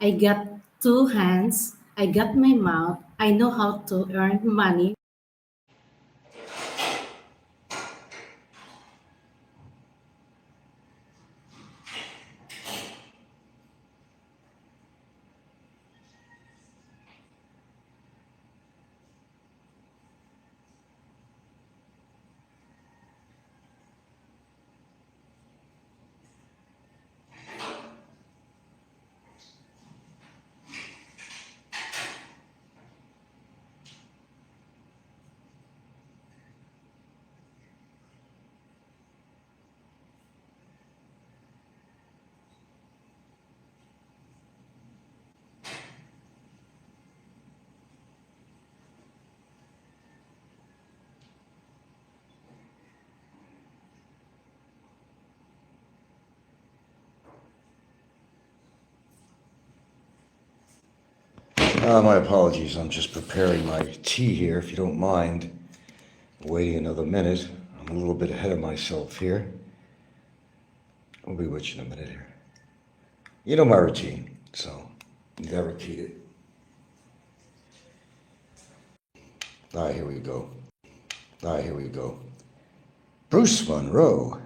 I got two hands, I got my mouth, I know how to earn money. My apologies. I'm just preparing my tea here, if you don't mind. Waiting another minute. I'm a little bit ahead of myself here. I'll be with you in a minute here. You know my routine, so never repeat it. All right, here we go. All right, here we go. Bruce Monroe.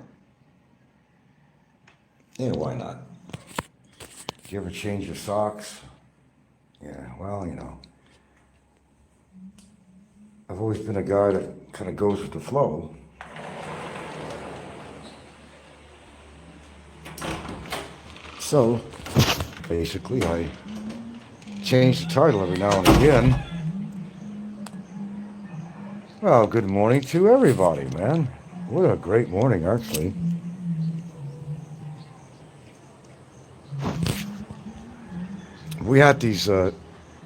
Yeah, why not? Do you ever change your socks? Yeah, well, I've always been a guy that kind of goes with the flow. So, basically, I change the title every now and again. Well, good morning to everybody, man. What a great morning, actually. We had these,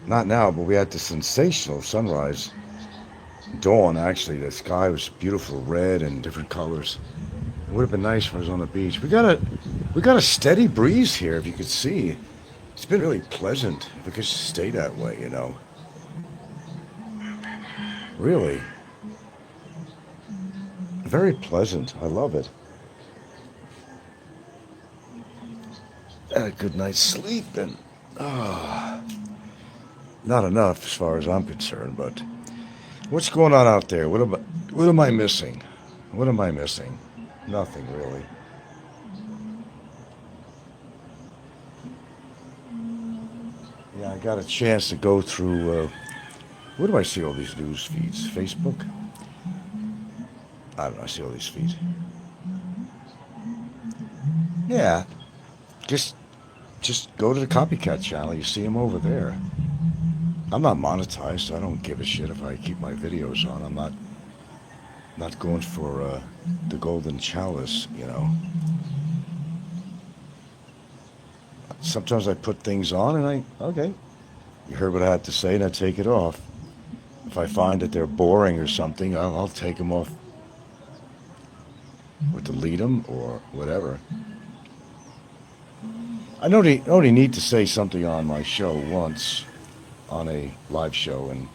not now, but we had this sensational sunrise. Dawn, actually. The sky was beautiful, red and different colors. It would have been nice if I was on the beach. We got a steady breeze here, if you could see. It's been really pleasant. If it could stay that way. Really. Very pleasant. I love it. Had a good night's sleep and not enough as far as I'm concerned, but what's going on out there? What am I missing? What am I missing? Nothing really. Yeah, I got a chance to go through where do I see all these news feeds? Facebook? I don't know, I see all these feeds. Yeah, just just go to the copycat channel, you see them over there. I'm not monetized, so I don't give a shit if I keep my videos on. I'm not going for the golden chalice. Sometimes I put things on and okay, you heard what I had to say and I take it off. If I find that they're boring or something, I'll take them off or delete them or whatever. I only need to say something on my show once on a live show and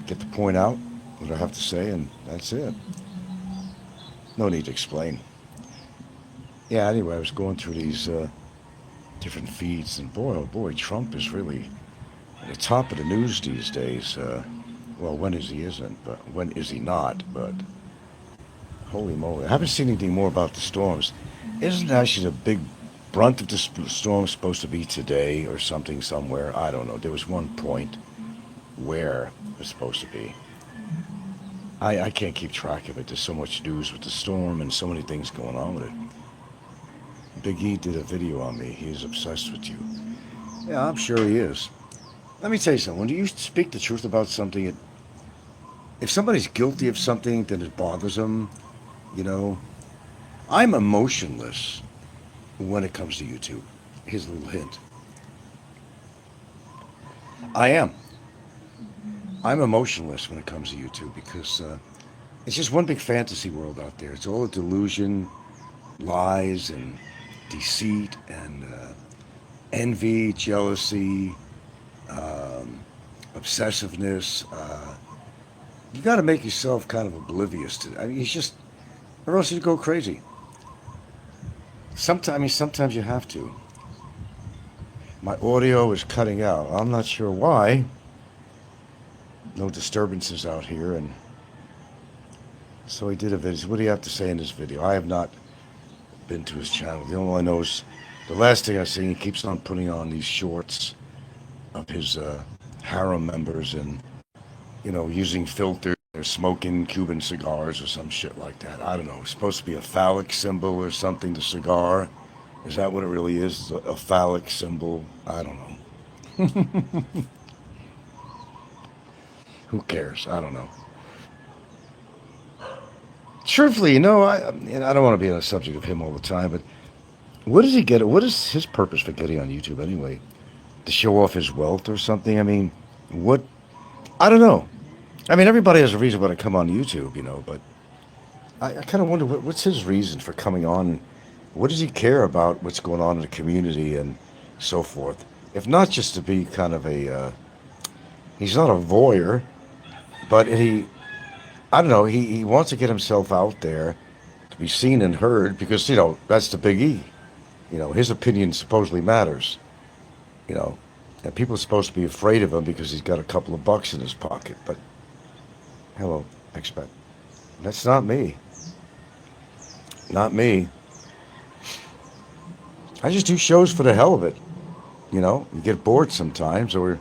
get the point out, what I have to say, and that's it. No need to explain. Yeah, anyway, I was going through these different feeds, and boy, oh boy, Trump is really at the top of the news these days. Well, when is he isn't, but when is he not? But holy moly, I haven't seen anything more about the storms. Isn't actually the big brunt of the storm supposed to be today or something somewhere? I don't know. There was one point where it was supposed to be. I can't keep track of it. There's so much news with the storm and so many things going on with it. Big E did a video on me. He's obsessed with you. Yeah, I'm sure he is. Let me tell you something. When you speak the truth about something, if somebody's guilty of something, then it bothers them. You know, I'm emotionless when it comes to YouTube. Here's a little hint. I am. I'm emotionless when it comes to YouTube because it's just one big fantasy world out there. It's all a delusion, lies, and deceit, and envy, jealousy, obsessiveness. You got to make yourself kind of oblivious to. I mean, it's just, or else you go crazy. Sometimes you have to. My audio is cutting out. I'm not sure why. No disturbances out here, and so he did a video. What do you have to say in this video? I have not been to his channel. The only one I know is the last thing I've seen. He keeps on putting on these shorts of his harem members, and using filters or smoking Cuban cigars or some shit like that. I don't know. It's supposed to be a phallic symbol or something. The cigar. Is that what it really is? Is a phallic symbol? I don't know. Who cares? I don't know. Truthfully, I don't want to be on the subject of him all the time, but what does he get? What is his purpose for getting on YouTube anyway? To show off his wealth or something? I mean, what? I don't know. I mean, everybody has a reason why to come on YouTube, but I kind of wonder what's his reason for coming on. What does he care about what's going on in the community and so forth? If not just to be kind of he's not a voyeur, but I don't know, he wants to get himself out there to be seen and heard because, that's the big E. His opinion supposedly matters, and people are supposed to be afraid of him because he's got a couple of bucks in his pocket. But, hello, expat. That's not me. Not me. I just do shows for the hell of it. You get bored sometimes, or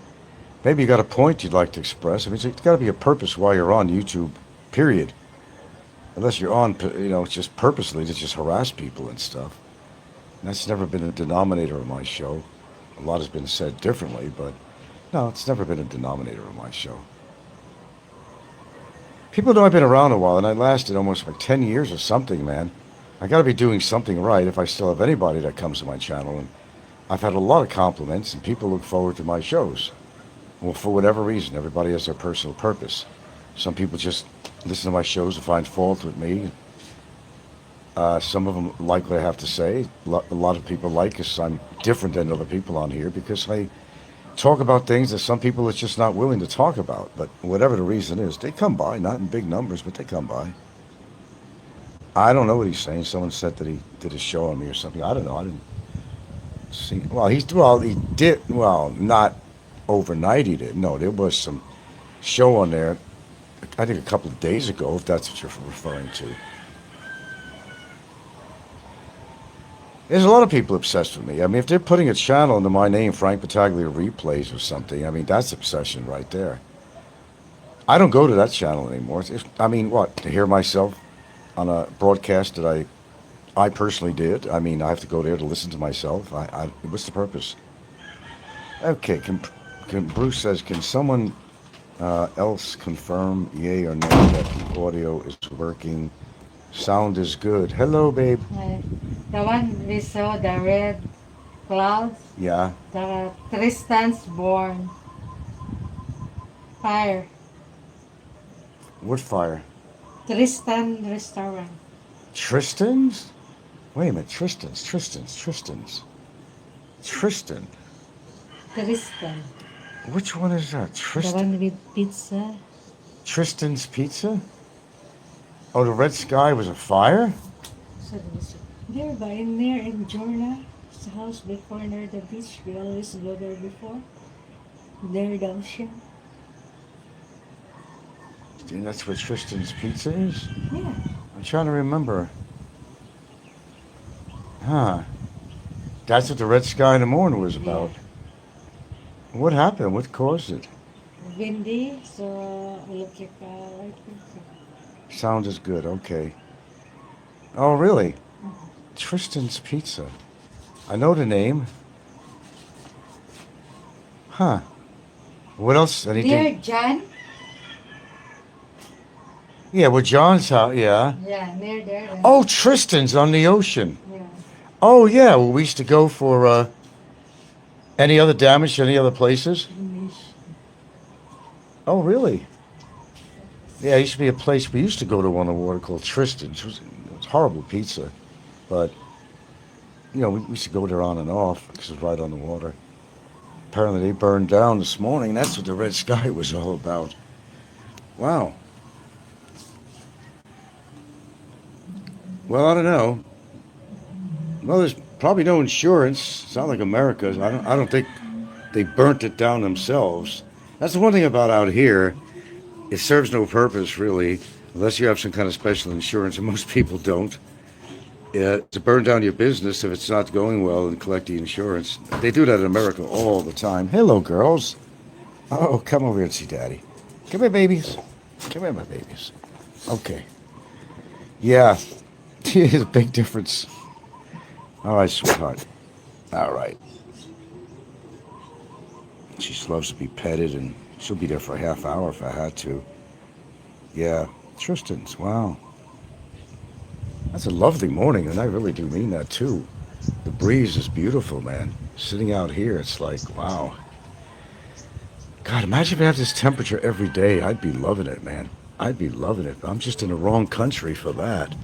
maybe you got a point you'd like to express. I mean, it's got to be a purpose while you're on YouTube, period. Unless you're on, just purposely to just harass people and stuff. And that's never been a denominator of my show. A lot has been said differently, but no, it's never been a denominator of my show. People know I've been around a while, and I lasted almost like 10 years or something, man. I got to be doing something right if I still have anybody that comes to my channel. And I've had a lot of compliments, and people look forward to my shows. Well, for whatever reason, everybody has their personal purpose. Some people just listen to my shows and find fault with me. Some of them like what I have to say. A lot of people like us. I'm different than other people on here because I talk about things that some people are just not willing to talk about. But whatever the reason is, they come by, not in big numbers, but they come by. I don't know what he's saying. Someone said that he did a show on me or something. I don't know. I didn't see. Well, he did. Well, not overnight. He did. No, there was some show on there. I think a couple of days ago, if that's what you're referring to. There's a lot of people obsessed with me. I mean, if they're putting a channel under my name, Frank Battaglia Replays or something, I mean, that's obsession right there. I don't go to that channel anymore. I mean, what? To hear myself on a broadcast that I personally did? I mean, I have to go there to listen to myself. What's the purpose? Okay, Bruce says, can someone else confirm, yay or no, that the audio is working? Sound is good. Hello, babe. The one we saw, the red clouds, Yeah. the Tristan's born fire. What fire? Tristan restaurant. Tristan's? Wait a minute. Tristan's. Tristan. Tristan. Which one is that? The Tristan. one with pizza. Tristan's Pizza? Oh, the red sky was a fire? So there in Jorna, the house before near the beach. We always go there before. Near the ocean. And that's what Tristan's Pizza is? Yeah. I'm trying to remember. Huh. That's what the red sky in the morning was about. Yeah. What happened? What caused it? Windy, so electric light. Sound is good. Okay. Oh, really? Tristan's Pizza. I know the name. Huh. What else? Near Anything? John? Yeah, well, John's house. Yeah. Yeah, near there. Oh, Tristan's on the ocean. Yeah. Oh, yeah. Well, we used to go for any other damage to any other places? Oh, really? Yeah, it used to be a place we used to go to on the water called Tristan's. It was horrible pizza. But, we used to go there on and off because it was right on the water. Apparently they burned down this morning. That's what the red sky was all about. Wow. Well, I don't know. Well, there's Probably no insurance. It's not like America. I don't think they burnt it down themselves. That's the one thing about out here. It serves no purpose really, unless you have some kind of special insurance, and most people don't. To burn down your business if it's not going well and collect the insurance. They do that in America all the time. Hello, girls. Oh, come over here and see Daddy. Come here, babies. Come here, my babies. Okay. Yeah, there's a big difference. All right, sweetheart. All right. She just loves to be petted, and she'll be there for a half hour if I had to. Yeah, Tristan's. Wow. That's a lovely morning, and I really do mean that too. The breeze is beautiful, man. Sitting out here, it's like, wow. God, imagine if I have this temperature every day. I'd be loving it, man. I'd be loving it. I'm just in the wrong country for that.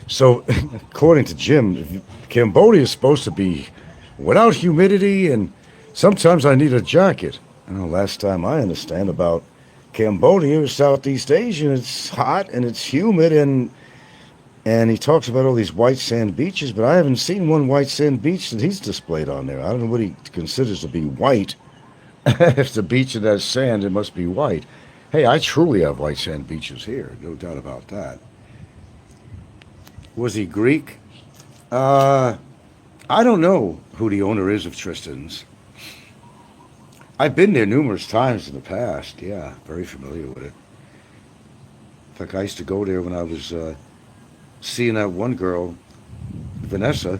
So, according to Jim, Cambodia is supposed to be without humidity, and sometimes I need a jacket. I know last time I understand about Cambodia, Southeast Asia, it's hot and it's humid, and he talks about all these white sand beaches, but I haven't seen one white sand beach that he's displayed on there. I don't know what he considers to be white. If it's a beach that has sand, it must be white. Hey, I truly have white sand beaches here, no doubt about that. Was he Greek? Uh, I don't know who the owner is of Tristan's. I've been there numerous times in the past. Yeah, very familiar with it. In fact, I used to go there when I was seeing that one girl, Vanessa.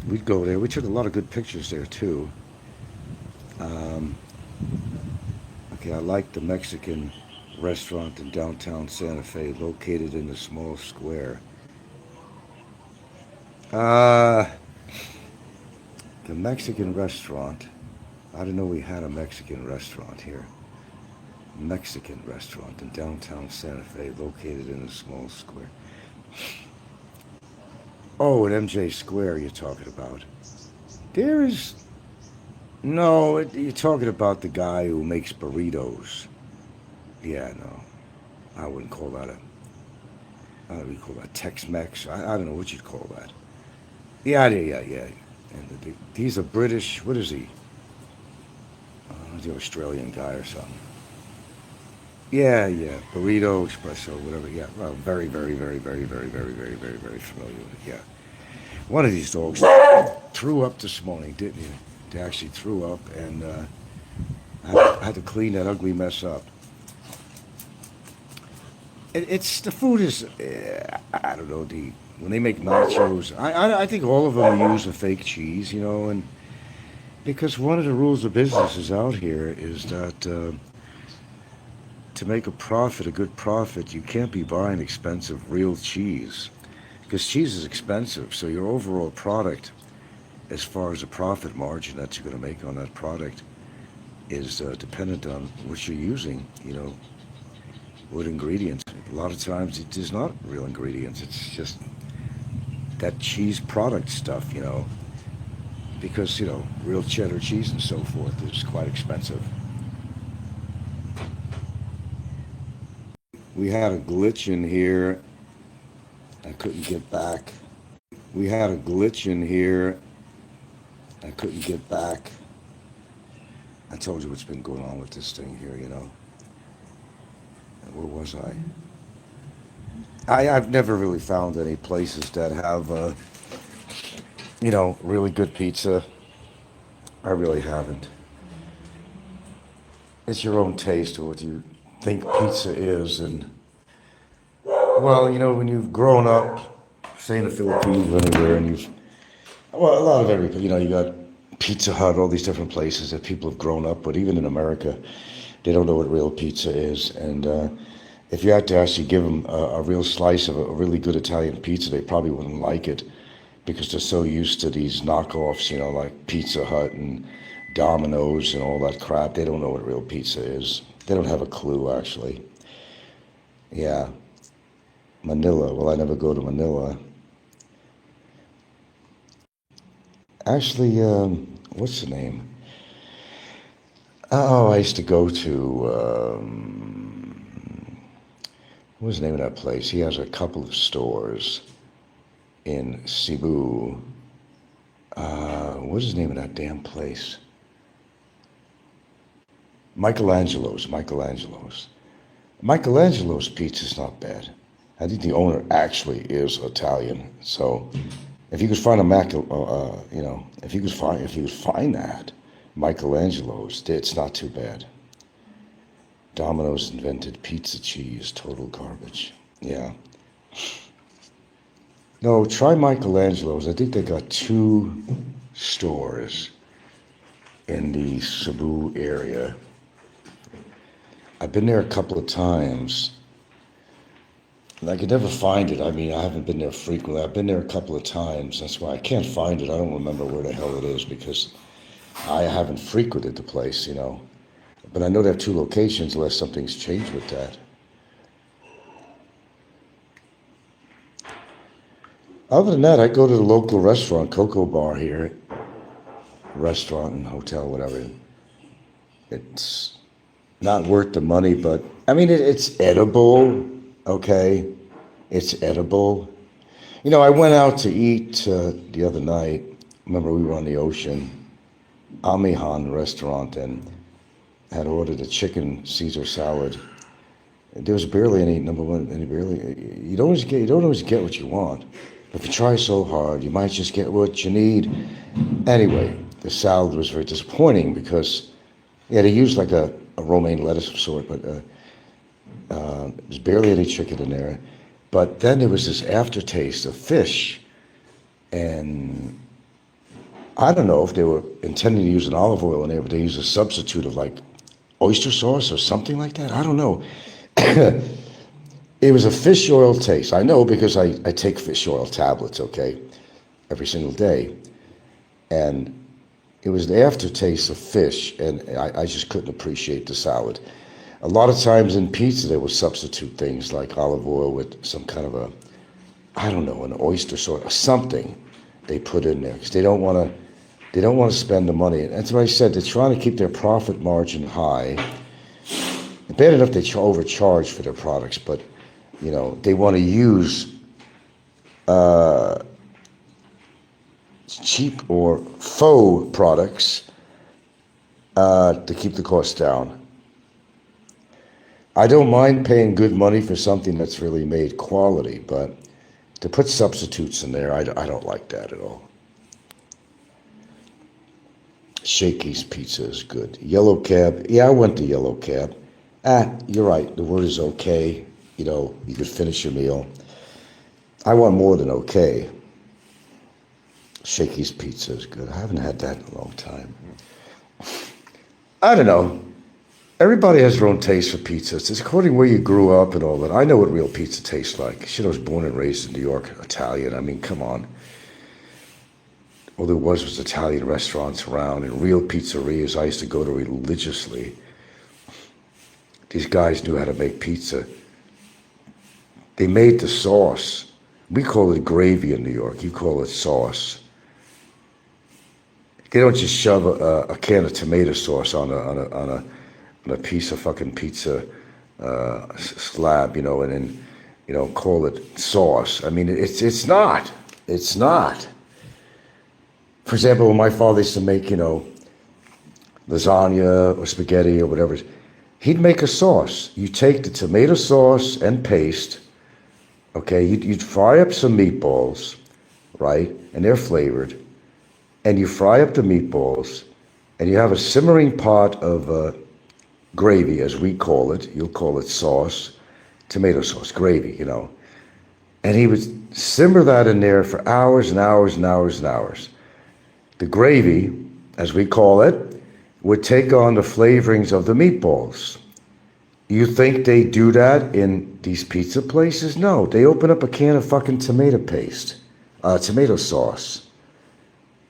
We'd go there. We took a lot of good pictures there too. Um, okay, I like the Mexican restaurant in downtown Santa Fe, located in a small square. Uh, the Mexican restaurant. I didn't know we had a Mexican restaurant here. Mexican restaurant in downtown Santa Fe, located in a small square. Oh, at MJ Square you're talking about. There is no. You're talking about the guy who makes burritos. Yeah, no, I wouldn't call that a. I don't know what you call that, Tex-Mex. I don't know what you'd call that. Yeah, yeah, yeah, yeah. And he's a British. What is he? The Australian guy or something. Yeah, yeah. Burrito, espresso, whatever. Yeah. Well, very, very, very, very, very, very, very, very, very familiar with it. Yeah. One of these dogs threw up this morning, didn't he? They actually threw up, and I had to clean that ugly mess up. It's the food is. I don't know. When they make nachos, I think all of them use a fake cheese, and because one of the rules of business is out here is that to make a profit, a good profit, you can't be buying expensive real cheese because cheese is expensive. So your overall product, as far as the profit margin that you're going to make on that product, is dependent on what you're using. What ingredients. A lot of times it is not real ingredients. It's just that cheese product stuff. Because real cheddar cheese and so forth is quite expensive. We had a glitch in here. I couldn't get back. We had a glitch in here. I couldn't get back. I told you what's been going on with this thing here. Where was I? I've never really found any places that have really good pizza. I really haven't. It's your own taste or what you think pizza is. And, well, when you've grown up, say in the Philippines or anywhere, and a lot of everything, you got Pizza Hut, all these different places that people have grown up with, even in America, they don't know what real pizza is. And if you had to actually give them a real slice of a really good Italian pizza, they probably wouldn't like it because they're so used to these knockoffs, like Pizza Hut and Domino's and all that crap. They don't know what real pizza is. They don't have a clue, actually. Yeah. Manila. Well, I never go to Manila. Actually, what's the name? Oh, I used to go to, what was the name of that place? He has a couple of stores in Cebu. What is the name of that damn place? Michelangelo's. Michelangelo's pizza's not bad. I think the owner actually is Italian. So if you could find if you could find that Michelangelo's, it's not too bad. Domino's invented pizza cheese, total garbage. Yeah. No, try Michelangelo's. I think they got 2 stores in the Cebu area. I've been there a couple of times, and I could never find it. I mean, I haven't been there frequently. I've been there a couple of times. That's why I can't find it. I don't remember where the hell it is because I haven't frequented the place, But I know they have 2 locations unless something's changed with that. Other than that, I go to the local restaurant, Cocoa Bar here, restaurant and hotel, whatever. It's not worth the money, but I mean, it's edible, okay? It's edible. I went out to eat the other night. Remember, we were on the ocean, Amihan restaurant, and had ordered a chicken Caesar salad. There was barely any, number one, you don't always get what you want. But if you try so hard, you might just get what you need. Anyway, the salad was very disappointing because, they used like a romaine lettuce of sort, but there was barely any chicken in there. But then there was this aftertaste of fish, and I don't know if they were intending to use an olive oil in there, but they used a substitute of like oyster sauce or something like that. I don't know. It was a fish oil taste. I know because I take fish oil tablets, okay, every single day. And it was the aftertaste of fish, and I just couldn't appreciate the salad. A lot of times in pizza, they will substitute things like olive oil with some kind of an oyster sauce or something they put in there because they don't want to spend the money. And that's what I said. They're trying to keep their profit margin high. Bad enough they overcharge for their products, but they want to use cheap or faux products to keep the cost down. I don't mind paying good money for something that's really made quality, but to put substitutes in there, I don't like that at all. Shakey's Pizza is good. Yellow Cab, I went to Yellow Cab. You're right, the word is okay. You could finish your meal. I want more than okay. Shakey's Pizza is good. I haven't had that in a long time. I don't know. Everybody has their own taste for pizza. It's according where you grew up and all that. I know what real pizza tastes like. Shit, I was born and raised in New York, Italian. I mean, come on. All there was Italian restaurants around and real pizzerias I used to go to religiously. These guys knew how to make pizza. They made the sauce. We call it gravy in New York. You call it sauce. They don't just shove a can of tomato sauce on a piece of fucking pizza slab, and then, call it sauce. I mean, it's not. It's not. For example, when my father used to make, lasagna or spaghetti or whatever, he'd make a sauce. You take the tomato sauce and paste, okay? You'd fry up some meatballs, right? And they're flavored. And you fry up the meatballs, and you have a simmering pot of gravy, as we call it. You'll call it sauce, tomato sauce, gravy, And he would simmer that in there for hours and hours and hours and hours. The gravy, as we call it, would take on the flavorings of the meatballs. You think they do that in these pizza places? No, they open up a can of fucking tomato paste, tomato sauce.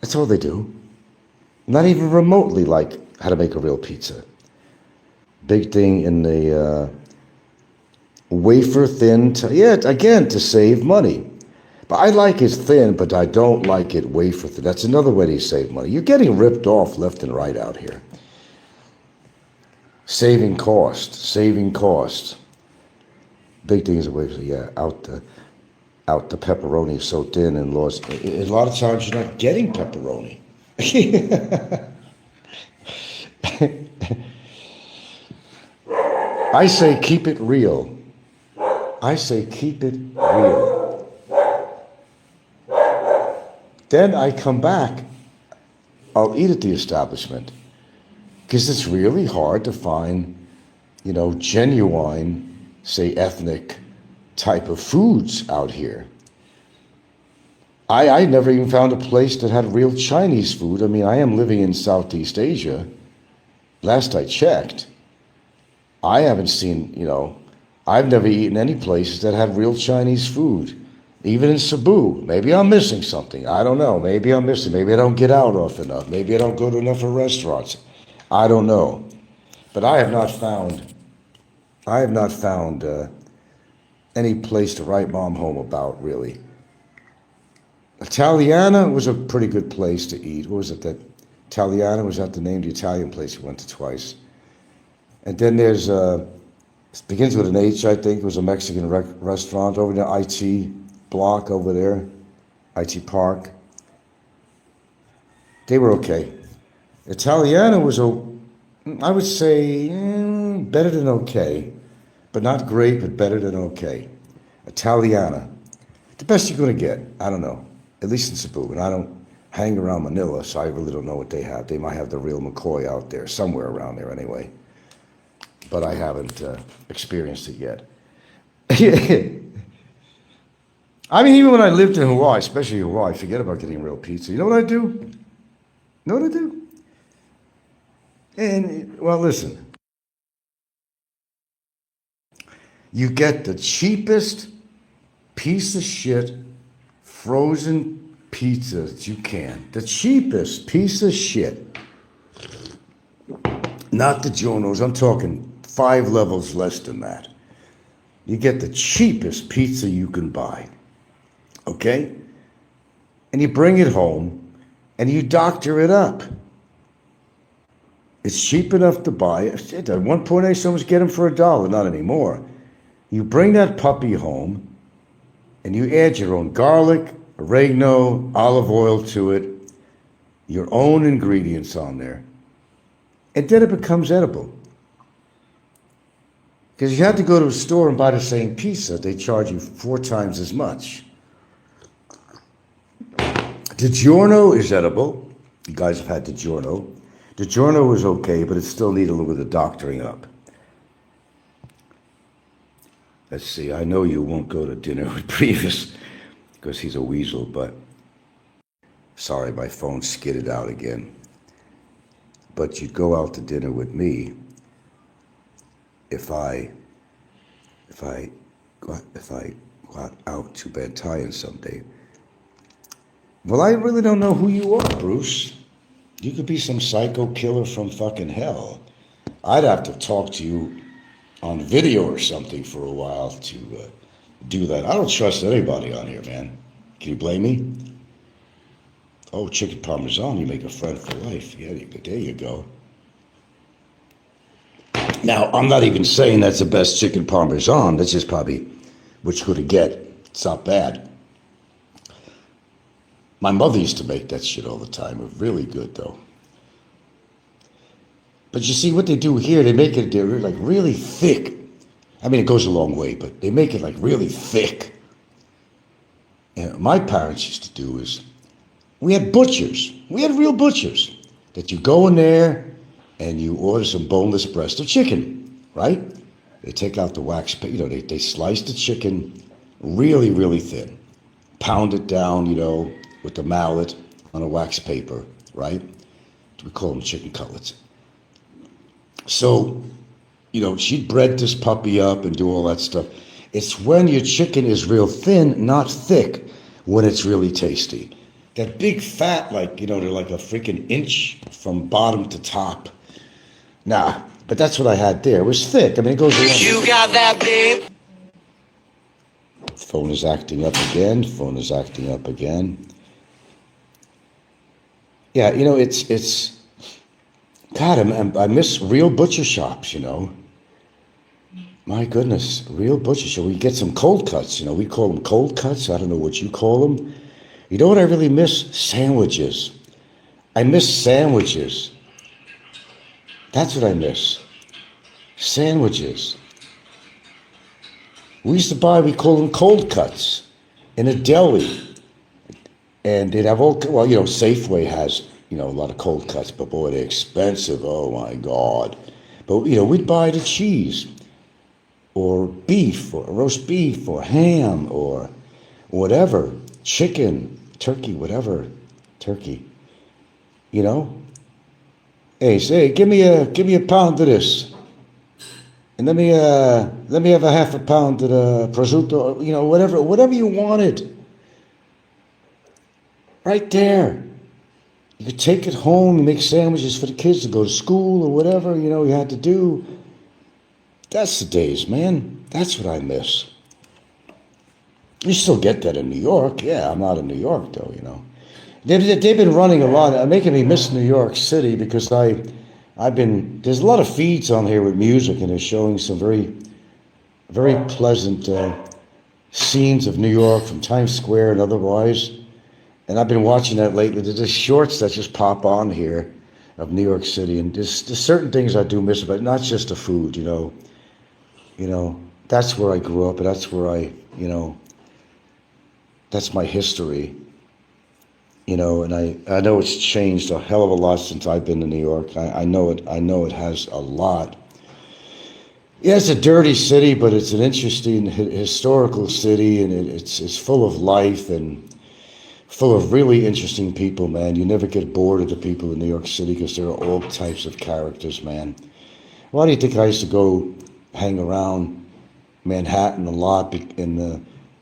That's all they do. Not even remotely like how to make a real pizza. Big thing in the wafer thin, again, to save money. But I like it thin, but I don't like it wafer thin. That's another way to save money. You're getting ripped off left and right out here. Saving cost. Big thing is a wafer, out the... out the pepperoni is so thin and lost. A lot of times you're not getting pepperoni. I say keep it real. I say keep it real. Then I come back. I'll eat at the establishment because it's really hard to find, genuine, say, ethnic type of foods out here. I never even found a place that had real Chinese food. I mean, I am living in Southeast Asia. Last I checked, I haven't seen, I've never eaten any places that had real Chinese food. Even in Cebu. Maybe I'm missing something. I don't know. Maybe I'm missing. Maybe I don't get out often enough. Maybe I don't go to enough of restaurants. I don't know. But I have not found any place to write mom home about, really. Italiana was a pretty good place to eat. What was it? That Italiana, was that the name of the Italian place we went to twice? And then there's, it begins with an H, I think. It was a Mexican restaurant over in the IT block over there, IT Park. They were okay. Italiana was, I would say, better than okay. But not great, but better than okay. Italiana. The best you're going to get. I don't know. At least in Cebu. And I don't hang around Manila, so I really don't know what they have. They might have the real McCoy out there, somewhere around there anyway. But I haven't experienced it yet. I mean, even when I lived in Hawaii, especially Hawaii, I forget about getting real pizza. You know what I do? You know what I do? And, well, listen. You get the cheapest piece of shit frozen pizza that you can. The cheapest piece of shit. Not the Jonos. I'm talking 5 levels less than that. You get the cheapest pizza you can buy. Okay? And you bring it home and you doctor it up. It's cheap enough to buy. At one point I used to almost get them for $1, not anymore. You bring that puppy home and you add your own garlic, oregano, olive oil to it, your own ingredients on there. And then it becomes edible. Because you have to go to a store and buy the same pizza, they charge you 4 times as much. DiGiorno is edible. You guys have had DiGiorno. DiGiorno is okay, but it still needs a little bit of doctoring up. Let's see, I know you won't go to dinner with Previous because he's a weasel, but sorry, my phone skidded out again. But you'd go out to dinner with me if I go out to Bantayan someday. Well, I really don't know who you are, Bruce. You could be some psycho killer from fucking hell. I'd have to talk to you on video or something for a while to do that. I don't trust anybody on here, man. Can you blame me? Oh, chicken parmesan, you make a friend for life. Yeah, there you go. Now, I'm not even saying that's the best chicken parmesan. That's just probably which good to get. It's not bad. My mother used to make that shit all the time. It was really good, though. But you see, what they do here, they make it, they're like really thick. I mean, it goes a long way, but they make it like really thick. And what my parents used to do is, we had butchers. We had real butchers that you go in there and you order some boneless breast of chicken, right? They take out the wax, they slice the chicken really, really thin. Pound it down, with the mallet on a wax paper, right? We call them chicken cutlets. So, she'd bread this puppy up and do all that stuff. It's when your chicken is real thin, not thick, when it's really tasty. That big fat, they're like a freaking inch from bottom to top. Nah, but that's what I had there. It was thick. I mean, it goes along. You got that, babe. Phone is acting up again. Yeah, it's God, I miss real butcher shops, My goodness, real butcher show. We get some cold cuts. We call them cold cuts. I don't know what you call them. You know what I really miss? Sandwiches. I miss sandwiches. That's what I miss. Sandwiches. We call them cold cuts in a deli. And they'd have Safeway has, a lot of cold cuts, but boy, they're expensive. Oh my God. But, we'd buy the cheese or beef or roast beef or ham or whatever, chicken, turkey, whatever, turkey, you know. Hey, say, give me a pound of this. And let me have a half a pound of the prosciutto, whatever you wanted. Right there. You could take it home and make sandwiches for the kids to go to school or whatever, you had to do. That's the days, man. That's what I miss. You still get that in New York. Yeah, I'm not in New York, though. They've been running a lot, making me miss New York City because there's a lot of feeds on here with music and they're showing some very, very pleasant scenes of New York from Times Square and otherwise. And I've been watching that lately. There's just shorts that just pop on here of New York City. And there's certain things I do miss, but not just the food, That's where I grew up, and that's where that's my history. And I know it's changed a hell of a lot since I've been to New York. I know it has a lot. Yeah, it's a dirty city, but it's an interesting historical city, and it's full of life and full of really interesting people, man. You never get bored of the people in New York City because there are all types of characters, man. Why do you think I used to go hang around Manhattan a lot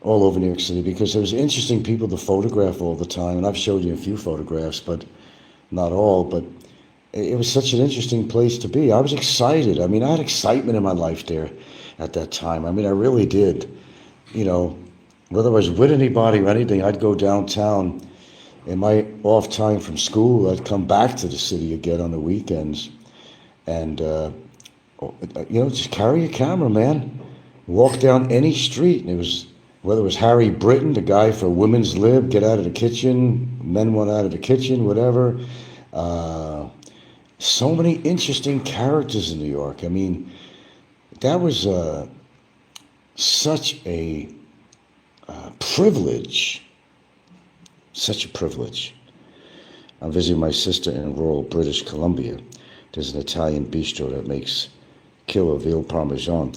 all over New York City? Because there was interesting people to photograph all the time, and I've showed you a few photographs, but not all. But it was such an interesting place to be. I was excited. I had excitement in my life there at that time. I really did. Whether I was with anybody or anything, I'd go downtown. In my off time from school, I'd come back to the city again on the weekends, and just carry a camera, man. Walk down any street, and whether it was Harry Britton, the guy for Women's Lib, get out of the kitchen, men want out of the kitchen, whatever. So many interesting characters in New York. That was such a privilege. Such a privilege. I'm visiting my sister in rural British Columbia. There's an Italian bistro that makes killer veal parmesan.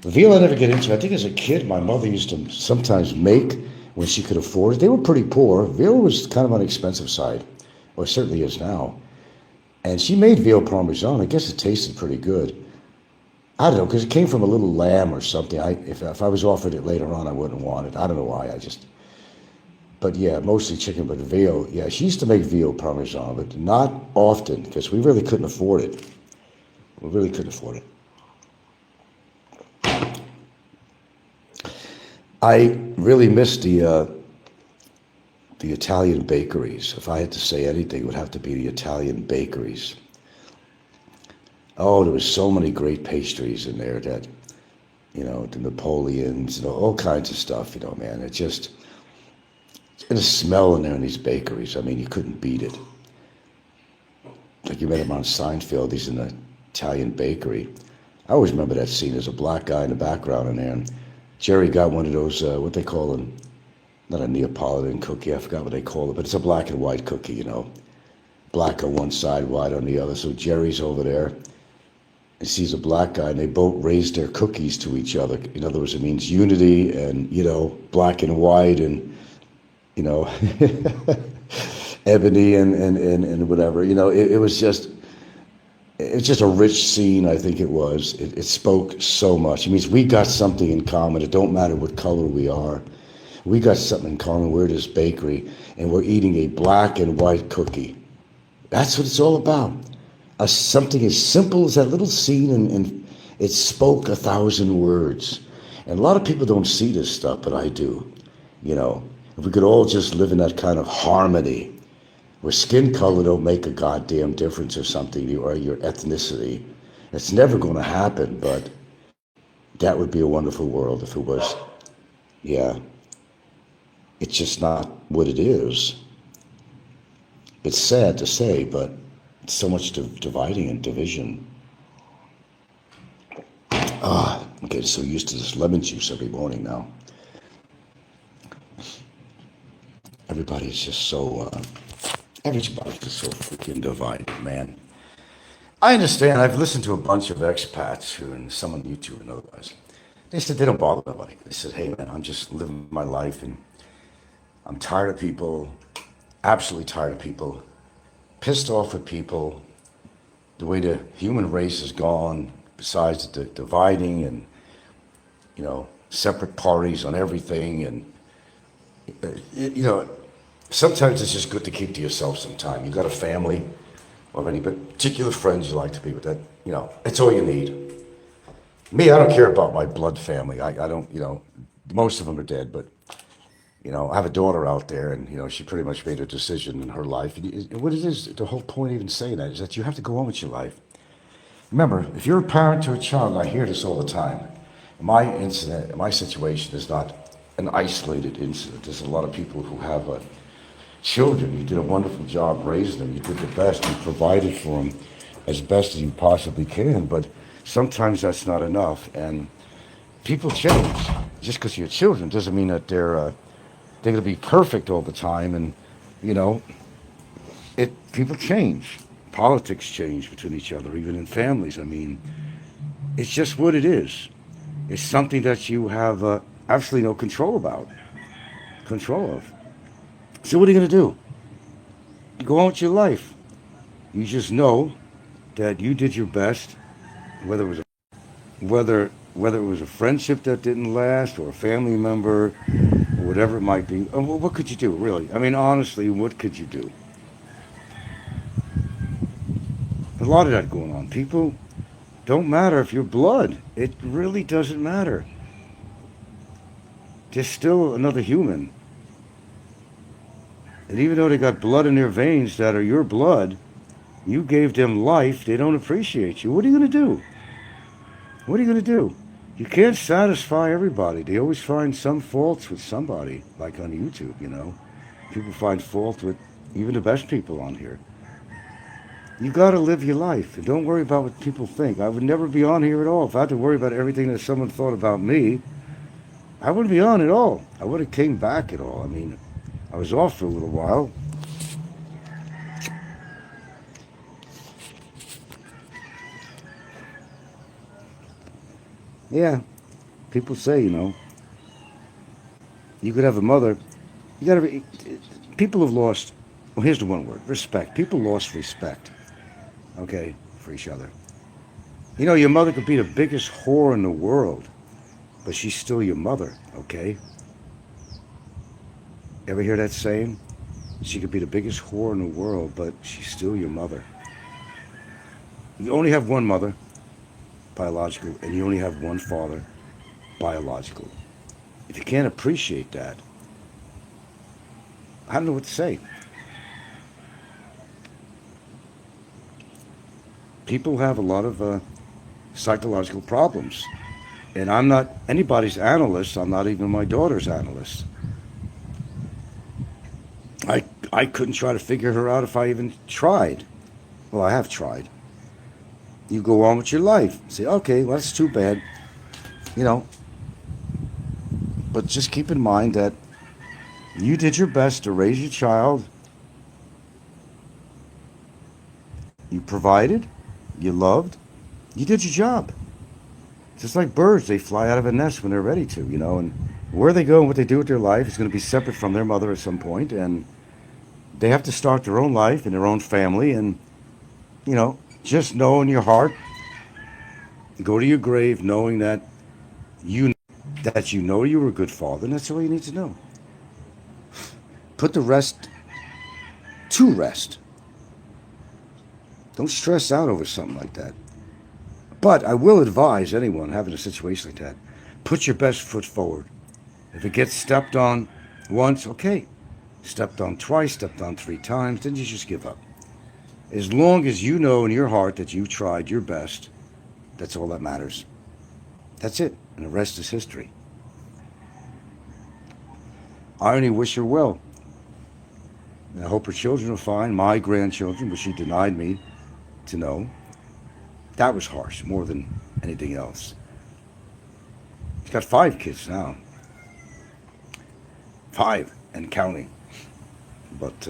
Veal I never get into. I think as a kid, my mother used to sometimes make when she could afford it. They were pretty poor. Veal was kind of on the expensive side, or it certainly is now. And she made veal parmesan. I guess it tasted pretty good. I don't know, because it came from a little lamb or something. If I was offered it later on, I wouldn't want it. I don't know why. But yeah, mostly chicken, but veal. Yeah, she used to make veal parmesan, but not often, because we really couldn't afford it. We really couldn't afford it. I really miss the Italian bakeries. If I had to say anything, it would have to be the Italian bakeries. Oh, there was so many great pastries in there that, the Napoleons, all kinds of stuff, man. And the smell in there in these bakeries, you couldn't beat it. Like you met him on Seinfeld, he's in the Italian bakery. I always remember that scene. There's a black guy in the background in there, and Jerry got one of those, what they call them, not a Neapolitan cookie, I forgot what they call it, but it's a black and white cookie, black on one side, white on the other. So Jerry's over there and sees a black guy, and they both raise their cookies to each other. In other words, it means unity and, black and white and, ebony and whatever. It was just a rich scene, I think it was. It spoke so much. It means we got something in common. It don't matter what color we are. We got something in common. We're at this bakery, and we're eating a black and white cookie. That's what it's all about. Something as simple as that little scene, and it spoke 1,000 words. And a lot of people don't see this stuff, but I do. If we could all just live in that kind of harmony, where skin color don't make a goddamn difference or something, or your ethnicity. It's never going to happen, but That would be a wonderful world if it was. Yeah, it's just not what it is. It's sad to say, but so much dividing and division. I'm getting so used to this lemon juice every morning now. Everybody's just so, everybody's just so freaking divided, man. I understand. I've listened to a bunch of expats who, and some on YouTube and otherwise. They said they don't bother nobody. They said, hey, man, I'm just living my life and I'm tired of people, absolutely tired of people, pissed off with people, the way the human race has gone, besides the dividing and, separate parties on everything. And, you know, sometimes it's just good to keep to yourself some time. You got a family or any particular friends you like to be with, that, it's all you need. Me, I don't care about my blood family. I don't, most of them are dead, but, I have a daughter out there and, she pretty much made a decision in her life. And what it is, the whole point of even saying that is that you have to go on with your life. Remember, if you're a parent to a child, and I hear this all the time, my situation is not an isolated incident. There's a lot of people who have children. You did a wonderful job raising them. You did the best. You provided for them as best as you possibly can. But sometimes that's not enough. And people change. Just because you're children doesn't mean that they're going to be perfect all the time. And, people change. Politics change between each other, even in families. I mean, it's just what it is. It's something that you have absolutely no control of. So what are you going to do? You go on with your life. You just know that you did your best, whether it was whether it was a friendship that didn't last or a family member or whatever it might be. What could you do, really? I mean, honestly, what could you do? A lot of that going on. People don't matter if you're blood. It really doesn't matter. They're still another human. And even though they got blood in their veins that are your blood, you gave them life, they don't appreciate you. What are you going to do? What are you going to do? You can't satisfy everybody. They always find some faults with somebody, like on YouTube, People find fault with even the best people on here. You got to live your life and don't worry about what people think. I would never be on here at all. If I had to worry about everything that someone thought about me, I wouldn't be on at all. I would have came back at all. I mean, I was off for a little while. Yeah, people say, you could have a mother. You got to. People have lost. Well, here's the one word: respect. People lost respect. Okay, for each other. Your mother could be the biggest whore in the world, but she's still your mother. Okay. Ever hear that saying? She could be the biggest whore in the world, but she's still your mother. You only have one mother, biological, and you only have one father, biological. If you can't appreciate that, I don't know what to say. People have a lot of psychological problems. And I'm not anybody's analyst. I'm not even my daughter's analyst. I couldn't try to figure her out if I even tried. Well, I have tried. You go on with your life. Say, okay, well, that's too bad. But just keep in mind that you did your best to raise your child. You provided. You loved. You did your job. Just like birds, they fly out of a nest when they're ready to, and where they go and what they do with their life is going to be separate from their mother at some point, and they have to start their own life and their own family, and, just know in your heart, go to your grave knowing that you were a good father, and that's all you need to know. Put the rest to rest. Don't stress out over something like that. But I will advise anyone having a situation like that, put your best foot forward. If it gets stepped on once, okay. Stepped on twice, stepped on 3 times, then you just give up. As long as you know in your heart that you tried your best, that's all that matters. That's it, and the rest is history. I only wish her well. And I hope her children are fine, my grandchildren, but she denied me to know. That was harsh, more than anything else. She's got 5 kids now. 5 and counting. But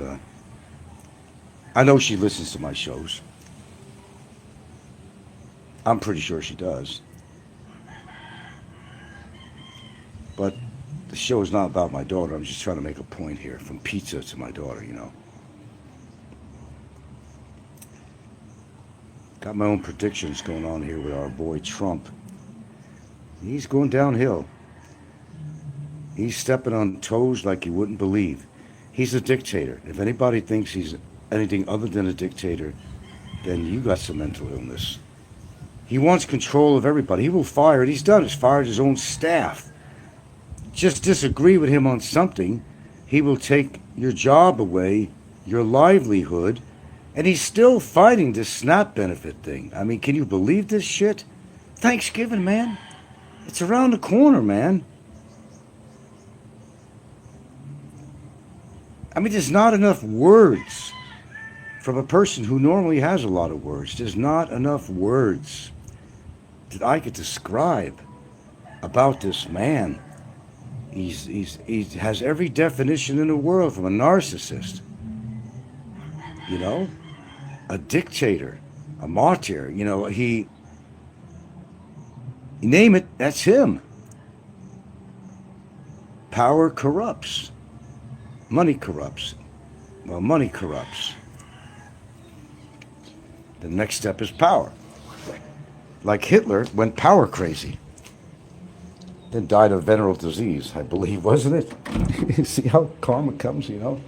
I know she listens to my shows. I'm pretty sure she does. But the show is not about my daughter. I'm just trying to make a point here. From pizza to my daughter, you know. Got my own predictions going on here with our boy Trump. He's going downhill. He's stepping on toes like you wouldn't believe. He's a dictator. If anybody thinks he's anything other than a dictator, then you got some mental illness. He wants control of everybody. He will fire it. He's done. He's fired his own staff. Just disagree with him on something, he will take your job away, your livelihood, and he's still fighting this SNAP benefit thing. I mean, can you believe this shit? Thanksgiving, man. It's around the corner, man. I mean, there's not enough words from a person who normally has a lot of words. There's not enough words that I could describe about this man. He has every definition in the world, from a narcissist, you know, a dictator, a martyr, you know, you name it, that's him. Power corrupts. Money corrupts. Well, money corrupts. The next step is power. Like Hitler went power crazy. Then died of venereal disease, I believe, wasn't it? See how karma comes, you know?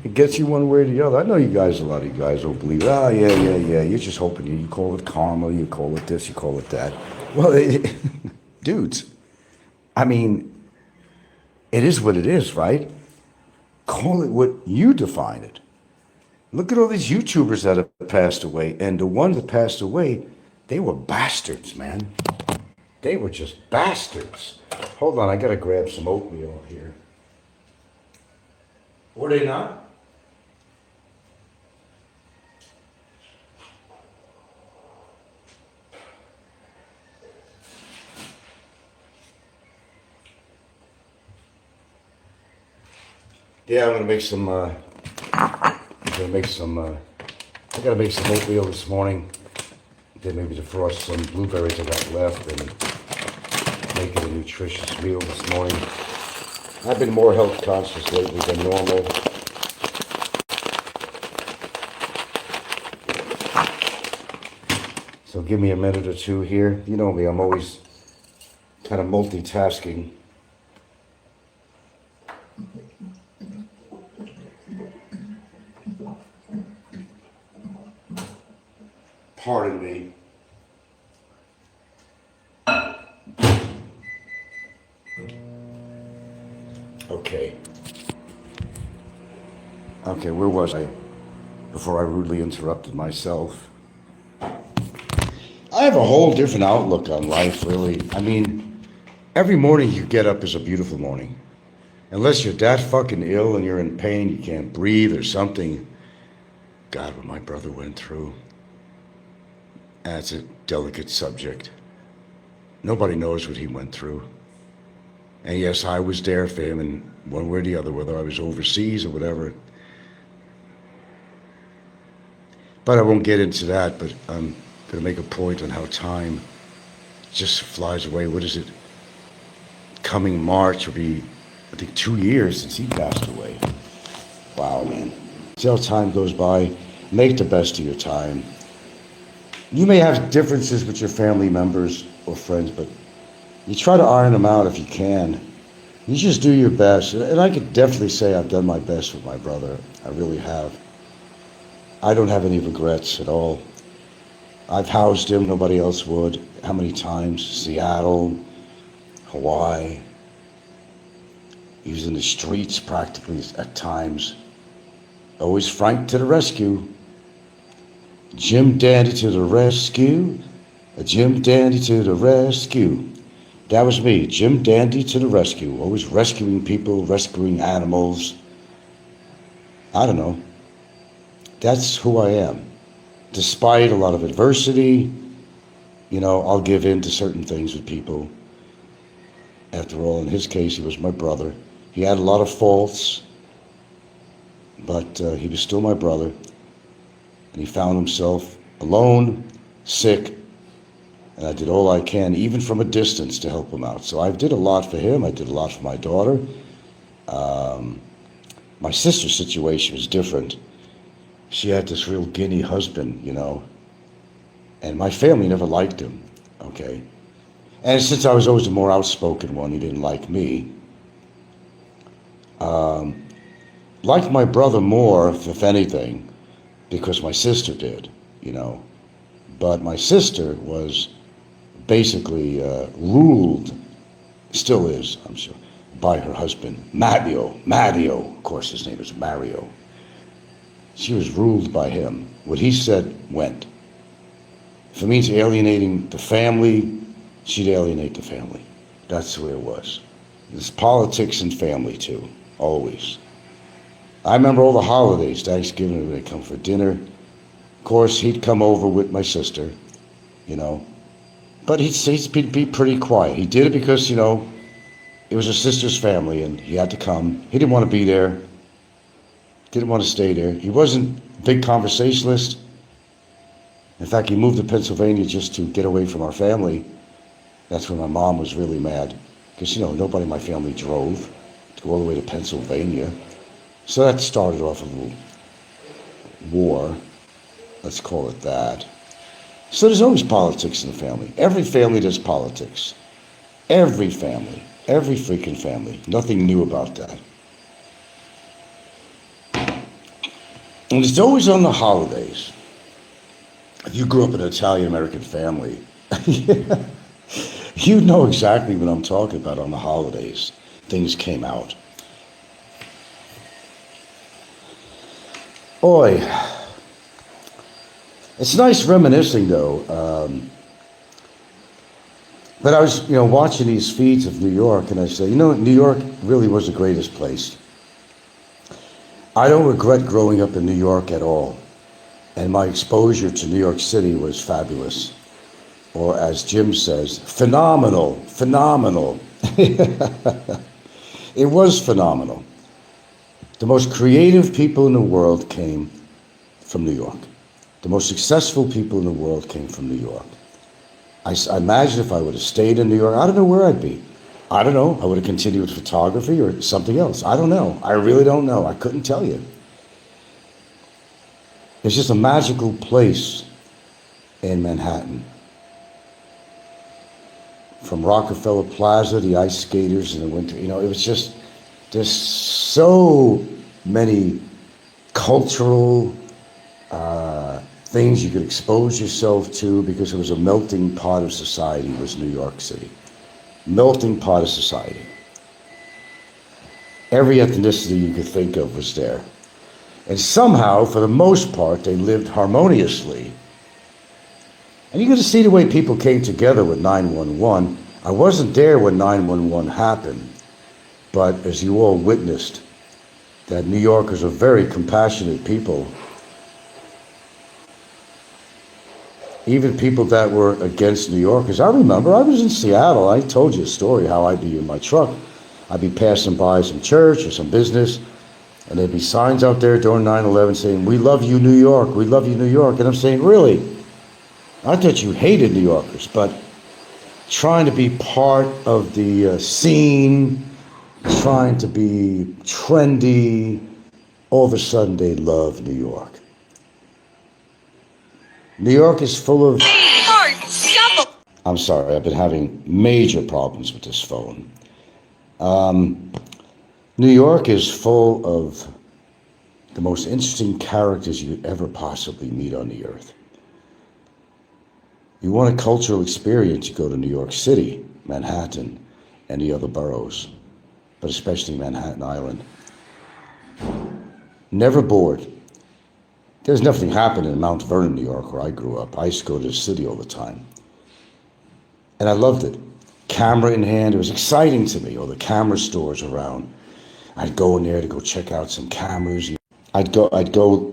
It gets you one way or the other. I know you guys, a lot of you guys don't believe, yeah. You're just hoping you call it karma, you call it this, you call it that. Well, dudes, I mean, it is what it is, right? Call it what you define it. Look at all these YouTubers that have passed away, and the ones that passed away, they were bastards, man. They were just bastards. Hold on, I gotta grab some oatmeal here. Were they not? Yeah, I'm gonna make some, I gotta make some oatmeal this morning. Then maybe defrost some blueberries I got left and make it a nutritious meal this morning. I've been more health conscious lately than normal. So give me a minute or two here. You know me, I'm always kind of multitasking. Pardon me. Okay, where was I? Before I rudely interrupted myself. I have a whole different outlook on life, really. I mean, every morning you get up is a beautiful morning. Unless you're that fucking ill and you're in pain, you can't breathe or something. God, what my brother went through. That's a delicate subject. Nobody knows what he went through. And yes, I was there for him in one way or the other, whether I was overseas or whatever. But I won't get into that, but I'm going to make a point on how time just flies away. What is it? Coming March will be, I think, 2 years since he passed away. Wow, man. See how time goes by. Make the best of your time. You may have differences with your family members or friends, but you try to iron them out if you can. You just do your best. And I could definitely say I've done my best with my brother. I really have. I don't have any regrets at all. I've housed him, nobody else would. How many times? Seattle, Hawaii. He was in the streets practically at times. Always Frank to the rescue. Jim Dandy to the rescue. A Jim Dandy to the rescue. That was me, Jim Dandy to the rescue, always rescuing people, rescuing animals. I don't know. That's who I am. Despite a lot of adversity, I'll give in to certain things with people. After all, in his case, he was my brother. He had a lot of faults, but he was still my brother. And he found himself alone, sick, and I did all I can, even from a distance, to help him out. So I did a lot for him. I did a lot for my daughter. My sister's situation was different. She had this real guinea husband, and my family never liked him, okay? And since I was always the more outspoken one, he didn't like me. Liked my brother more, if anything, because my sister did, But my sister was basically ruled, still is, I'm sure, by her husband, Mario. Of course, his name is Mario. She was ruled by him. What he said went. If it means alienating the family, she'd alienate the family. That's the way it was. There's politics and family too, always. I remember all the holidays, Thanksgiving, they'd come for dinner. Of course, he'd come over with my sister, But he'd be pretty quiet. He did it because, it was his sister's family and he had to come. He didn't want to be there. Didn't want to stay there. He wasn't a big conversationalist. In fact, he moved to Pennsylvania just to get away from our family. That's when my mom was really mad. Because, nobody in my family drove to go all the way to Pennsylvania. So that started off a little war. Let's call it that. So there's always politics in the family. Every family does politics. Every family. Every freaking family. Nothing new about that. And it's always on the holidays. If you grew up in an Italian-American family, you know exactly what I'm talking about on the holidays. Things came out. Oi. It's nice reminiscing, though. But I was, watching these feeds of New York, and I said, New York really was the greatest place. I don't regret growing up in New York at all. And my exposure to New York City was fabulous. Or as Jim says, phenomenal. It was phenomenal. The most creative people in the world came from New York. The most successful people in the world came from New York. I imagine if I would have stayed in New York, I don't know where I'd be. I don't know. I would have continued with photography or something else. I don't know. I really don't know. I couldn't tell you. It's just a magical place in Manhattan. From Rockefeller Plaza, the ice skaters in the winter, it was just, there's so many cultural things you could expose yourself to because it was a melting pot of society, was New York City. Melting pot of society. Every ethnicity you could think of was there. And somehow, for the most part, they lived harmoniously. And you get to see the way people came together with 911. I wasn't there when 911 happened, but as you all witnessed, that New Yorkers are very compassionate people. Even people that were against New Yorkers. I remember I was in Seattle. I told you a story how I'd be in my truck. I'd be passing by some church or some business, and there'd be signs out there during 9/11 saying, "We love you, New York. We love you, New York." And I'm saying, really? I thought you hated New Yorkers, but trying to be part of the scene, trying to be trendy, all of a sudden they love New York. New York is full of... I'm sorry, I've been having major problems with this phone. New York is full of the most interesting characters you ever possibly meet on the earth. You want a cultural experience, you go to New York City, Manhattan, and the other boroughs, but especially Manhattan Island. Never bored. There's nothing happening in Mount Vernon, New York, where I grew up. I used to go to the city all the time. And I loved it. camera in hand. It was exciting to me. Or the camera stores around. I'd go in there to go check out some cameras. I'd go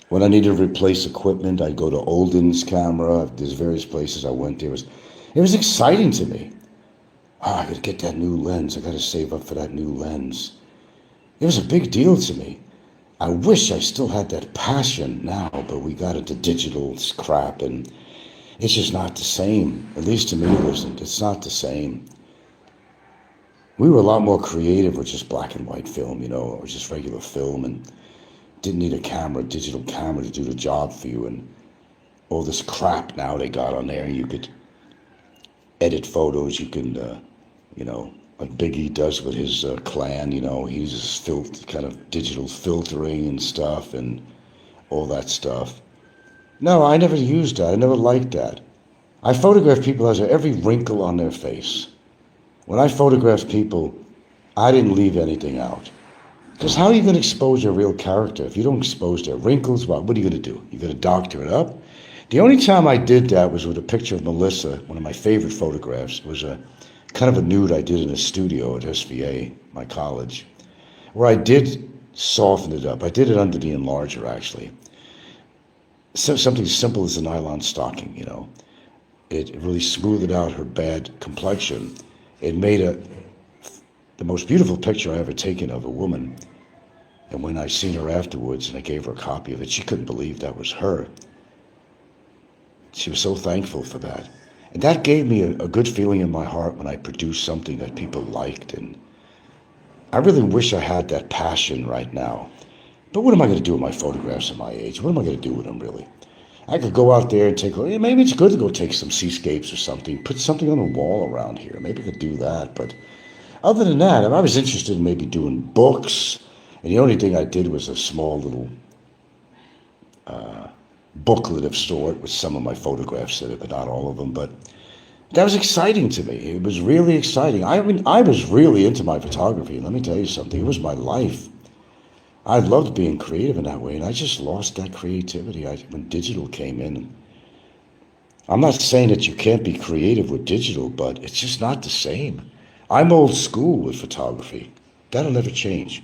when I needed to replace equipment. I'd go to Olden's Camera. There's various places I went. It was exciting to me. Oh, I gotta get that new lens. I gotta save up for that new lens. It was a big deal to me. I wish I still had that passion now, but we got into digital crap and it's just not the same. At least to me it isn't. It's not the same. We were a lot more creative with just black and white film, or just regular film, and didn't need a digital camera to do the job for you. And all this crap now they got on there. You could edit photos. You can, like Biggie does with his clan. He uses kind of digital filtering and stuff and all that stuff. No, I never used that. I never liked that. I photographed people as every wrinkle on their face. When I photographed people, I didn't leave anything out. Because how are you going to expose your real character if you don't expose their wrinkles? Well, what are you going to do? You're going to doctor it up? The only time I did that was with a picture of Melissa, one of my favorite photographs. It was a kind of a nude I did in a studio at SVA, my college, where I did soften it up. I did it under the enlarger, actually. So something simple as a nylon stocking, It really smoothed out her bad complexion. It made the most beautiful picture I ever taken of a woman. And when I seen her afterwards and I gave her a copy of it, she couldn't believe that was her. She was so thankful for that. And that gave me a good feeling in my heart when I produced something that people liked. And I really wish I had that passion right now. But what am I going to do with my photographs at my age? What am I going to do with them, really? I could go out there and take, maybe it's good to go take some seascapes or something, put something on the wall around here. Maybe I could do that. But other than that, I was interested in maybe doing books. And the only thing I did was a small little booklet of sort with some of my photographs in it, but not all of them. But that was exciting to me. It was really exciting. I mean, I was really into my photography. Let me tell you something. It was my life. I loved being creative in that way, and I just lost that creativity when digital came in. I'm not saying that you can't be creative with digital, but it's just not the same. I'm old school with photography. That'll never change.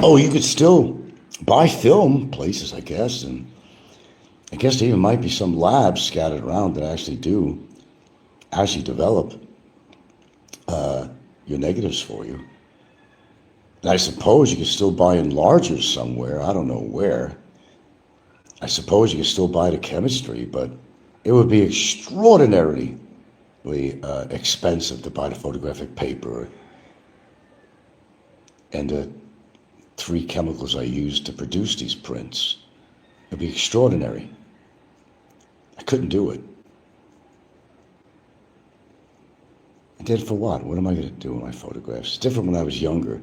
Oh, you could still buy film places, I guess, and I guess there even might be some labs scattered around that actually develop your negatives for you. And I suppose you could still buy enlargers somewhere. I don't know where. I suppose you could still buy the chemistry, but it would be extraordinarily expensive to buy the photographic paper and the 3 chemicals I used to produce these prints. It would be extraordinary. I couldn't do it. I did it for what? What am I going to do with my photographs? It's different when I was younger.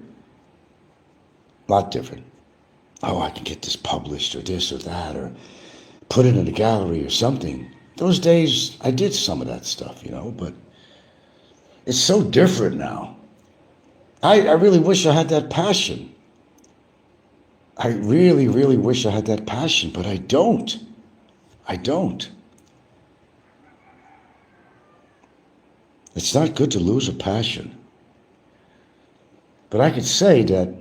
A lot different. Oh, I can get this published or this or that or put it in a gallery or something. Those days, I did some of that stuff, but it's so different now. I really wish I had that passion. I really, really wish I had that passion, but I don't. I don't. It's not good to lose a passion. But I could say that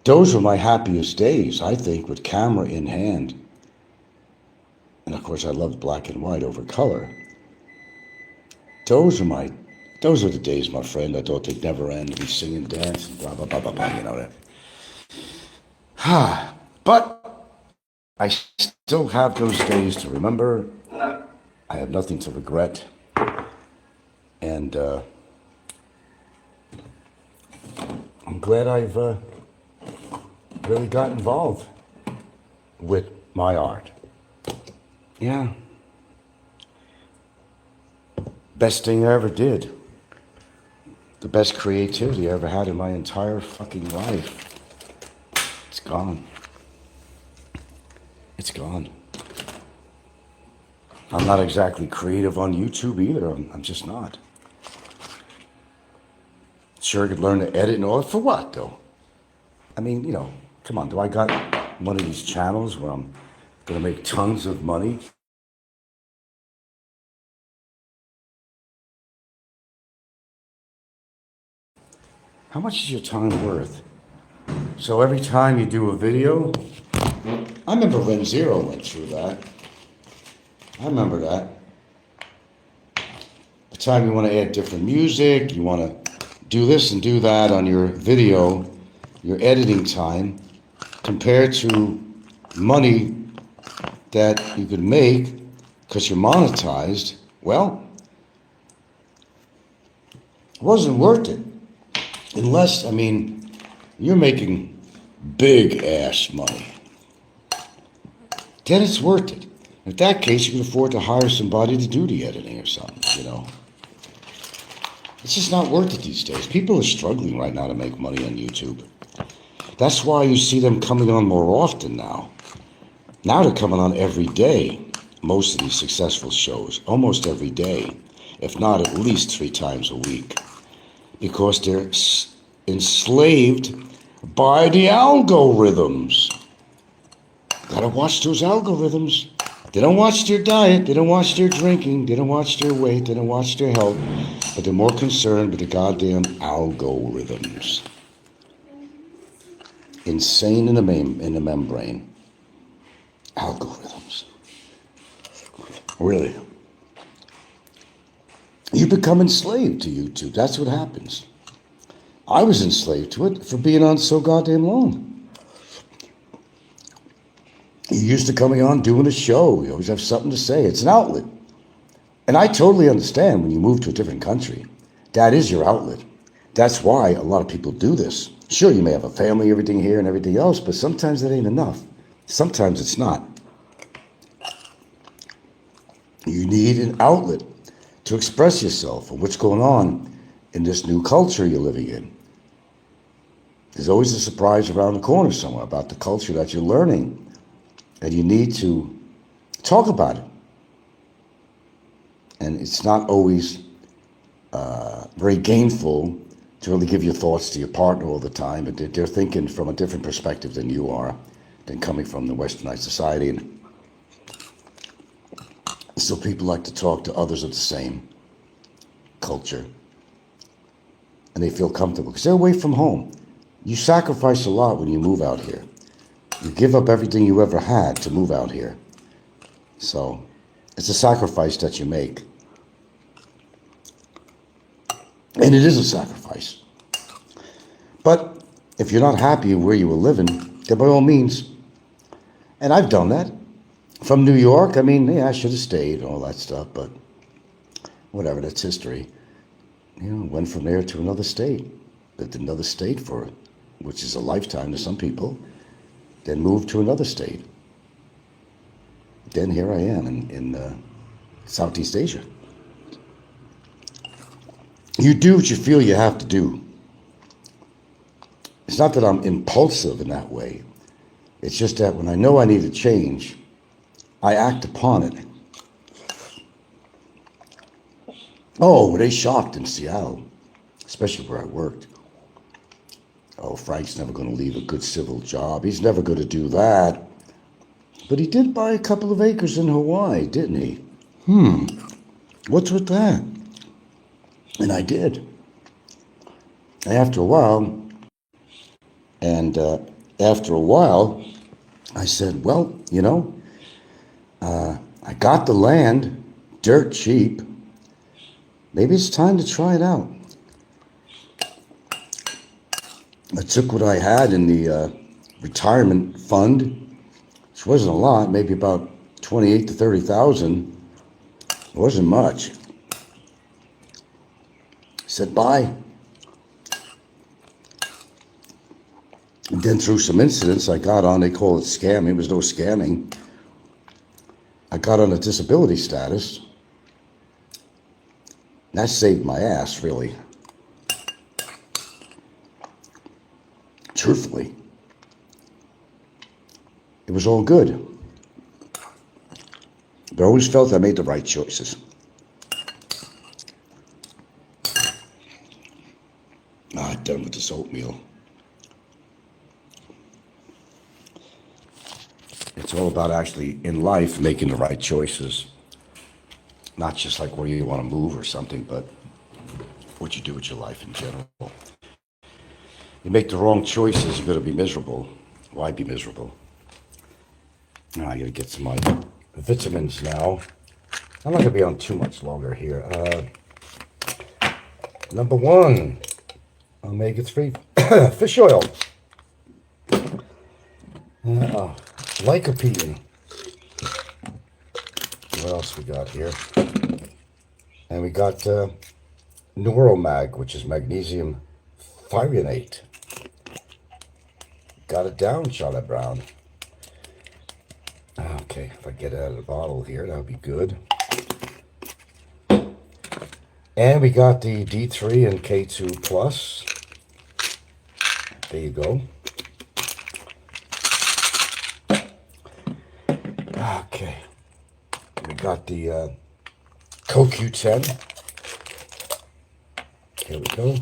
those were my happiest days, I think, with camera in hand. And of course, I loved black and white over color. Those are the days, my friend. I thought they'd never end. We sing and dance, and blah, blah, blah, blah, blah, that. But I still have those days to remember. I have nothing to regret. And I'm glad I've really got involved with my art. Yeah. Best thing I ever did. The best creativity I ever had in my entire fucking life. It's gone. It's gone. I'm not exactly creative on YouTube either. I'm just not. Sure, I could learn to edit and all that. For what, though? I mean, come on. Do I got one of these channels where I'm going to make tons of money how much is your time worth? So every time you do a video, I remember when Zero went through that. I remember that. The time you want to add different music, you want to do this and do that on your video, your editing time, compared to money that you could make because you're monetized, well, it wasn't worth it. Unless, I mean, you're making big ass money. Then it's worth it. In that case, you can afford to hire somebody to do the editing or something, you know. It's just not worth it these days. People are struggling right now to make money on YouTube. That's why you see them coming on more often now. Now they're coming on every day. Most of these successful shows, almost every day, if not at least 3 times a week. Because they're enslaved by the algorithms. Gotta watch those algorithms. They don't watch their diet, they don't watch their drinking, they don't watch their weight, they don't watch their health, but they're more concerned with the goddamn algorithms. Insane in the membrane. Algorithms. Really. You become enslaved to YouTube. That's what happens. I was enslaved to it for being on so goddamn long. You're used to coming on, doing a show. You always have something to say. It's an outlet. And I totally understand when you move to a different country. That is your outlet. That's why a lot of people do this. Sure, you may have a family, everything here and everything else, but sometimes that ain't enough. Sometimes it's not. You need an outlet to express yourself and what's going on in this new culture you're living in. There's always a surprise around the corner somewhere about the culture that you're learning, and you need to talk about it. And it's not always very gainful to really give your thoughts to your partner all the time, but they're thinking from a different perspective than you are, than coming from the westernized society. And so people like to talk to others of the same culture, and they feel comfortable because they're away from home. You sacrifice a lot when you move out here. You give up everything you ever had to move out here. So it's a sacrifice that you make. And it is a sacrifice. But if you're not happy where you were living, then by all means, and I've done that. From New York, I mean, yeah, I should have stayed and all that stuff, but whatever, that's history. You know, went from there to another state. Lived in another state for, which is a lifetime to some people. Then moved to another state. Then here I am in Southeast Asia. You do what you feel you have to do. It's not that I'm impulsive in that way. It's just that when I know I need to change, I act upon it. Oh, were they shocked in Seattle, especially where I worked. Oh, Frank's never going to leave a good civil job. He's never going to do that. But he did buy a couple of acres in Hawaii, didn't he? What's with that? And I did. After a while, I said, well, you know, I got the land dirt cheap. Maybe it's time to try it out. I took what I had in the retirement fund, which wasn't a lot, maybe about 28 to 30,000. It wasn't much. I said bye. And then through some incidents I got on, they call it scamming. It was no scamming. I got on a disability status. That saved my ass, really. Truthfully. It was all good. But I always felt I made the right choices. Done with this oatmeal. It's all about actually, in life, making the right choices. Not just like where you want to move or something, but what you do with your life in general. You make the wrong choices, you're going to be miserable. Why be miserable? Now I got to get to my vitamins now. I'm not going to be on too much longer here. Number one, omega-3 fish oil. Lycopene. What else we got here? And we got Neuromag, which is magnesium threonate. Got it down, Charlotte Brown. Okay, if I get it out of the bottle here, that would be good. And we got the D3 and K2 Plus. There you go. Okay. We got the CoQ10. Here we go.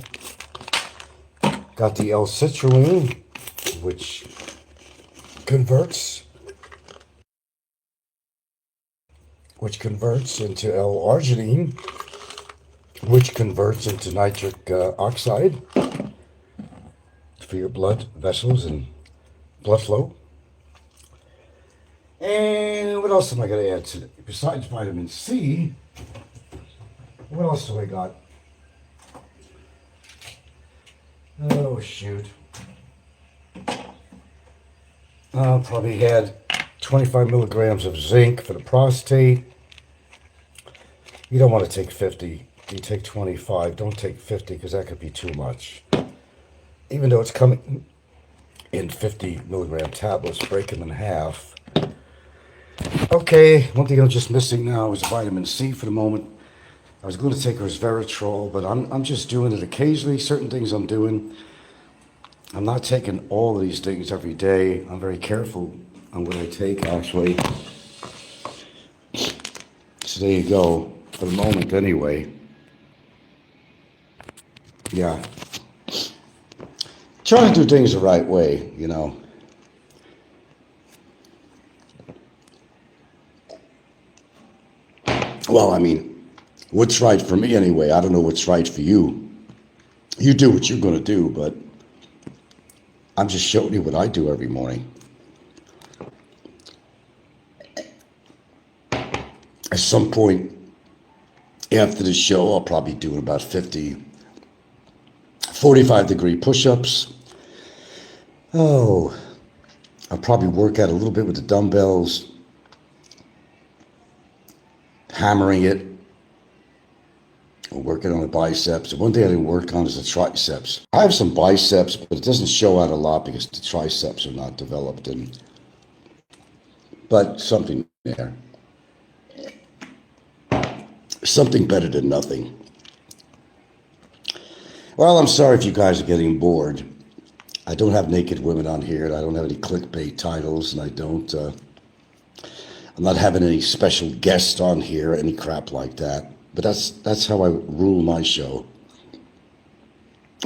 Got the L-citrulline, which converts into L-arginine, which converts into nitric oxide for your blood vessels and blood flow. And what else am I going to add to it? Besides vitamin C, what else do I got? Oh, shoot. Probably had 25 milligrams of zinc for the prostate. You don't want to take 50. You take 25. Don't take 50 because that could be too much. Even though it's coming in 50 milligram tablets, break them in half. Okay, one thing I'm just missing now is vitamin C for the moment. I was going to take resveratrol, but I'm just doing it occasionally. Certain things I'm doing. I'm not taking all of these things every day. I'm very careful on what I take, actually. So there you go, for the moment anyway. Yeah. Trying to do things the right way, you know. Well, I mean, what's right for me anyway? I don't know what's right for you. You do what you're going to do, but I'm just showing you what I do every morning. At some point after the show, I'll probably do about 45-degree push-ups. Oh, I'll probably work out a little bit with the dumbbells, hammering it, or working on the biceps. The one thing I didn't work on is the triceps. I have some biceps, but it doesn't show out a lot because the triceps are not developed, but something there. Something better than nothing. Well, I'm sorry if you guys are getting bored. I don't have naked women on here, and I don't have any clickbait titles, and I'm not having any special guests on here, any crap like that. But that's how I rule my show.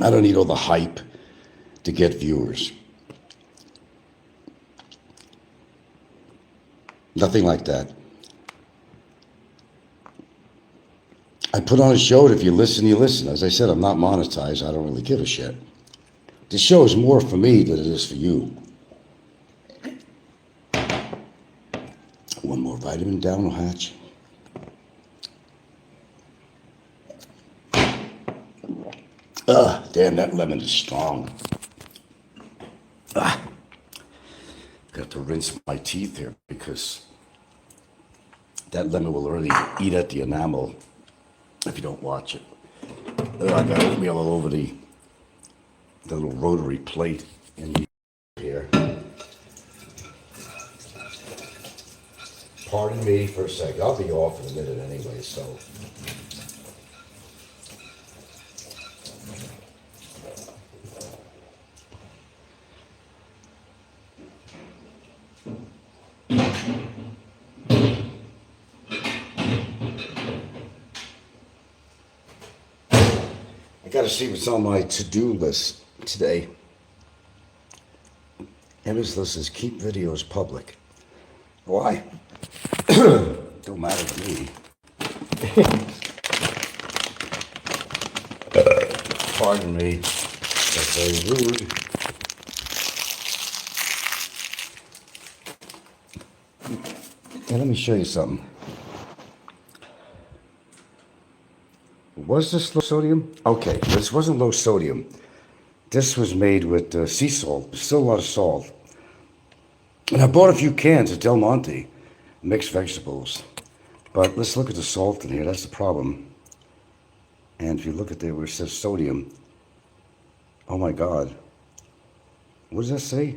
I don't need all the hype to get viewers. Nothing like that. I put on a show, and if you listen, you listen. As I said, I'm not monetized. I don't really give a shit. The show is more for me than it is for you. One more vitamin down the hatch. Damn, that lemon is strong. Got to rinse my teeth here because that lemon will really eat at the enamel if you don't watch it. I got oatmeal all over the little rotary plate in here. Pardon me for a second. I'll be off in a minute anyway, so. I got to see what's on my to-do list today. Emma's list is keep videos public. Why? Don't matter to me. Pardon me. But, Very rude. And let me show you something. Was this low sodium? Okay, this wasn't low sodium. This was made with sea salt. Still a lot of salt. And I bought a few cans of Del Monte, mixed vegetables. But let's look at the salt in here. That's the problem. And if you look at there where it says sodium, oh my God. What does that say?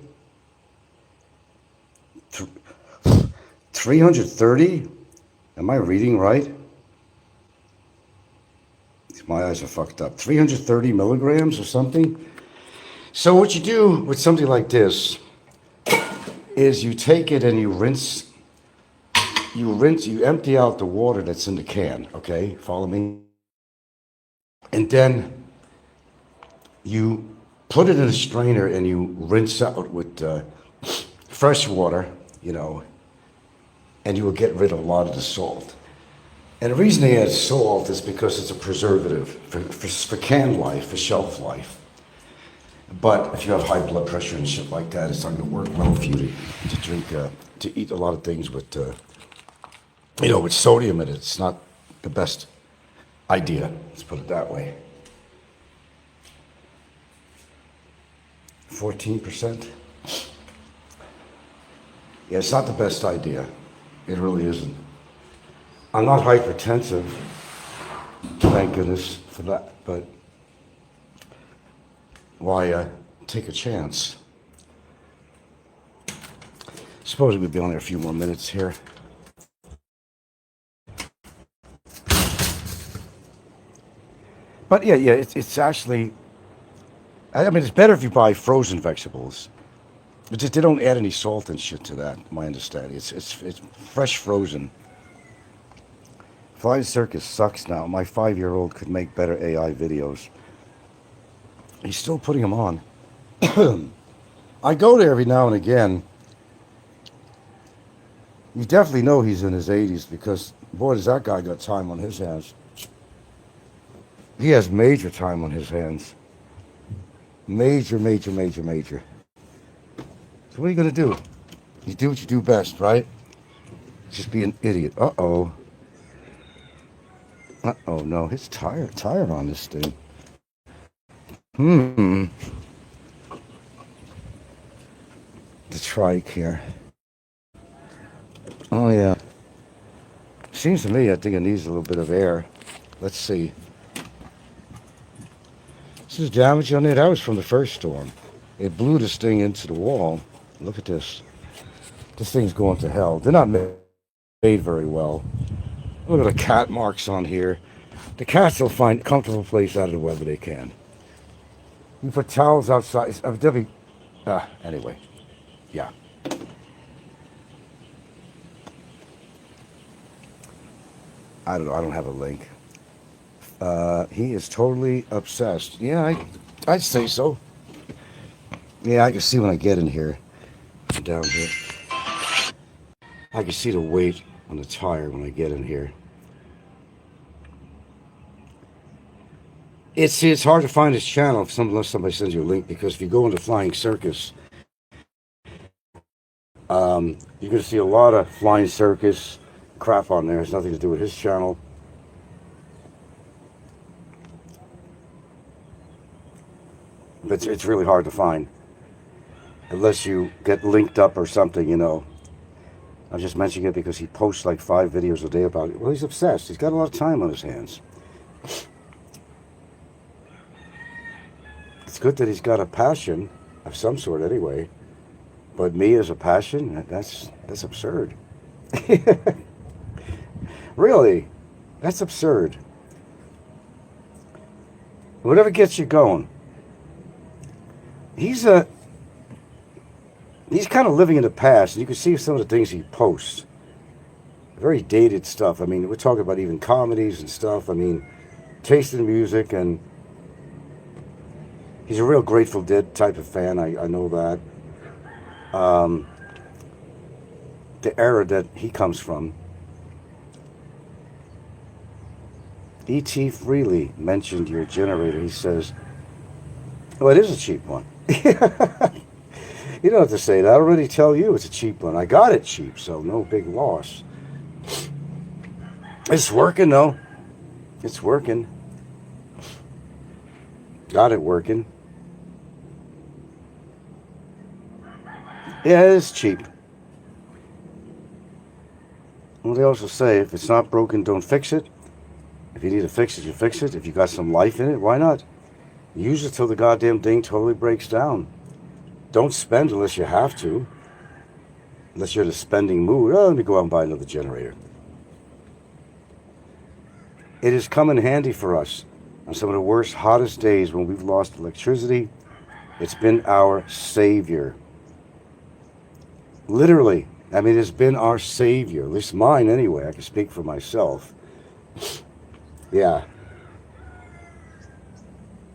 330? Am I reading right? My eyes are fucked up. 330 milligrams or something? So what you do with something like this is you take it and you empty out the water that's in the can, okay? Follow me? And then you put it in a strainer and you rinse out with fresh water, and you will get rid of a lot of the salt. And the reason they add salt is because it's a preservative for can life, for shelf life. But if you have high blood pressure and shit like that, it's not going to work well for you to drink, to eat a lot of things with, with sodium in it. It's not the best idea, let's put it that way. 14%? Yeah, it's not the best idea. It really isn't. I'm not hypertensive, thank goodness for that, but why take a chance? Suppose we'd be on there a few more minutes here. But yeah, it's actually, I mean, it's better if you buy frozen vegetables. But they don't add any salt and shit to that, my understanding. It's fresh frozen. Flying Circus sucks now. My 5-year-old could make better AI videos. He's still putting them on. I go there every now and again. You definitely know he's in his 80s because, boy, does that guy got time on his hands. He has major time on his hands. Major. So what are you going to do? You do what you do best, right? Just be an idiot. Uh-oh, no, his tire on this thing. The trike here. Oh, yeah. Seems to me, I think it needs a little bit of air. Let's see. This is damage on it. That was from the first storm. It blew this thing into the wall. Look at this. This thing's going to hell. They're not made very well. Look at the cat marks on here. The cats will find a comfortable place out of the weather they can. You put towels outside. Anyway. Yeah. I don't know. I don't have a link. He is totally obsessed. Yeah, I'd say so. Yeah, I can see when I get in here. Down here. I can see the weight on the tire when I get in here. It's hard to find his channel unless somebody sends you a link, because if you go into Flying Circus, you're going to see a lot of Flying Circus crap on there. It has nothing to do with his channel. But it's really hard to find unless you get linked up or something, I'm just mentioning it because he posts like 5 videos a day about it. Well, he's obsessed. He's got a lot of time on his hands. It's good that he's got a passion of some sort anyway. But me as a passion, that's absurd. Really, that's absurd. Whatever gets you going. He's kind of living in the past, and you can see some of the things he posts. Very dated stuff. I mean, we're talking about even comedies and stuff. I mean, taste in music, and he's a real Grateful Dead type of fan. I know that. The era that he comes from. E.T. Freely mentioned your generator. He says, Oh, it is a cheap one. You don't have to say that. I already tell you it's a cheap one. I got it cheap, so no big loss. It's working, though. It's working. Got it working. Yeah, it is cheap. Well, they also say, if it's not broken, don't fix it. If you need to fix it, you fix it. If you got some life in it, why not? Use it till the goddamn thing totally breaks down. Don't spend unless you have to. Unless you're in a spending mood. Oh, let me go out and buy another generator. It has come in handy for us on some of the worst, hottest days when we've lost electricity. It's been our savior. Literally. I mean, it's been our savior. At least mine, anyway. I can speak for myself. Yeah.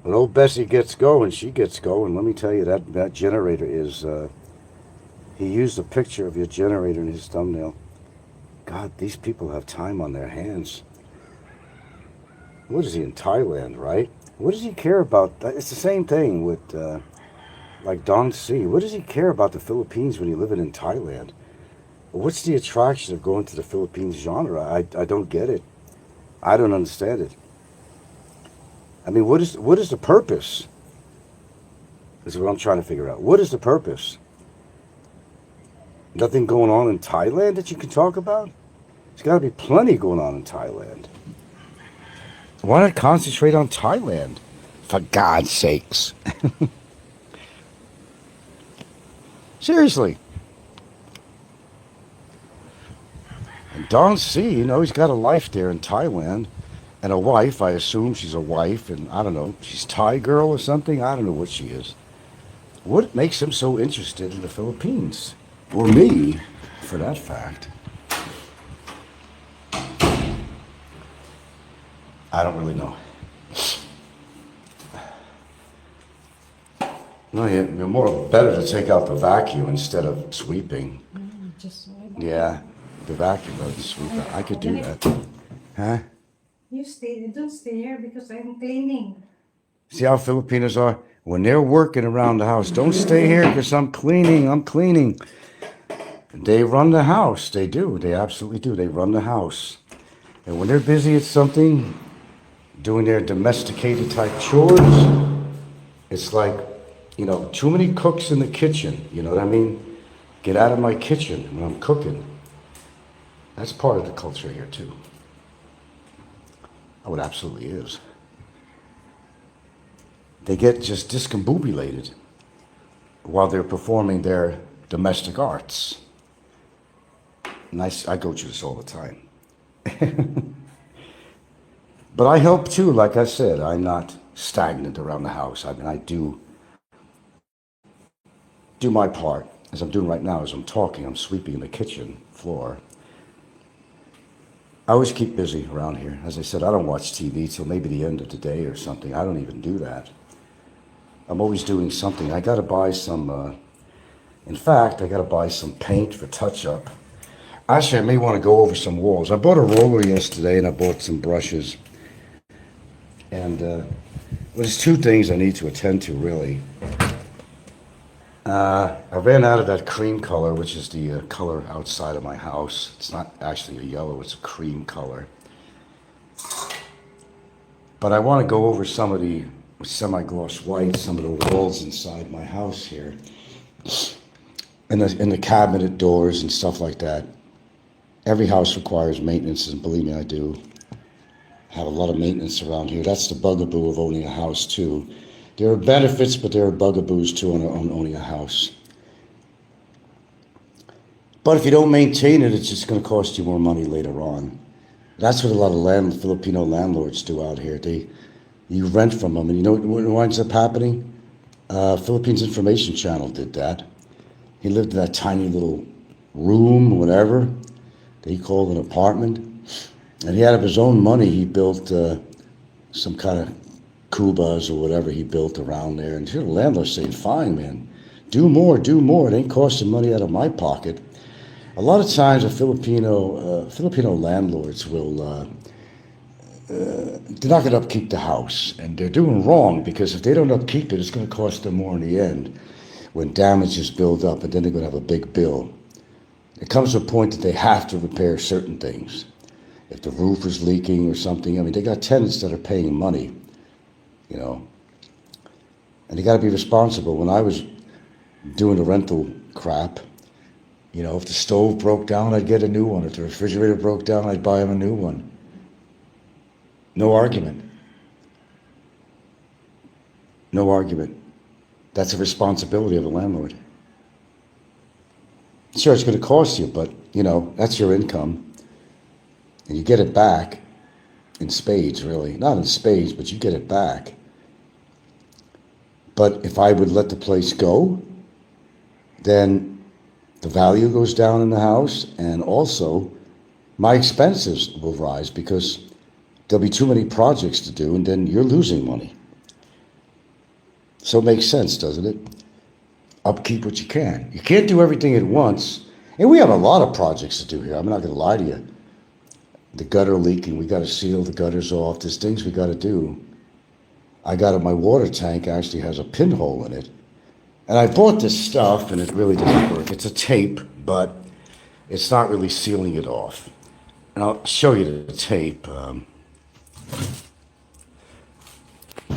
When old Bessie gets going, she gets going. Let me tell you, that generator is... he used a picture of your generator in his thumbnail. God, these people have time on their hands. What is he, in Thailand, right? What does he care about? It's the same thing with, like Don C. What does he care about the Philippines when you're living in Thailand? What's the attraction of going to the Philippines genre? I don't get it. I don't understand it. I mean, what is the purpose? This is what I'm trying to figure out. What is the purpose? Nothing going on in Thailand that you can talk about? There's got to be plenty going on in Thailand. Why not concentrate on Thailand? For God's sakes. Seriously. And Don C, he's got a life there in Thailand. And a wife, I assume she's a wife. And I don't know, she's Thai girl or something. I don't know what she is. What makes him so interested in the Philippines? Or me, for that fact. I don't really know. No, you're better to take out the vacuum instead of sweeping. Just Yeah, the vacuum doesn't sweep. I could do that. Huh? Don't stay here because I'm cleaning. See how Filipinos are? When they're working around the house, don't stay here because I'm cleaning. They run the house. They do. They absolutely do. They run the house. And when they're busy at something, doing their domesticated type chores, it's like, too many cooks in the kitchen. You know what I mean? Get out of my kitchen when I'm cooking. That's part of the culture here, too. Oh, it absolutely is. They get just discombobulated while they're performing their domestic arts. And I go through this all the time. But I help too, like I said. I'm not stagnant around the house. I mean, I do my part, as I'm doing right now, as I'm talking. I'm sweeping the kitchen floor. I always keep busy around here. As I said, I don't watch TV till maybe the end of the day or something. I don't even do that. I'm always doing something. I got to buy some, in fact, I got to buy some paint for touch-up. Actually, I may want to go over some walls. I bought a roller yesterday and I bought some brushes. And there's two things I need to attend to, really. I ran out of that cream color, which is the color outside of my house. It's not actually a yellow, it's a cream color. But I want to go over some of the semi-gloss white, some of the walls inside my house here. And the cabinet doors and stuff like that. Every house requires maintenance, and believe me, I do have a lot of maintenance around here. That's the bugaboo of owning a house, too. There are benefits, but there are bugaboos, too, on owning a house. But if you don't maintain it, it's just going to cost you more money later on. That's what a lot of Filipino landlords do out here. You rent from them, and you know what winds up happening? Philippines Information Channel did that. He lived in that tiny little room, whatever, that he called an apartment. And he, out of his own money, he built some kind of Cubas or whatever he built around there. And the landlord's saying, fine, man, do more. It ain't costing money out of my pocket. A lot of times, Filipino landlords will they're not going to upkeep the house, and they're doing wrong because if they don't upkeep it, it's going to cost them more in the end when damages build up, and then they're going to have a big bill. It comes to a point that they have to repair certain things. If the roof is leaking or something, I mean, they got tenants that are paying money, you know, and they got to be responsible. When I was doing the rental crap, you know, if the stove broke down, I'd get a new one. If the refrigerator broke down, I'd buy them a new one. No argument. No argument. That's a responsibility of the landlord. Sure, it's going to cost you, but, you know, that's your income. And you get it back in spades, really. Not in spades, but you get it back. But if I would let the place go, then the value goes down in the house, and also my expenses will rise because there'll be too many projects to do, and then you're losing money. So it makes sense, doesn't it? Upkeep what you can. You can't do everything at once. And we have a lot of projects to do here. I'm not going to lie to you. The gutter leaking, we got to seal the gutters off. There's things we got to do. I got it, my water tank actually has a pinhole in it. And I bought this stuff, and it really doesn't work. It's a tape, but it's not really sealing it off. And I'll show you the tape.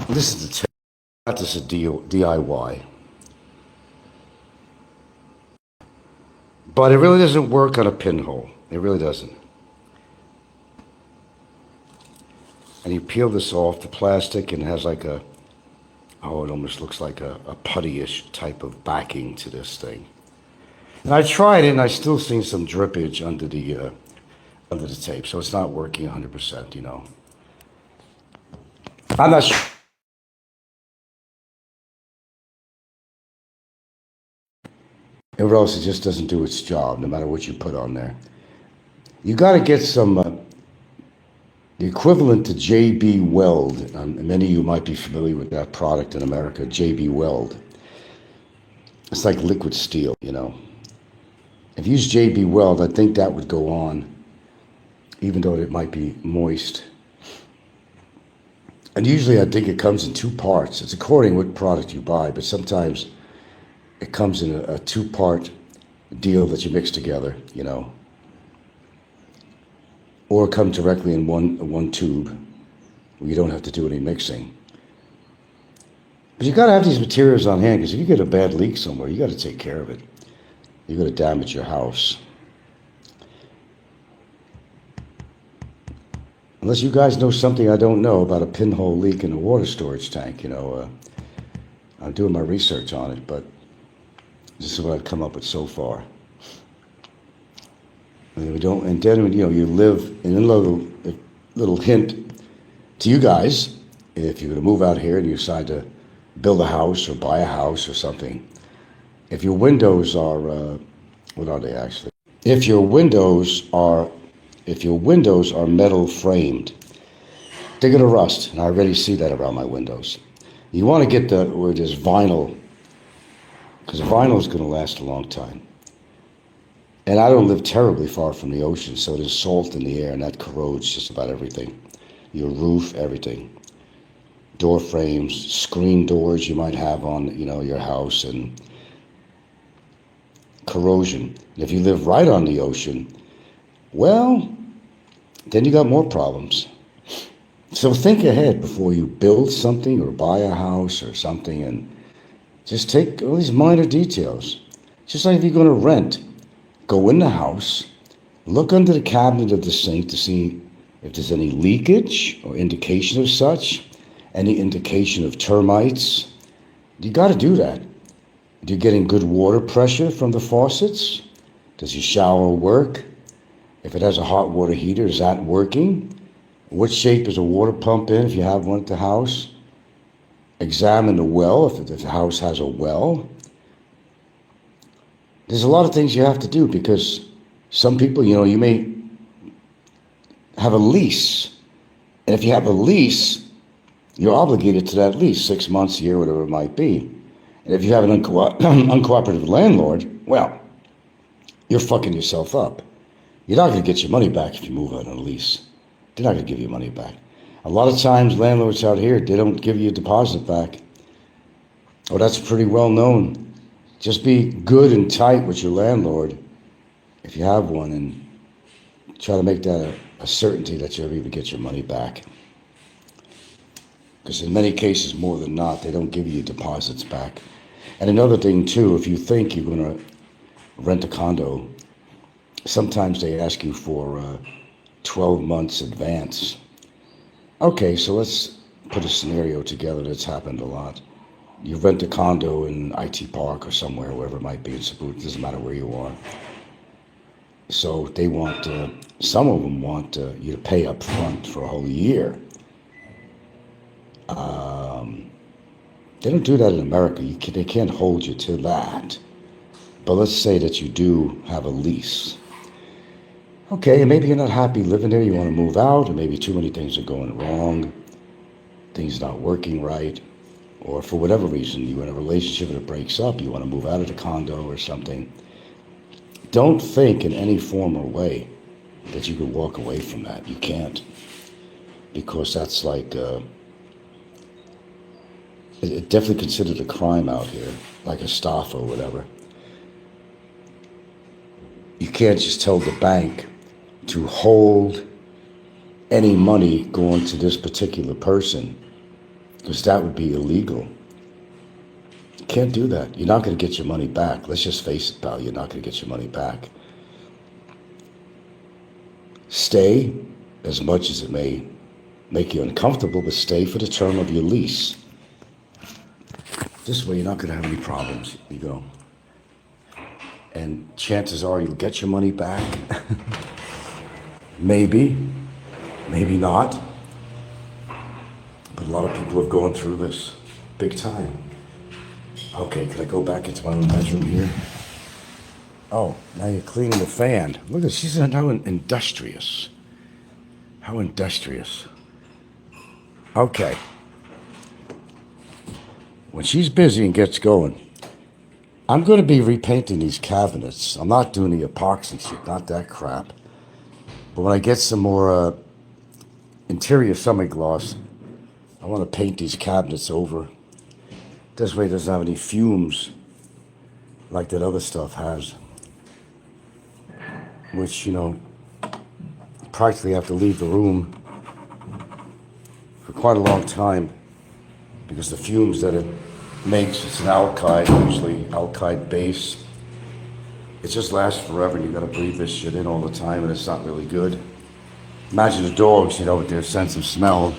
This is the tape. Not just a DIY. But it really doesn't work on a pinhole. It really doesn't. And you peel this off the plastic, and it has like a, oh, it almost looks like a putty-ish type of backing to this thing. And I tried it, and I still seen some drippage under the tape, so it's not working 100%, you know. I'm not sure. Or else it just doesn't do its job, no matter what you put on there. You got to get some, the equivalent to JB Weld. Many of you might be familiar with that product in America, JB Weld. It's like liquid steel, you know. If you use JB Weld, I think that would go on, even though it might be moist. And usually I think it comes in two parts. It's according to what product you buy, but sometimes it comes in a two-part deal that you mix together, you know. Or come directly in one tube where you don't have to do any mixing. But you got to have these materials on hand, because if you get a bad leak somewhere, you got to take care of it. You're going to damage your house. Unless you guys know something I don't know about a pinhole leak in a water storage tank, you know. I'm doing my research on it, but this is what I've come up with so far. And we don't, and then, you know, you live in a little hint to you guys, if you're going to move out here and you decide to build a house or buy a house or something, if your windows are, what are they actually? If your windows are metal framed, they're going to rust, and I already see that around my windows. You want to get where there's vinyl, because vinyl is going to last a long time. And I don't live terribly far from the ocean, so there's salt in the air, and that corrodes just about everything. Your roof, everything. Door frames, screen doors you might have on, you know, your house, and corrosion. And if you live right on the ocean, well, then you got more problems. So think ahead before you build something or buy a house or something, and just take all these minor details. Just like if you're going to rent, go in the house, look under the cabinet of the sink to see if there's any leakage or indication of such, any indication of termites. You got to do that. Are you getting good water pressure from the faucets? Does your shower work? If it has a hot water heater, is that working? What shape is a water pump in if you have one at the house? Examine the well, if the house has a well. There's a lot of things you have to do, because some people, you know, you may have a lease. And if you have a lease, you're obligated to that lease, 6 months, a year, whatever it might be. And if you have an uncooperative landlord, well, you're fucking yourself up. You're not going to get your money back if you move out on a lease. They're not going to give you money back. A lot of times, landlords out here, they don't give you a deposit back. Oh, that's pretty well known. Just be good and tight with your landlord, if you have one, and try to make that a certainty that you'll even get your money back. Because in many cases, more than not, they don't give you deposits back. And another thing, too, if you think you're going to rent a condo, sometimes they ask you for 12 months advance. Okay, so let's put a scenario together that's happened a lot. You rent a condo in IT Park or somewhere, wherever it might be in Cebu, it doesn't matter where you are. So they want, some of them want you to pay up front for a whole year. They don't do that in America. They can't hold you to that. But let's say that you do have a lease. Okay, and maybe you're not happy living there. You want to move out, or maybe too many things are going wrong. Things not working right. Or for whatever reason, you're in a relationship and it breaks up. You want to move out of the condo or something. Don't think in any form or way that you could walk away from that. You can't. Because that's like... it's definitely considered a crime out here, like Exhaustef or whatever. You can't just tell the bank to hold any money going to this particular person, because that would be illegal. You can't do that. You're not going to get your money back. Let's just face it, pal. You're not going to get your money back. Stay as much as it may make you uncomfortable, but stay for the term of your lease. This way you're not going to have any problems. You go. And chances are you'll get your money back. Maybe. Maybe not. But a lot of people have gone through this big time. Okay, can I go back into my own bedroom here? Oh, now you're cleaning the fan. Look at, she's how industrious. How industrious. Okay. When she's busy and gets going, I'm going to be repainting these cabinets. I'm not doing the epoxy shit, not that crap. But when I get some more interior semi-gloss, I want to paint these cabinets over. This way it doesn't have any fumes like that other stuff has. Which, you know, practically have to leave the room for quite a long time because the fumes that it makes, it's an alkyd, usually alkyd base. It just lasts forever. You gotta breathe this shit in all the time and it's not really good. Imagine the dogs, you know, with their sense of smell,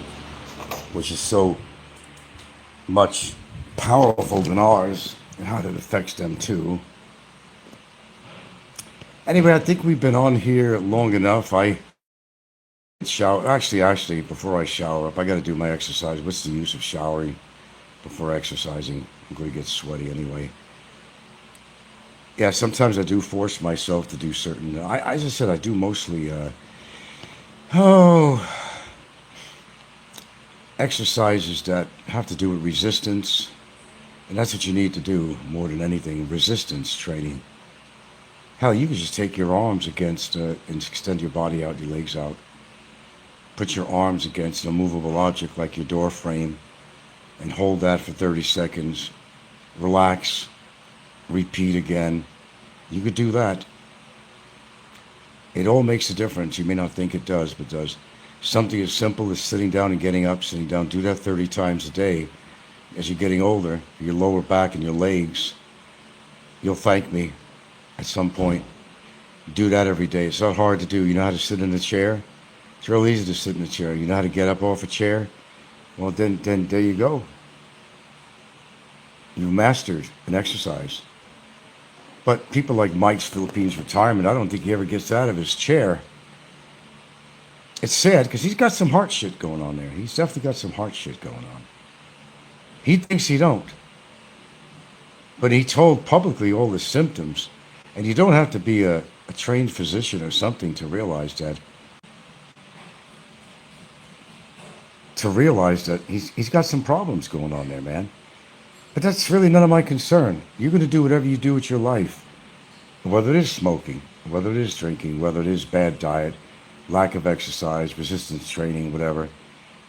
which is so much powerful than ours, and how that affects them too. Anyway, I think we've been on here long enough. I shower. Actually, before I shower up, I got to do my exercise. What's the use of showering before exercising? I'm going to get sweaty anyway. Yeah, sometimes I do force myself to do certain. As I said, I do mostly. Exercises that have to do with resistance, and that's what you need to do more than anything. Resistance training. Hell, you can just take your arms against and extend your body out, your legs out. Put your arms against an immovable object like your door frame and hold that for 30 seconds. Relax. Repeat again. You could do that. It all makes a difference. You may not think it does, but it does. Something as simple as sitting down and getting up, sitting down. Do that 30 times a day. As you're getting older, your lower back and your legs, you'll thank me at some point. Do that every day. It's not hard to do. You know how to sit in a chair? It's real easy to sit in a chair. You know how to get up off a chair? Well, then there you go. You've mastered an exercise. But people like Mike's Philippines retirement, I don't think he ever gets out of his chair. It's sad because he's got some heart shit going on there. He's definitely got some heart shit going on. He thinks he don't. But he told publicly all the symptoms. And you don't have to be a trained physician or something to realize that. He's got some problems going on there, man. But that's really none of my concern. You're going to do whatever you do with your life. Whether it is smoking, whether it is drinking, whether it is bad diet, lack of exercise, resistance training, whatever.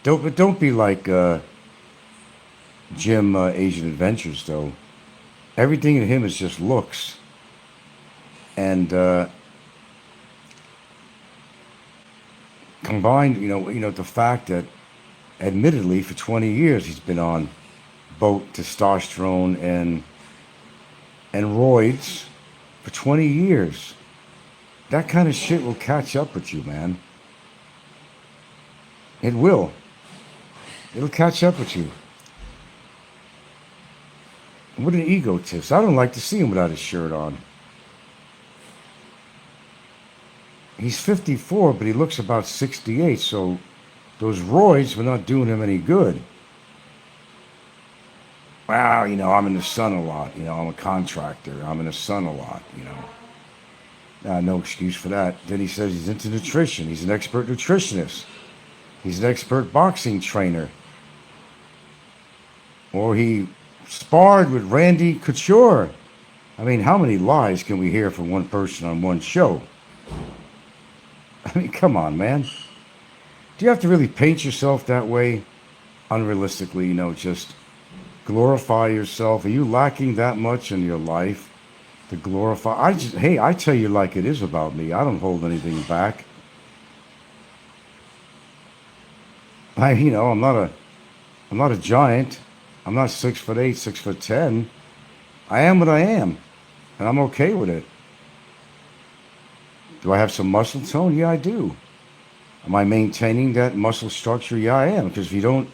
Don't be like Jim Asian Adventures though. Everything in him is just looks, and combined, the fact that, admittedly, for 20 years he's been on boat testosterone and roids for 20 years. That kind of shit will catch up with you, man. It will. It'll catch up with you. What an egotist. I don't like to see him without his shirt on. He's 54, but he looks about 68, so those roids were not doing him any good. Well, I'm in the sun a lot. I'm a contractor. I'm in the sun a lot, No excuse for that. Then he says he's into nutrition. He's an expert nutritionist. He's an expert boxing trainer. Or he sparred with Randy Couture. I mean, how many lies can we hear from one person on one show? I mean, come on, man. Do you have to really paint yourself that way? Unrealistically, just glorify yourself. Are you lacking that much in your life to glorify? I tell you like it is about me. I don't hold anything back. I'm not a giant. I'm not 6'8", 6'10". I am what I am, and I'm okay with it. Do I have some muscle tone? Yeah, I do. Am I maintaining that muscle structure? Yeah, I am. Because if you don't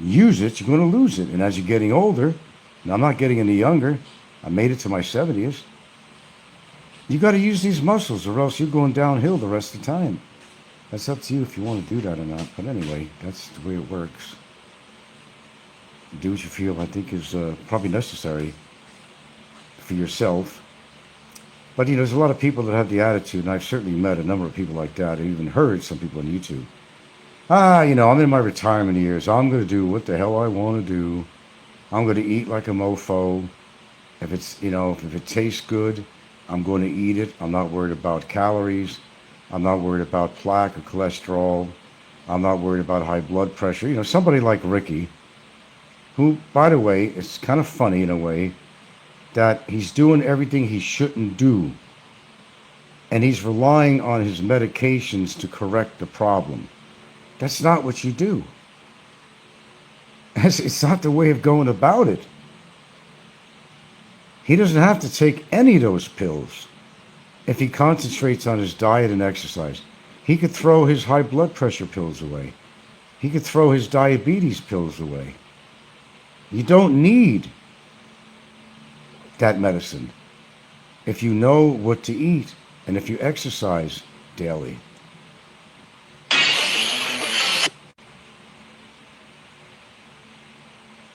use it, you're going to lose it. And as you're getting older, and I'm not getting any younger, I made it to my 70s, you got to use these muscles or else you're going downhill the rest of the time. That's up to you if you want to do that or not. But anyway, that's the way it works. Do what you feel, I think, is probably necessary for yourself. But, there's a lot of people that have the attitude, and I've certainly met a number of people like that. I've even heard some people on YouTube. I'm in my retirement years. I'm going to do what the hell I want to do. I'm going to eat like a mofo. If it tastes good, I'm going to eat it. I'm not worried about calories. I'm not worried about plaque or cholesterol. I'm not worried about high blood pressure. Somebody like Ricky, who, by the way, it's kind of funny in a way, that he's doing everything he shouldn't do. And he's relying on his medications to correct the problem. That's not what you do. It's not the way of going about it. He doesn't have to take any of those pills if he concentrates on his diet and exercise. He could throw his high blood pressure pills away. He could throw his diabetes pills away. You don't need that medicine if you know what to eat and if you exercise daily.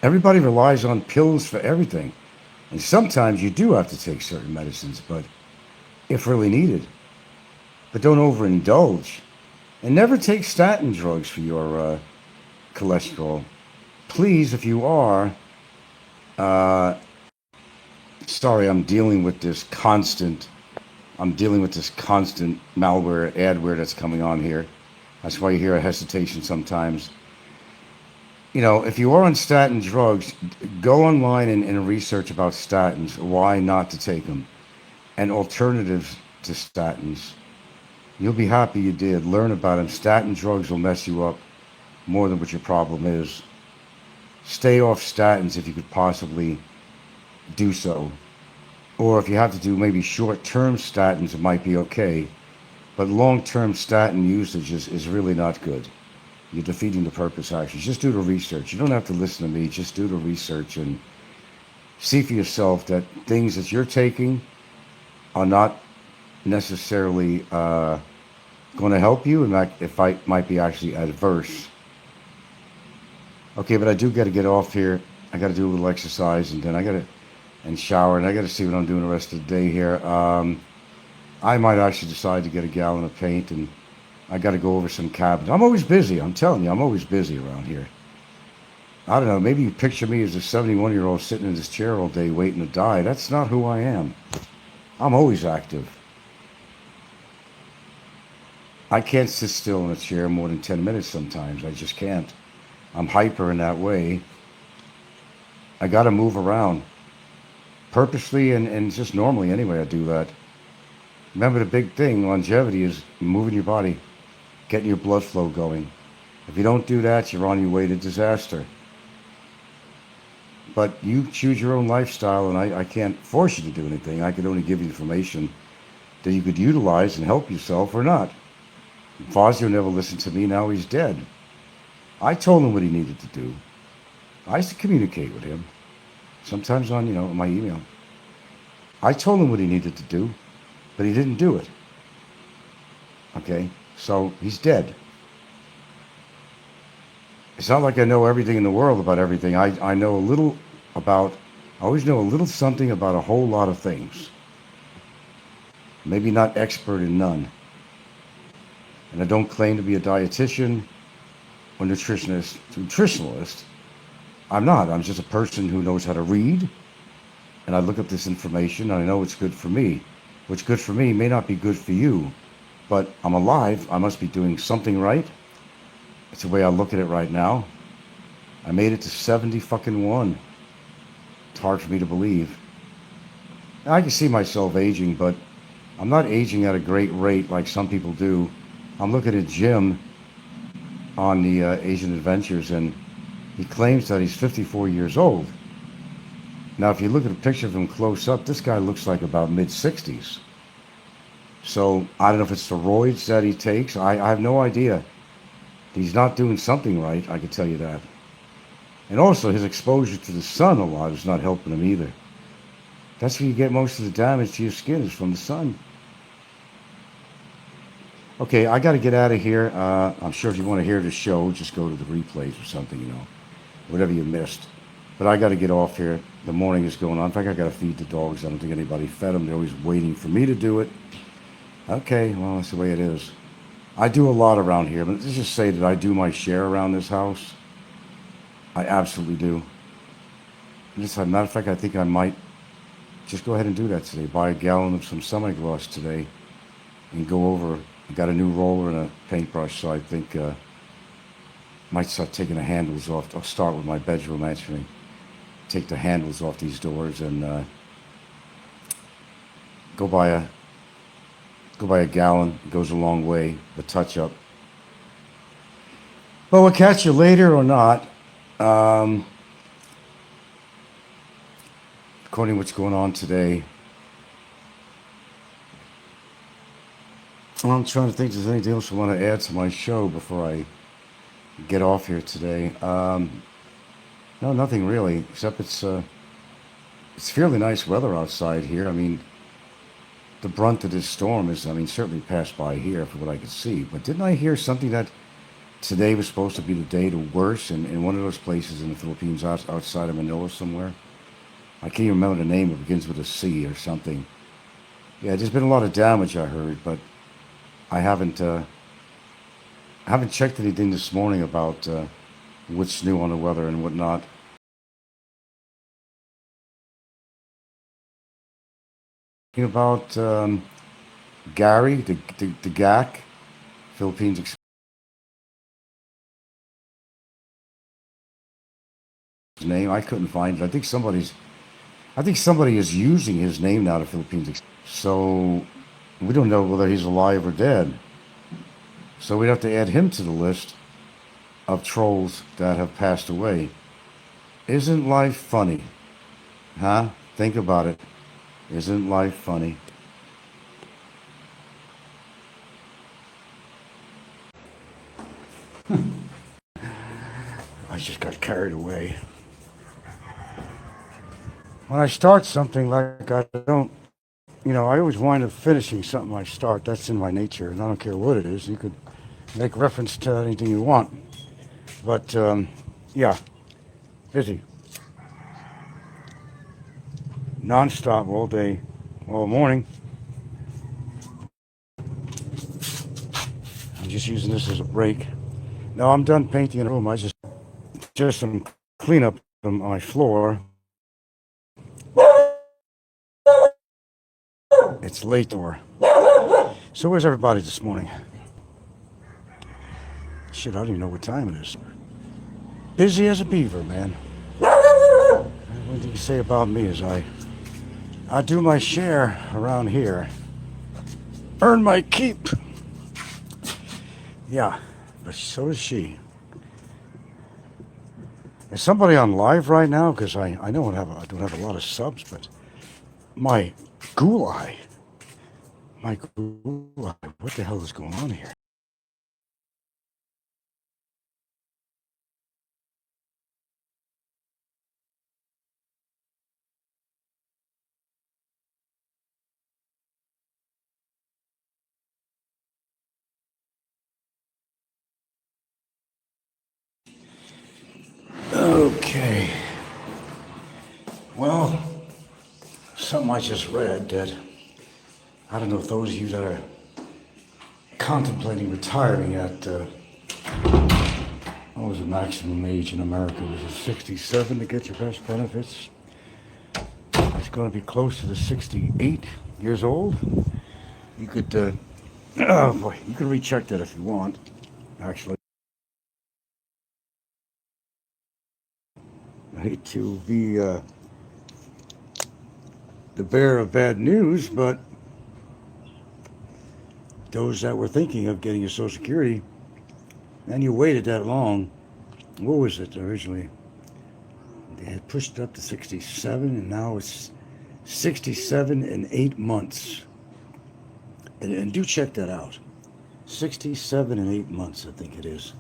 Everybody relies on pills for everything. And sometimes you do have to take certain medicines, but if really needed. But don't overindulge. And never take statin drugs for your cholesterol. Please, if you are, sorry, I'm dealing with this constant malware, adware that's coming on here. That's why you hear a hesitation sometimes. If you are on statin drugs, go online and research about statins, why not to take them, and alternatives to statins. You'll be happy you did. Learn about them. Statin drugs will mess you up more than what your problem is. Stay off statins if you could possibly do so. Or if you have to do maybe short-term statins, it might be okay. But long-term statin usage is really not good. You're defeating the purpose, actually. Just do the research. You don't have to listen to me. Just do the research and see for yourself that things that you're taking are not necessarily going to help you, and it might be actually adverse. Okay, but I do got to get off here. I got to do a little exercise, and then and shower, and I got to see what I'm doing the rest of the day here. I might actually decide to get a gallon of paint, and I got to go over some cabins. I'm always busy. I'm telling you, I'm always busy around here. I don't know. Maybe you picture me as a 71-year-old sitting in this chair all day waiting to die. That's not who I am. I'm always active. I can't sit still in a chair more than 10 minutes sometimes. I just can't. I'm hyper in that way. I got to move around purposely and just normally anyway. I do that. Remember the big thing, longevity is moving your body, getting your blood flow going. If you don't do that, you're on your way to disaster. But you choose your own lifestyle, and I can't force you to do anything. I can only give you information that you could utilize and help yourself or not. Fazio never listened to me, now he's dead. I told him what he needed to do. I used to communicate with him, sometimes on, my email. I told him what he needed to do, but he didn't do it. Okay? So he's dead. It's not like I know everything in the world about everything. I know a little about, I always know a little something about a whole lot of things. Maybe not expert in none. And I don't claim to be a dietitian or nutritionalist. I'm not. I'm just a person who knows how to read, and I look up this information, and I know it's good for me. What's good for me may not be good for you, but I'm alive. I must be doing something right. It's the way I look at it right now. I made it to 70 fucking one. It's hard for me to believe. Now, I can see myself aging, but I'm not aging at a great rate like some people do. I'm looking at Jim on the Asian Adventures, and he claims that he's 54 years old. Now, if you look at a picture of him close up, this guy looks like about mid-60s. So I don't know if it's steroids that he takes. I have no idea. He's not doing something right, I can tell you that. And also, his exposure to the sun a lot is not helping him either. That's where you get most of the damage to your skin, is from the sun. Okay, I got to get out of here. I'm sure if you want to hear the show, just go to the replays or something, whatever you missed. But I got to get off here. The morning is going on. In fact, I got to feed the dogs. I don't think anybody fed them. They're always waiting for me to do it. Okay, well, that's the way it is. I do a lot around here, but let's just say that I do my share around this house. I absolutely do. As a matter of fact, I think I might just go ahead and do that today. Buy a gallon of some semi-gloss today and go over. I got a new roller and a paintbrush, so I think might start taking the handles off. I'll start with my bedroom, actually. Take the handles off these doors and go buy a gallon. It goes a long way. The touch up. But we'll catch you later or not. According to what's going on today. Well, I'm trying to think if there's anything else I want to add to my show before I get off here today. No, nothing really, except it's fairly nice weather outside here. I mean, the brunt of this storm is, certainly passed by here for what I could see. But didn't I hear something that today was supposed to be the day to worse in one of those places in the Philippines outside of Manila somewhere? I can't even remember the name. It begins with a C or something. Yeah, there's been a lot of damage, I heard, but I haven't checked anything this morning about what's new on the weather and whatnot. About Gary, the GAC, Philippines name. I couldn't find it. I think somebody is using his name now, the Philippines. So we don't know whether he's alive or dead. So we'd have to add him to the list of trolls that have passed away. Isn't life funny? Huh? Think about it. Isn't life funny? I just got carried away. When I start something like I don't, I always wind up finishing something I start. That's in my nature, and I don't care what it is. You could make reference to anything you want. But, yeah, busy. Non-stop all day, all morning. I'm just using this as a break. No, I'm done painting in the room. Just some cleanup on my floor. It's late door. So where's everybody this morning? Shit, I don't even know what time it is. Busy as a beaver, man. One thing to say about me is I do my share around here. Earn my keep. Yeah, but so does she. Is somebody on live right now? Because I know I don't have a lot of subs, but my gulai. My gulai. What the hell is going on here? Okay. Well, something I just read that I don't know if those of you that are contemplating retiring at what was the maximum age in America? Was it 67 to get your best benefits? It's going to be close to the 68 years old. You could, oh boy, you can recheck that if you want. Actually, I hate to be the bearer of bad news, but those that were thinking of getting a Social Security, and you waited that long, what was it originally? They had pushed it up to 67, and now it's 67 and 8 months. And do check that out. 67 and 8 months, I think it is.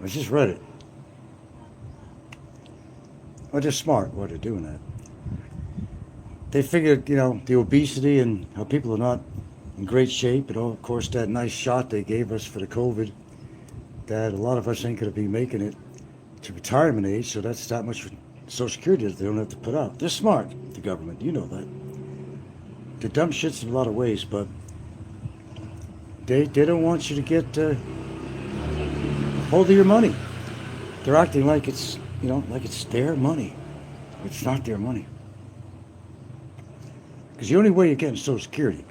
I just read it. Well, they're smart why they're doing that. They figured, the obesity and how people are not in great shape, and of course that nice shot they gave us for the COVID, that a lot of us ain't going to be making it to retirement age, so that's that much for Social Security that they don't have to put up. They're smart, the government, you know that. They're dumb shits in a lot of ways, but they don't want you to get hold of your money. They're acting like it's, like it's their money. It's not their money. Because the only way you're getting Social Security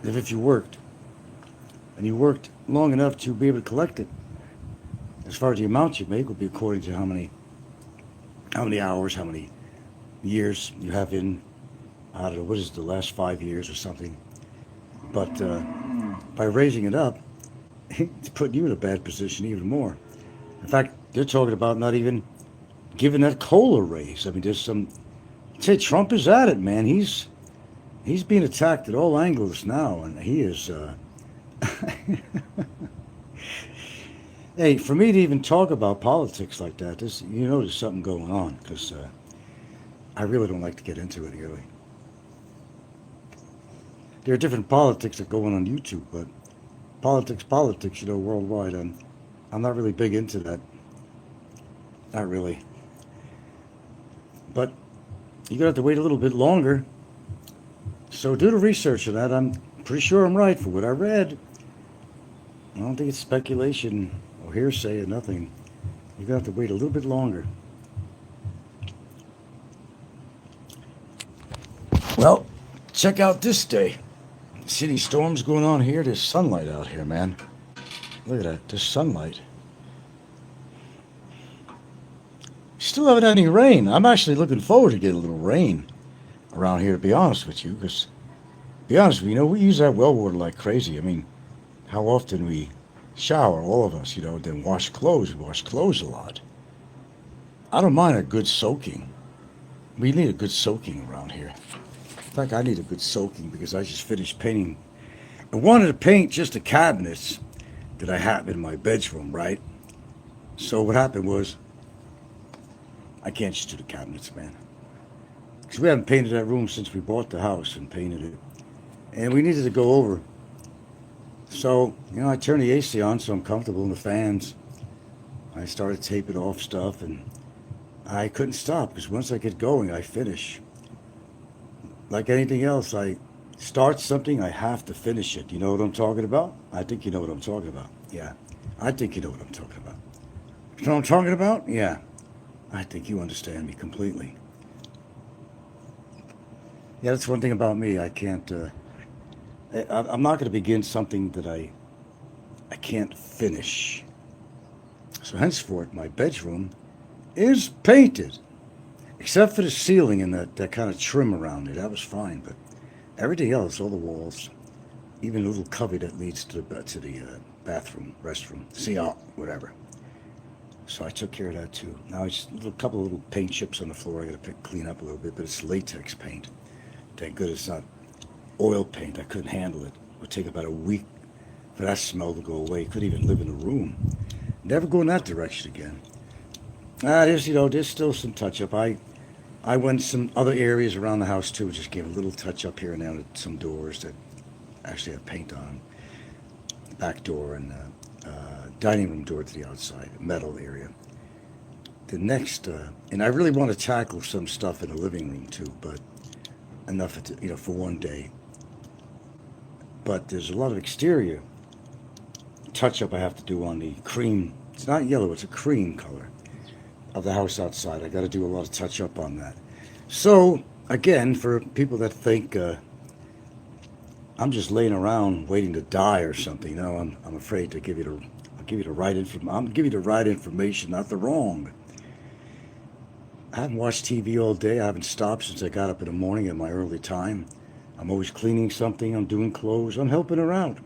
is if you worked. And you worked long enough to be able to collect it. As far as the amount you make will be according to how many hours, how many years you have in, I don't know, what is it, the last 5 years or something. But by raising it up, it's putting you in a bad position even more. In fact, they're talking about not even giving that COLA raise. I mean, there's some. Say Trump is at it, man. He's being attacked at all angles now, and he is. Hey, for me to even talk about politics like that, there's something going on, because I really don't like to get into it, really. There are different politics that go on YouTube, but politics, worldwide, I'm not really big into that. Not really. But you're going to have to wait a little bit longer. So do the research on that. I'm pretty sure I'm right for what I read. I don't think it's speculation or hearsay or nothing. You're going to have to wait a little bit longer. Well, check out this day. City storms going on here. There's sunlight out here, man. Look at that. There's sunlight. Still haven't had any rain. I'm actually looking forward to getting a little rain around here, to be honest with you. Because, to be honest with you, we use that well water like crazy. I mean, how often we shower, all of us, then wash clothes. We wash clothes a lot. I don't mind a good soaking. We need a good soaking around here. In fact, I need a good soaking because I just finished painting. I wanted to paint just the cabinets that I have in my bedroom, right? So what happened was, I can't just do the cabinets, man. Because we haven't painted that room since we bought the house and painted it. And we needed to go over. So, I turned the AC on so I'm comfortable in the fans. I started taping off stuff, and I couldn't stop because once I get going, I finish. Like anything else, I start something, I have to finish it. You know what I'm talking about? I think you know what I'm talking about. Yeah, I think you know what I'm talking about. You know what I'm talking about? Yeah, I think you understand me completely. Yeah, that's one thing about me. I can't, I'm not going to begin something that I I can't finish. So henceforth, my bedroom is painted, except for the ceiling and that kind of trim around it. That was fine, but everything else, all the walls, even the little cubby that leads to the bathroom, restroom, whatever. So I took care of that too. Now it's a couple of little paint chips on the floor. I got to clean up a little bit, but it's latex paint. Thank goodness it's not oil paint. I couldn't handle it. It would take about a week for that smell to go away. Couldn't even live in the room. Never go in that direction again. There's still some touch up. I went some other areas around the house too. Just gave a little touch up here and there to some doors that actually have paint on them. Back door and dining room door to the outside, metal area. The next, and I really want to tackle some stuff in the living room too, but enough, for one day. But there's a lot of exterior touch up I have to do on the cream. It's not yellow; it's a cream color of the house outside. I got to do a lot of touch up on that. So again, for people that think I'm just laying around waiting to die or something, I'm afraid to give you the right information, not the wrong. I haven't watched TV all day. I haven't stopped since I got up in the morning at my early time. I'm always cleaning something. I'm doing clothes. I'm helping her out.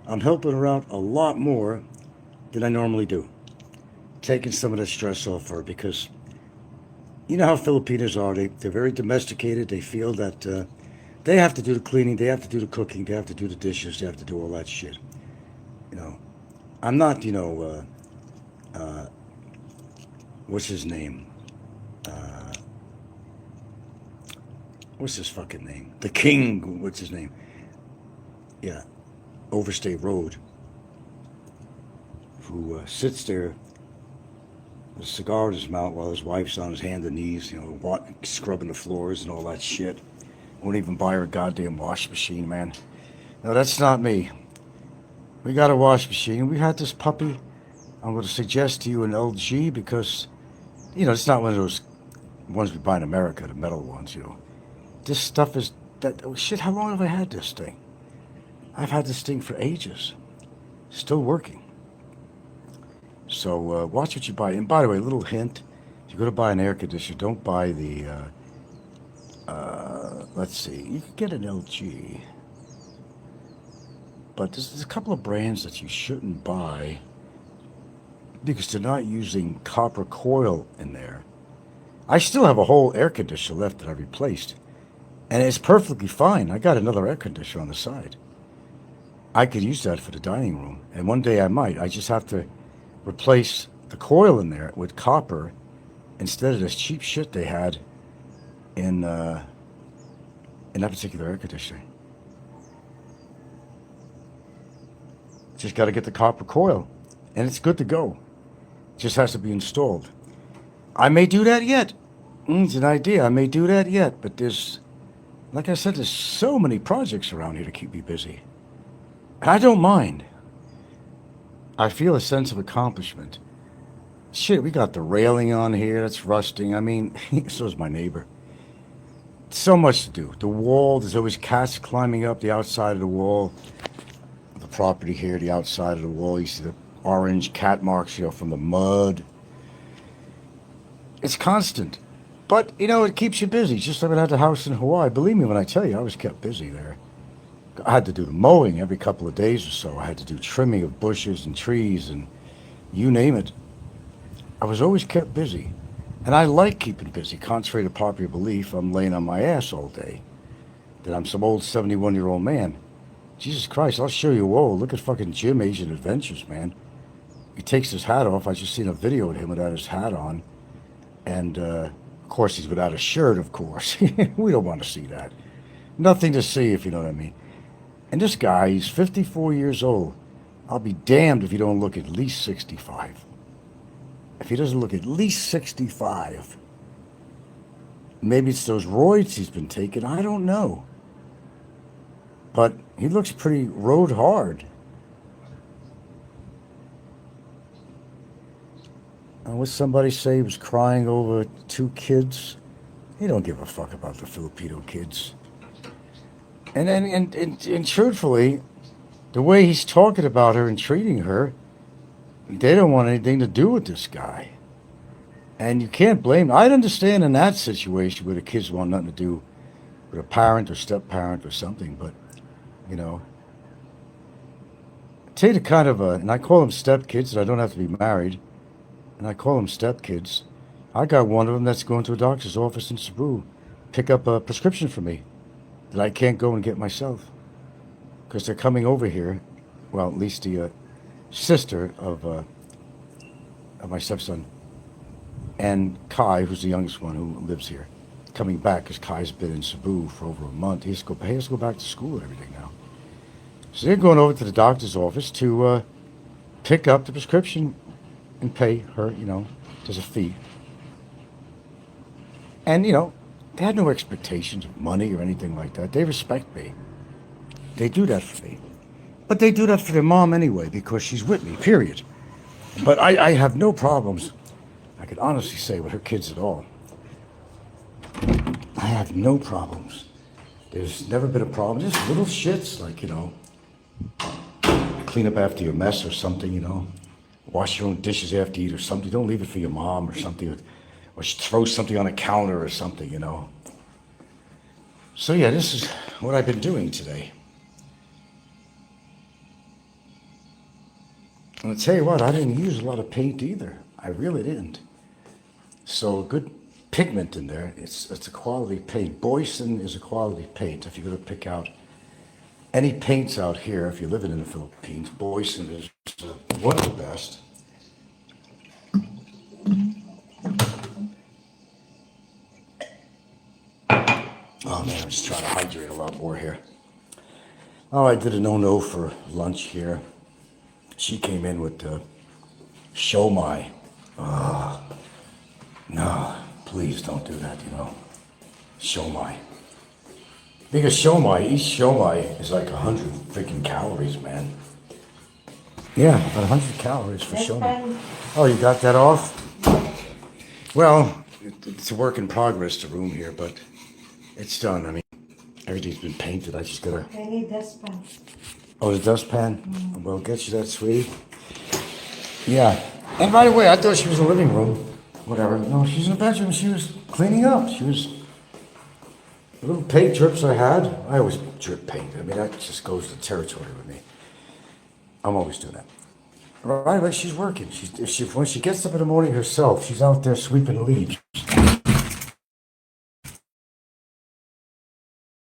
I'm helping her out a lot more than I normally do. Taking some of the stress off her because you know how Filipinos are. They're very domesticated. They feel that they have to do the cleaning. They have to do the cooking. They have to do the dishes. They have to do all that shit. I'm not, what's his name? What's his fucking name? The King, what's his name? Yeah, Overstay Road, who sits there with a cigar in his mouth while his wife's on his hands and knees, scrubbing the floors and all that shit. Won't even buy her a goddamn wash machine, man. No, that's not me. We got a wash machine. We had this puppy. I'm going to suggest to you an LG because, it's not one of those ones we buy in America, the metal ones, This stuff is, shit, how long have I had this thing? I've had this thing for ages. Still working. So watch what you buy. And by the way, a little hint, if you're going to buy an air conditioner, don't buy the, let's see, you can get an LG. But there's a couple of brands that you shouldn't buy because they're not using copper coil in there. I still have a whole air conditioner left that I replaced. And it's perfectly fine. I got another air conditioner on the side. I could use that for the dining room. And one day I might. I just have to replace the coil in there with copper instead of this cheap shit they had in that particular air conditioner. Just got to get the copper coil, and it's good to go. Just has to be installed. I may do that yet. It's an idea. I may do that yet, but like I said, there's so many projects around here to keep me busy. I don't mind. I feel a sense of accomplishment. Shit, we got the railing on here that's rusting. I mean, so's my neighbor. So much to do. The wall, there's always cats climbing up the outside of the wall. The property here, the outside of the wall, you see the orange cat marks, from the mud. It's constant. But, it keeps you busy. Just like I had the house in Hawaii. Believe me when I tell you, I was kept busy there. I had to do the mowing every couple of days or so. I had to do trimming of bushes and trees and you name it. I was always kept busy. And I like keeping busy. Contrary to popular belief, I'm laying on my ass all day. That I'm some old 71-year-old man. Jesus Christ, I'll show you. Whoa, look at fucking Jim Asian Adventures, man. He takes his hat off. I just seen a video of him without his hat on. And, of course, he's without a shirt, of course. We don't want to see that. Nothing to see, if you know what I mean. And this guy, he's 54 years old. I'll be damned if he don't look at least 65. If he doesn't look at least 65, maybe it's those roids he's been taking. I don't know. But he looks pretty rode hard. And what somebody say he was crying over 2 kids? He don't give a fuck about the Filipino kids. And truthfully, The way he's talking about her and treating her, they don't want anything to do with this guy. And you can't blame them. I'd understand in that situation where the kids want nothing to do with a parent or step parent or something, but, you know, take the kind of and I call them step kids, and I don't have to be married, and I call them step kids. I got one of them that's going to a doctor's office in Cebu, pick up a prescription for me that I can't go and get myself because they're coming over here. Well, at least the sister of my stepson and Kai, who's the youngest one who lives here, coming back because Kai's been in Cebu for over a month. He has to go back to school and everything now. So they're going over to the doctor's office to pick up the prescription and pay her, there's a fee. And, they had no expectations of money or anything like that. They respect me. They do that for me. But they do that for their mom anyway because she's with me, period. But I have no problems, I could honestly say, with her kids at all. I have no problems. There's never been a problem. Just little shits like, clean up after your mess or something, wash your own dishes after you eat or something. Don't leave it for your mom or something. Or throw something on a counter or something, So yeah, this is what I've been doing today. And I'll tell you what, I didn't use a lot of paint either. I really didn't. So good pigment in there. It's a quality paint. Boysen is a quality paint. If you're going to pick out any paints out here, if you're living in the Philippines, Boysen is one of the best. Oh man, I'm just trying to hydrate a lot more here. Oh, I did a no-no for lunch here. She came in with shomai. No, please don't do that, Shomai. Because each shomai is like 100 freaking calories, man. Yeah, about 100 calories for shomai. Oh, you got that off? Well, it's a work in progress, the room here, but it's done. I mean, everything's been painted. I just gotta... I need dustpan. Oh, the dustpan? Well, get you that, sweetie. Yeah. And by the way, I thought she was in the living room. Whatever. No, she's in the bedroom. She was cleaning up. The little paint drips I had. I always drip paint. I mean, that just goes to territory with me. I'm always doing that. Right, but she's working. When she gets up in the morning herself, she's out there sweeping the leaves.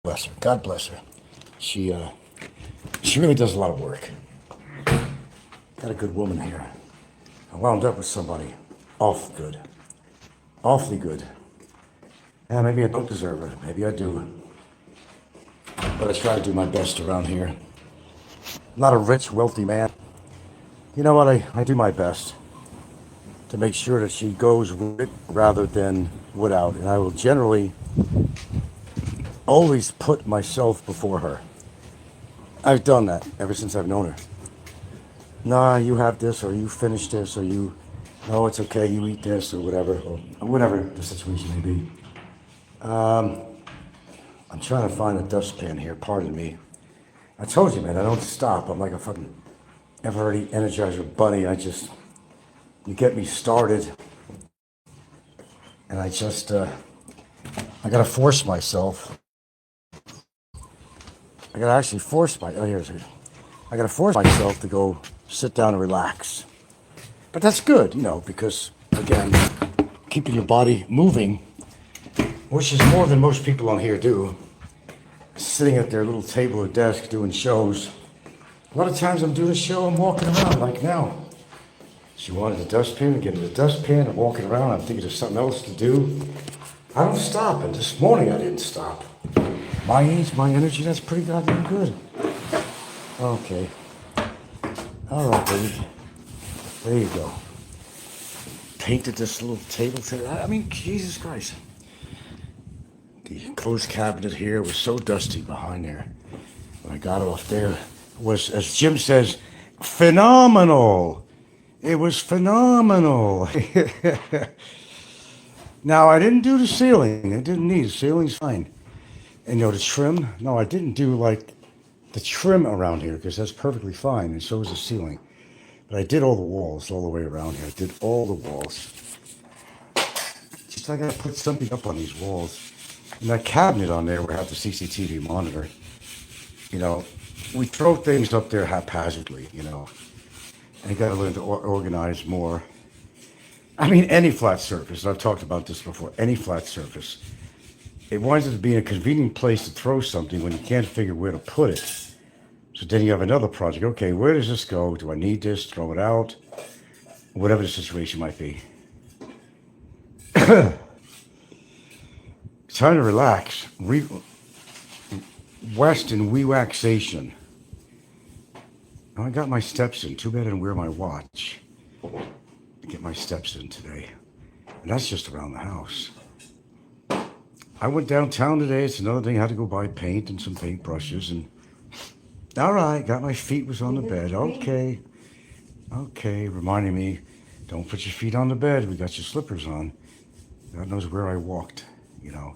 Bless her. God bless her. She really does a lot of work. Got a good woman here. I wound up with somebody awfully good. Yeah, maybe I don't deserve her. Maybe I do. But I try to do my best around here. I'm not a rich, wealthy man. You know what? I do my best to make sure that she goes with it rather than without. And I will generally always put myself before her. I've done that ever since I've known her. Nah, you have this, or you finish this, or no, it's okay, you eat this, or whatever the situation may be. I'm trying to find a dustpan here, pardon me. I told you, man, I don't stop. I'm like a fucking everly Energizer bunny. You get me started, and I gotta force myself. I gotta force myself to go sit down and relax. But that's good, because, again, keeping your body moving, which is more than most people on here do, sitting at their little table or desk doing shows. A lot of times I'm doing a show, I'm walking around like now. She wanted a dustpan, I'm getting the dustpan, I'm walking around, I'm thinking of something else to do. I don't stop, and this morning I didn't stop. My age, my energy, that's pretty goddamn good. Okay. All right, baby. There you go. Painted this little table. I mean, Jesus Christ. The closed cabinet here was so dusty behind there. When I got off there, was, as Jim says, phenomenal. It was phenomenal. Now, I didn't do the ceiling. I didn't need the ceiling's fine. And the trim, no, I didn't do like the trim around here, because that's perfectly fine, and so is the ceiling. But I did all the walls all the way around here. I did all the walls. Just I gotta put something up on these walls. And that cabinet on there where I have the CCTV monitor, you know, we throw things up there haphazardly, you know. And you gotta learn to organize more. I mean, any flat surface, I've talked about this before, any flat surface, it winds up being a convenient place to throw something when you can't figure where to put it. So then you have another project. Okay, where does this go? Do I need this? Throw it out? Whatever the situation might be. Time to relax. West and relaxation. Now I got my steps in. Too bad I didn't wear my watch to get my steps in today. And that's just around the house. I went downtown today. It's another thing. I had to go buy paint and some paintbrushes. And all right, got my feet was on the bed. Okay. Okay, reminding me, don't put your feet on the bed. We got your slippers on. God knows where I walked, you know.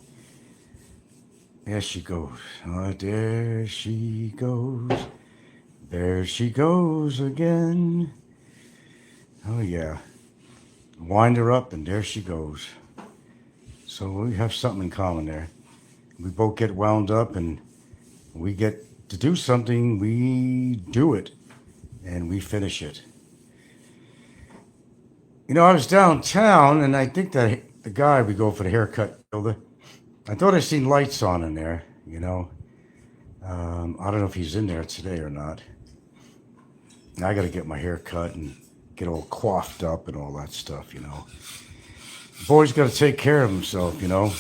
There she goes. There she goes. There she goes again. Oh, yeah. Wind her up, and there she goes. So we have something in common there. We both get wound up, and we get to do something. We do it, and we finish it. You know, I was downtown, and I think that the guy we go for the haircut, I thought I seen lights on in there, you know. I don't know if he's in there today or not. I got to get my hair cut and get all coiffed up and all that stuff, you know. The boy's got to take care of himself, you know.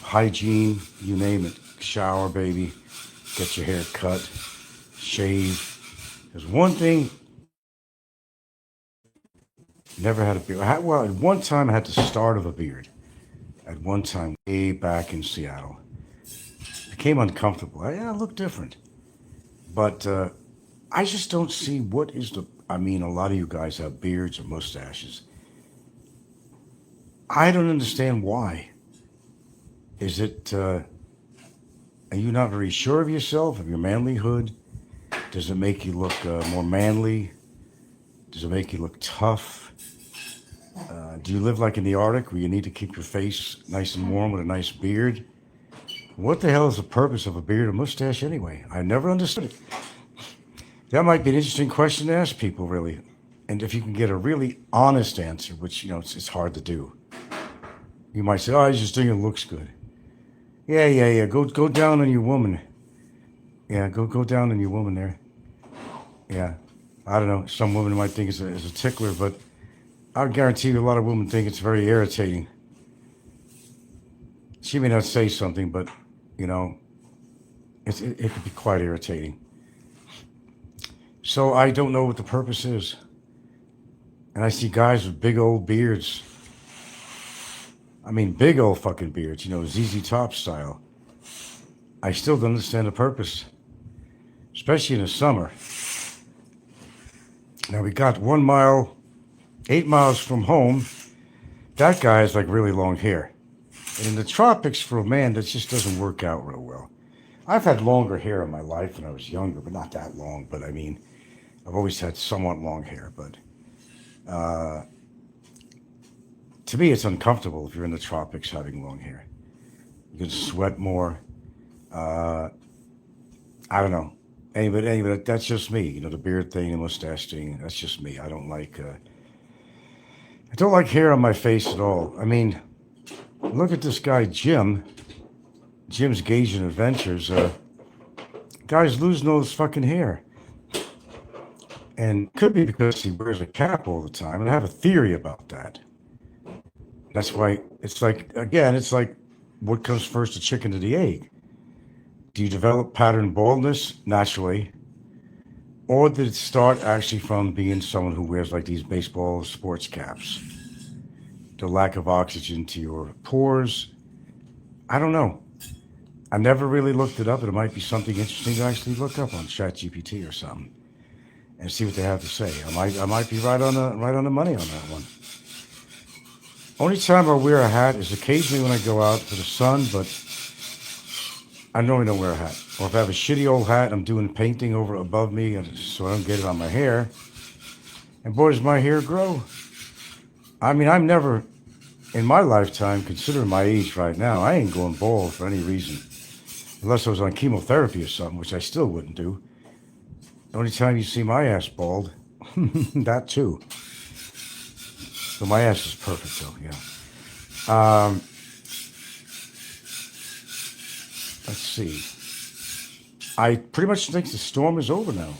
Hygiene, you name it. Shower, baby. Get your hair cut. Shave. There's one thing. Never had a beard. Well, at one time I had the start of a beard. At one time, way back in Seattle. Became uncomfortable. I look different. But I just don't see what is the... I mean, a lot of you guys have beards or mustaches. I don't understand why. Is it... are you not very sure of yourself, of your manlyhood? Does it make you look more manly? Does it make you look tough? Do you live like in the Arctic where you need to keep your face nice and warm with a nice beard? What the hell is the purpose of a beard or mustache anyway? I never understood it. That might be an interesting question to ask people, really. And if you can get a really honest answer, which, you know, it's hard to do. You might say, oh, I just think it looks good. Yeah. Go down on your woman. Yeah, go down on your woman there. Yeah. I don't know. Some women might think it's a tickler, but I guarantee you a lot of women think it's very irritating. She may not say something, but, you know, it could be quite irritating. So I don't know what the purpose is. And I see guys with big old beards. I mean, big old fucking beards, you know, ZZ Top style. I still don't understand the purpose, especially in the summer. Now we got 1 mile, 8 miles from home. That guy has like really long hair. And in the tropics, for a man, that just doesn't work out real well. I've had longer hair in my life when I was younger, but not that long. But I mean, I've always had somewhat long hair. But to me, it's uncomfortable if you're in the tropics having long hair. You can sweat more. I don't know. Anyway, that's just me. You know, the beard thing, the mustache thing. That's just me. I don't like hair on my face at all. I mean, look at this guy, Jim. Jim's Gauging Adventures. Guy's losing all his fucking hair. And could be because he wears a cap all the time. And I have a theory about that. That's why it's like, again, it's like what comes first, the chicken or the egg? Do you develop pattern baldness naturally? Or did it start actually from being someone who wears like these baseball sports caps? The lack of oxygen to your pores? I don't know. I never really looked it up. It might be something interesting to actually look up on ChatGPT or something and see what they have to say. I might be right on the money on that one. Only time I wear a hat is occasionally when I go out for the sun, but I normally don't wear a hat. Or if I have a shitty old hat, I'm doing painting over above me, so I don't get it on my hair. And boy, does my hair grow. I mean, I'm never, in my lifetime, considering my age right now, I ain't going bald for any reason. Unless I was on chemotherapy or something, which I still wouldn't do. The only time you see my ass bald, that too. So my ass is perfect though, yeah. Let's see. I pretty much think the storm is over now.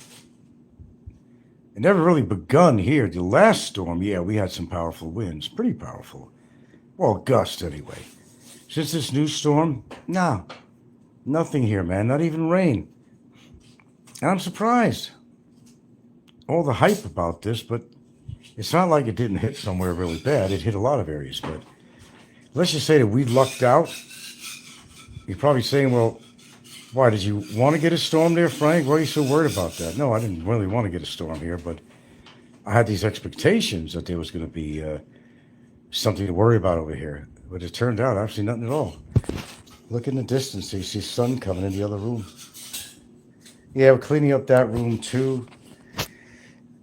It never really begun here. The last storm, yeah, we had some powerful winds. Pretty powerful. Well, gusts anyway. Since this new storm, nah, nothing here, man. Not even rain. And I'm surprised. All the hype about this, but it's not like it didn't hit somewhere really bad. It hit a lot of areas, but let's just say that we lucked out. You're probably saying, well, why, did you want to get a storm there, Frank? Why are you so worried about that? No, I didn't really want to get a storm here, but I had these expectations that there was going to be something to worry about over here. But it turned out actually nothing at all. Look in the distance, you see sun coming in the other room. Yeah, we're cleaning up that room too.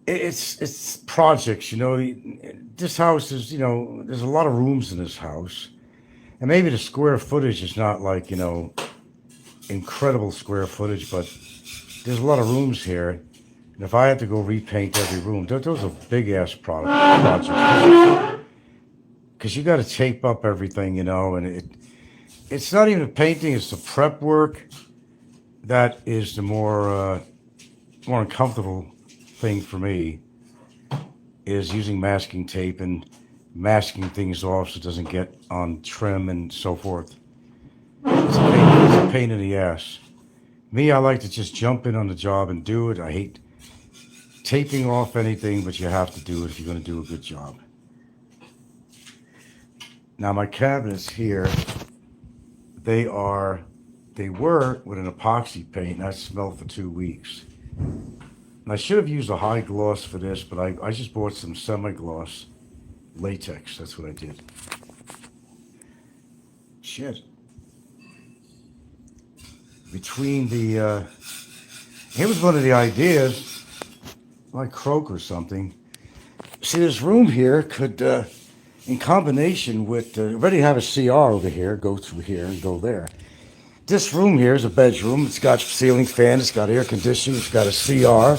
It's projects, you know. This house is, you know, there's a lot of rooms in this house. And maybe the square footage is not like, you know, incredible square footage, but there's a lot of rooms here. And if I had to go repaint every room, those are big ass projects. Because you got to tape up everything, you know, and it's not even the painting, it's the prep work that is the more uncomfortable thing for me, is using masking tape and masking things off so it doesn't get on trim and so forth. It's a pain in the ass. Me, I like to just jump in on the job and do it. I hate taping off anything, but you have to do it if you're going to do a good job. Now my cabinets here, they were with an epoxy paint, and that smelled for 2 weeks. And I should have used a high gloss for this, but I just bought some semi-gloss latex. That's what I did. Shit. Between the, here was one of the ideas, like croak or something. See, this room here could, in combination with, already have a CR over here, go through here and go there. This room here is a bedroom. It's got ceiling fan, it's got air conditioning, it's got a CR.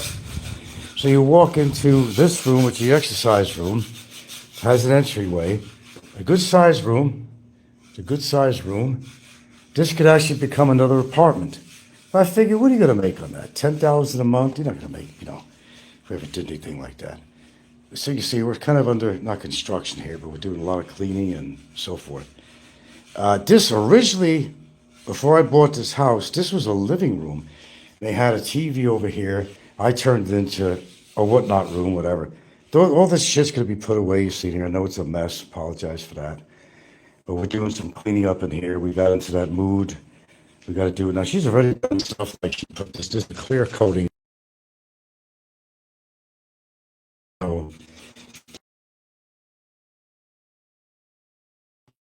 So you walk into this room, which is the exercise room, has an entryway, a good sized room. It's a good sized room. This could actually become another apartment. But I figure, what are you going to make on that? $10,000 a month? You're not going to make, you know, if we ever did anything like that. So you see, we're kind of under, not construction here, but we're doing a lot of cleaning and so forth. This originally, before I bought this house, this was a living room. They had a TV over here. I turned it into a whatnot room, whatever. All this shit's going to be put away, you see here. I know it's a mess. Apologize for that. But we're doing some cleaning up in here. We got into that mood. We got to do it. Now, she's already done stuff like she put this clear coating. So,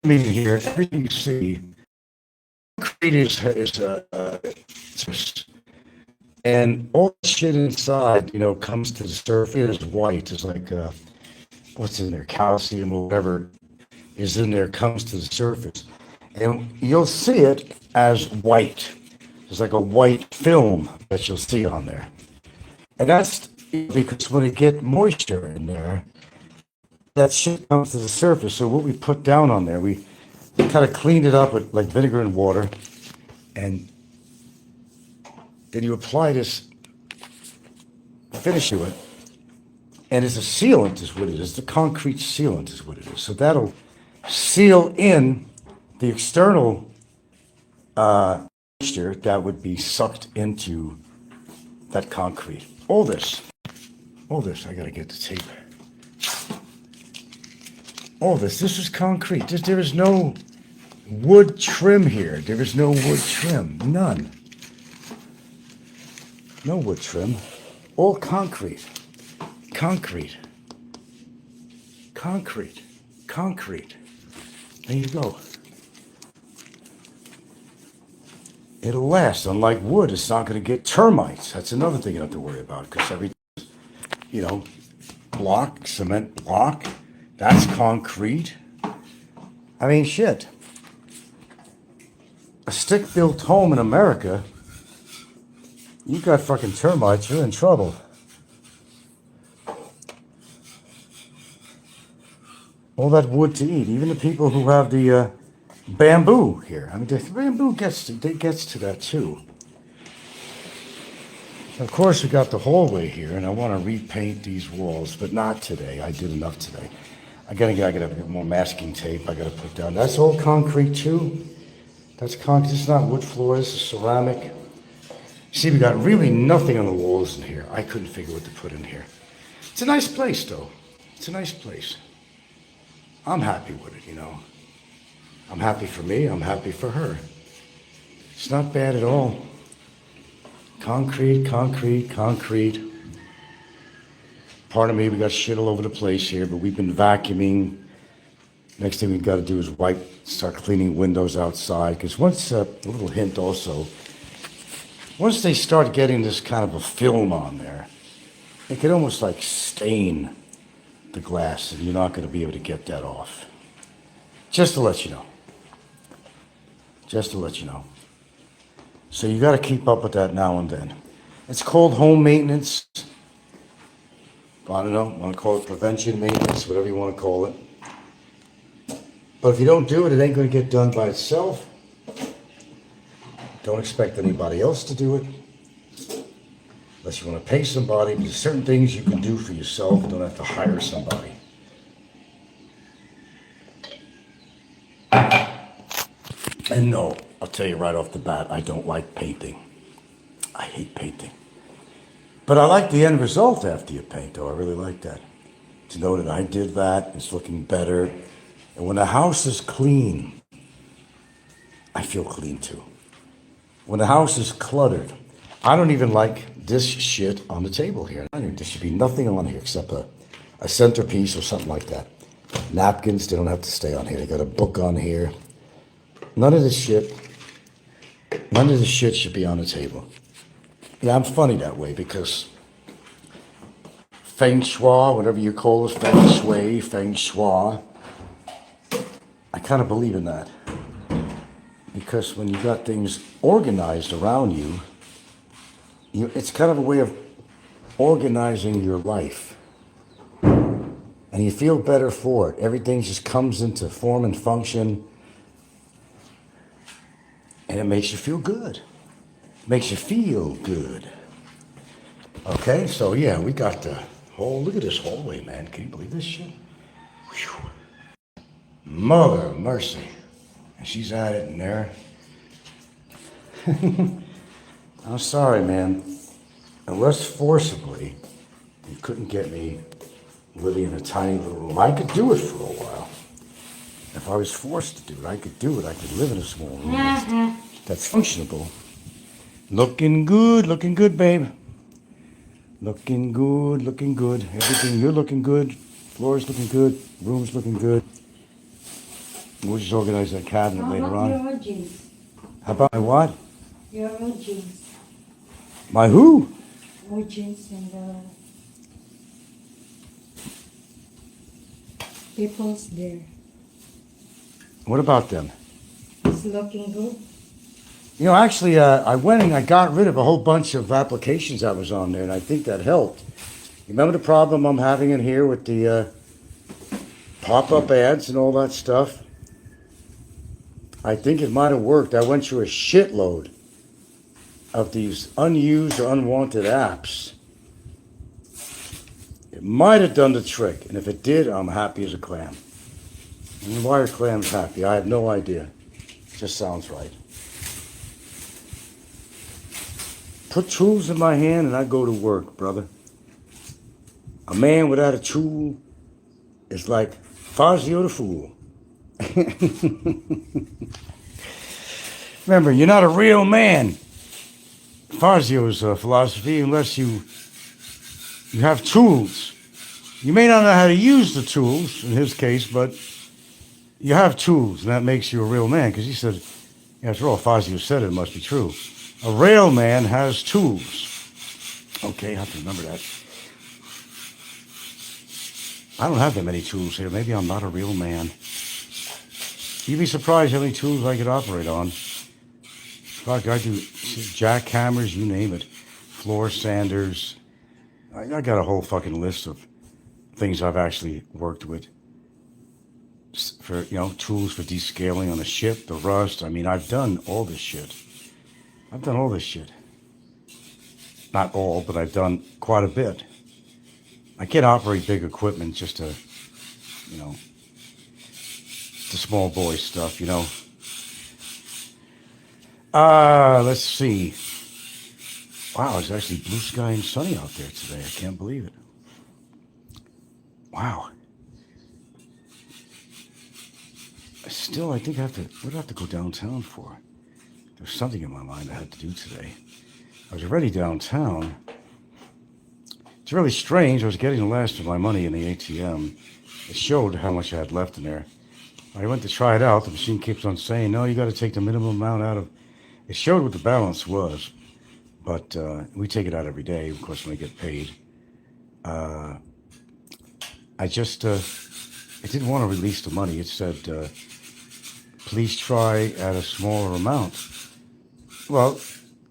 I mean, here, everything you see, concrete and all the shit inside, you know, comes to the surface. It is white. It's like, what's in there? Calcium or whatever is in there comes to the surface. And you'll see it as white. It's like a white film that you'll see on there. And that's because when you get moisture in there, that shit comes to the surface. So what we put down on there, we kind of cleaned it up with like vinegar and water. And then you apply this finish to it. And it's a sealant is what it is. The concrete sealant is what it is. So that'll seal in the external moisture that would be sucked into that concrete. All this, I gotta get the tape. All this is concrete. There is no wood trim here. There is no wood trim, none. No wood trim, all concrete. Concrete. There you go. it'll last. Unlike wood, it's not going to get termites. That's another thing you have to worry about because block, cement block, that's concrete. I mean, shit. A stick-built home in America, you got fucking termites, you're in trouble. All that wood to eat, even the people who have the bamboo here. I mean, the bamboo gets to that too. Of course, we got the hallway here, and I want to repaint these walls, but not today. I did enough today. I gotta get more masking tape. I gotta put down. That's all concrete too. That's concrete. This is not wood floor. This is ceramic. See, we got really nothing on the walls in here. I couldn't figure what to put in here. It's a nice place, though. It's a nice place. I'm happy with it, you know. I'm happy for me. I'm happy for her. It's not bad at all. Concrete, concrete, concrete. Pardon me, we got shit all over the place here, but we've been vacuuming. Next thing we've got to do is start cleaning windows outside. Because once, a little hint also, once they start getting this kind of a film on there, it can almost like stain the glass, and you're not going to be able to get that off. Just to let you know. Just to let you know. So you got to keep up with that now and then. It's called home maintenance. I don't know, want to call it prevention maintenance, whatever you want to call it. But if you don't do it, it ain't going to get done by itself. Don't expect anybody else to do it. Unless you want to pay somebody, but there's certain things you can do for yourself. You don't have to hire somebody. And no, I'll tell you right off the bat, I don't like painting. I hate painting. But I like the end result after you paint, though. I really like that. To know that I did that, it's looking better. And when the house is clean, I feel clean too. When the house is cluttered, I don't even like this shit on the table here. There should be nothing on here except a centerpiece or something like that. Napkins, they don't have to stay on here. They got a book on here. None of this shit should be on the table. Yeah, I'm funny that way because feng shui, whatever you call it, feng shui, feng shui, I kind of believe in that. Because when you got things organized around you, it's kind of a way of organizing your life. And you feel better for it. Everything just comes into form and function. And it makes you feel good. Makes you feel good. Okay, so yeah, we got the whole, look at this hallway, man. Can you believe this shit? Whew. Mother mercy. And she's at it in there. I'm sorry, man. Unless forcibly, you couldn't get me living in a tiny little room. I could do it for a while. If I was forced to do it, I could do it. I could live in a small room that's functionable. Looking good, babe. Looking good. Everything, you're looking good. Floor's looking good. Room's looking good. We'll just organize that cabinet later on. Your old jeans. How about my what? Your old jeans. My who? Old jeans and people's there. What about them? It's looking good. You know, actually, I went and I got rid of a whole bunch of applications that was on there, and I think that helped. You remember the problem I'm having in here with the pop-up ads and all that stuff? I think it might have worked. I went through a shitload of these unused or unwanted apps. It might have done the trick, and if it did, I'm happy as a clam. And why are clams happy? I have no idea. It just sounds right. Put tools in my hand and I go to work, brother. A man without a tool is like Fazio the Fool. Remember, you're not a real man. Fazio's philosophy, unless you have tools. You may not know how to use the tools, in his case, but you have tools, and that makes you a real man. Because he said, After all, Fazio said it must be true. A rail man has tools. Okay, I have to remember that. I don't have that many tools here. Maybe I'm not a real man. You'd be surprised how many tools I could operate on. Fuck, I do jackhammers, you name it. Floor sanders. I got a whole fucking list of things I've actually worked with. For, tools for descaling on a ship, the rust. I mean, I've done all this shit. I've done all this shit. Not all, but I've done quite a bit. I can't operate big equipment just to, the small boy stuff, Let's see. Wow, it's actually blue sky and sunny out there today. I can't believe it. Wow. Still, I think what do I have to go downtown for? There's something in my mind I had to do today. I was already downtown. It's really strange. I was getting the last of my money in the ATM. It showed how much I had left in there. I went to try it out. The machine keeps on saying, no, you got to take the minimum amount out of... It showed what the balance was, but we take it out every day, of course, when I get paid. I didn't want to release the money. It said, please try at a smaller amount. Well,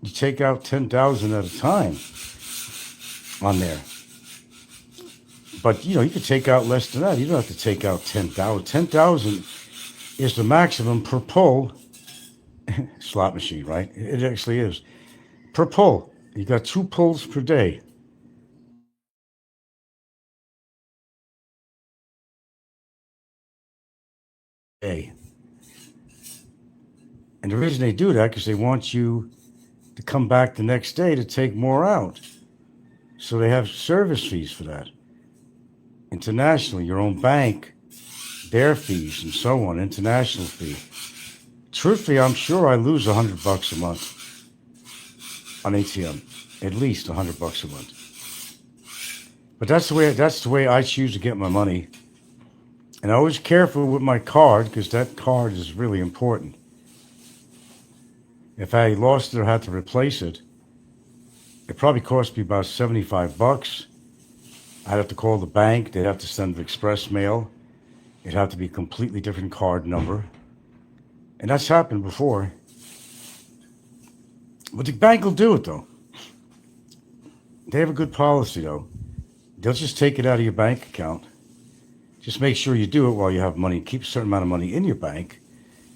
you take out 10,000 at a time on there. But, you could take out less than that. You don't have to take out 10,000. 10,000 is the maximum per pull. Slot machine, right? It actually is. Per pull. You got 2 pulls per day. And the reason they do that because they want you to come back the next day to take more out. So they have service fees for that. Internationally, your own bank, their fees, and so on, international fee. Truthfully, I'm sure I lose $100 a month on ATM, at least $100 a month. But that's the way I choose to get my money. And I'm always careful with my card because that card is really important. If I lost it or had to replace it, it probably cost me about $75. I'd have to call the bank. They'd have to send the express mail. It'd have to be a completely different card number. And that's happened before. But the bank will do it, though. They have a good policy, though. They'll just take it out of your bank account. Just make sure you do it while you have money. Keep a certain amount of money in your bank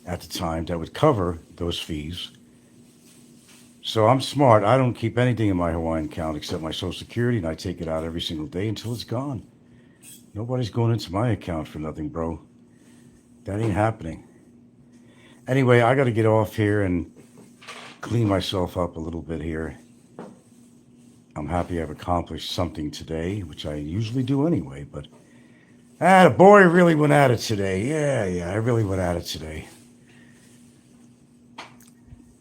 at the time that would cover those fees. So I'm smart. I don't keep anything in my Hawaiian account except my Social Security, and I take it out every single day until it's gone. Nobody's going into my account for nothing, bro. That ain't happening. Anyway, I got to get off here and clean myself up a little bit here. I'm happy I've accomplished something today, which I usually do anyway, but the boy really went at it today. Yeah, I really went at it today.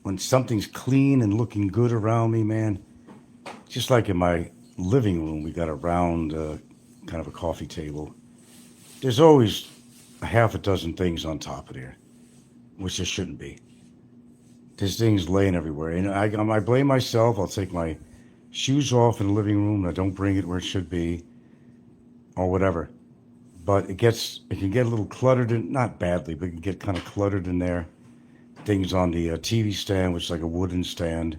When something's clean and looking good around me, man, just like in my living room, we got a round kind of a coffee table. There's always a half a dozen things on top of there, which there shouldn't be. There's things laying everywhere. And I blame myself. I'll take my shoes off in the living room. And I don't bring it where it should be or whatever. But it can get a little cluttered, not badly, but it can get kind of cluttered in there. Things on the TV stand, which is like a wooden stand.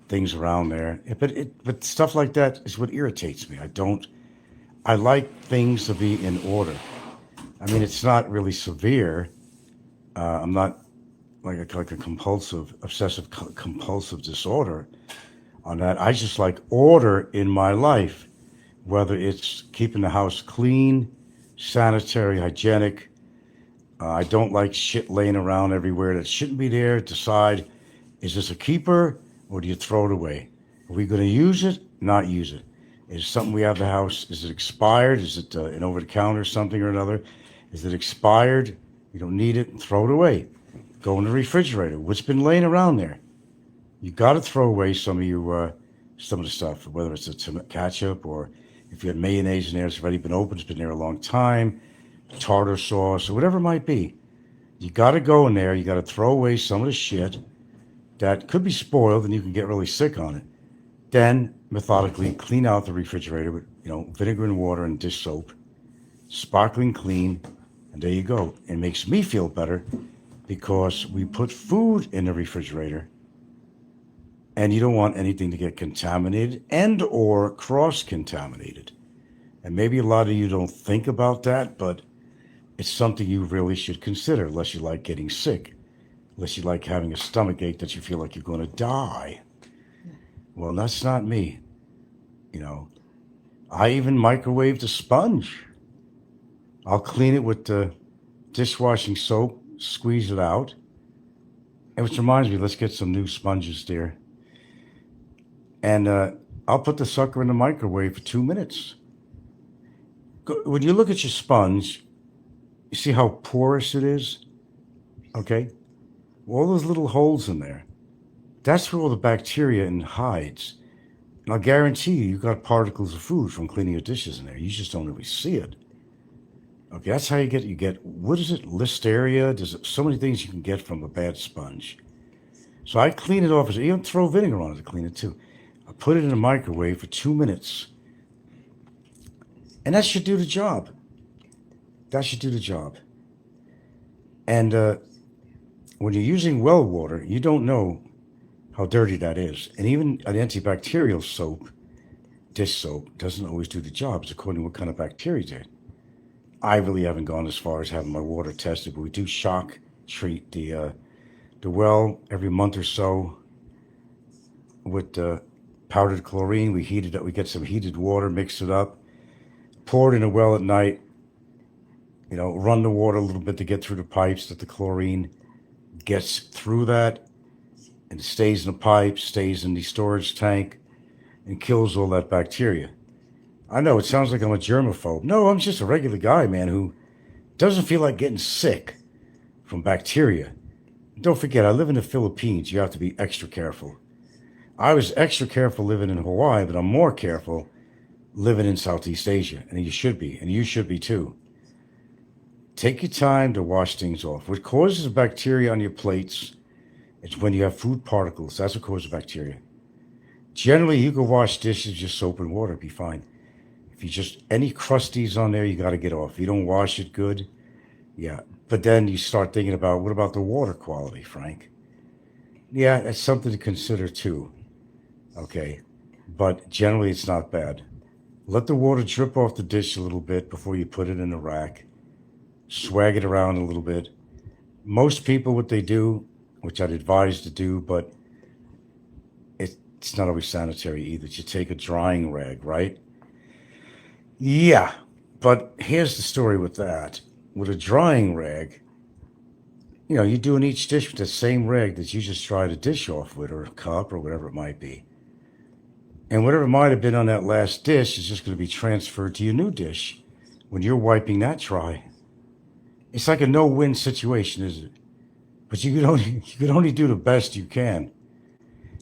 Things around there. But stuff like that is what irritates me. I like things to be in order. I mean, it's not really severe. I'm not like a obsessive compulsive disorder on that. I just like order in my life, whether it's keeping the house clean, sanitary, hygienic. I don't like shit laying around everywhere that shouldn't be there. Decide, is this a keeper or do you throw it away? Are we going to use it? Not use it. Is something we have in the house, is it expired? Is it an over-the-counter something or another? Is it expired? You don't need it, throw it away. Go in the refrigerator. What's been laying around there? You got to throw away some of the stuff, whether it's a ketchup or if you had mayonnaise in there, it's already been opened, it's been there a long time, tartar sauce or whatever it might be. You got to go in there. You got to throw away some of the shit that could be spoiled and you can get really sick on it. Then methodically clean out the refrigerator with, vinegar and water and dish soap, sparkling clean, and there you go. It makes me feel better because we put food in the refrigerator and you don't want anything to get contaminated and or cross-contaminated. And maybe a lot of you don't think about that, but it's something you really should consider unless you like getting sick, unless you like having a stomach ache that you feel like you're going to die. Well, that's not me. You know, I even microwaved a sponge. I'll clean it with the dishwashing soap, squeeze it out. And which reminds me, let's get some new sponges there. And I'll put the sucker in the microwave for 2 minutes. When you look at your sponge, you see how porous it is? Okay? All those little holes in there. That's where all the bacteria and hides. And I'll guarantee you got particles of food from cleaning your dishes in there. You just don't really see it. Okay, that's how you get what is it? Listeria? There's so many things you can get from a bad sponge. So I clean it off. Even throw vinegar on it to clean it too. I put it in the microwave for 2 minutes. And that should do the job. That should do the job. And when you're using well water, you don't know how dirty that is. And even an antibacterial soap, dish soap, doesn't always do the job. It's according to what kind of bacteria it's in. I really haven't gone as far as having my water tested, but we do shock treat the well every month or so with powdered chlorine. We heat it up. We get some heated water, mix it up, pour it in a well at night. Run the water a little bit to get through the pipes that the chlorine gets through that and it stays in the pipe, stays in the storage tank, and kills all that bacteria. I know it sounds like I'm a germaphobe. No, I'm just a regular guy, man, who doesn't feel like getting sick from bacteria. Don't forget, I live in the Philippines. You have to be extra careful. I was extra careful living in Hawaii, but I'm more careful living in Southeast Asia, and you should be, and you should be too. Take your time to wash things off. What causes bacteria on your plates is when you have food particles. That's what causes bacteria. Generally, you can wash dishes just soap and water, be fine. If you just, any crusties on there, you got to get off. If you don't wash it good, yeah. But then you start thinking about, what about the water quality, Frank? Yeah, that's something to consider too. Okay. But generally, it's not bad. Let the water drip off the dish a little bit before you put it in the rack. Swag it around a little bit. Most people, what they do, which I'd advise to do, but it's not always sanitary either. You take a drying rag, right? Yeah, but here's the story with that. With a drying rag, you're doing each dish with the same rag that you just dried a dish off with, or a cup, or whatever it might be. And whatever might have been on that last dish is just going to be transferred to your new dish when you're wiping that dry. It's like a no-win situation, is it? But you can only do the best you can.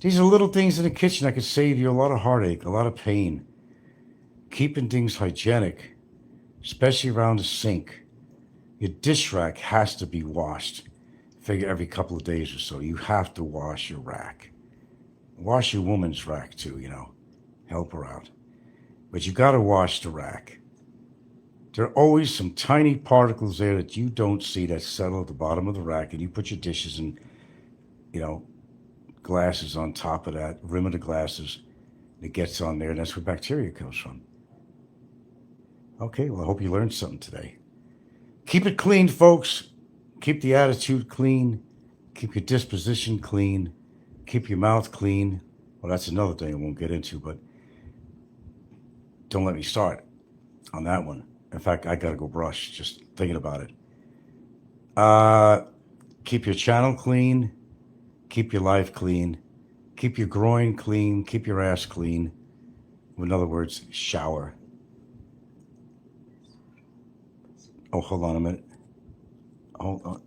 These are little things in the kitchen that could save you a lot of heartache, a lot of pain. Keeping things hygienic, especially around the sink. Your dish rack has to be washed. Figure every couple of days or so, you have to wash your rack. Wash your woman's rack too, help her out. But you got to wash the rack. There are always some tiny particles there that you don't see that settle at the bottom of the rack, and you put your dishes and, glasses on top of that, rim of the glasses, it gets on there, and that's where bacteria comes from. Okay, well, I hope you learned something today. Keep it clean, folks. Keep the attitude clean. Keep your disposition clean. Keep your mouth clean. Well, that's another thing I won't get into, but don't let me start on that one. In fact, I got to go brush just thinking about it. Keep your channel clean. Keep your life clean. Keep your groin clean. Keep your ass clean. In other words, shower. Oh, hold on a minute. Hold on.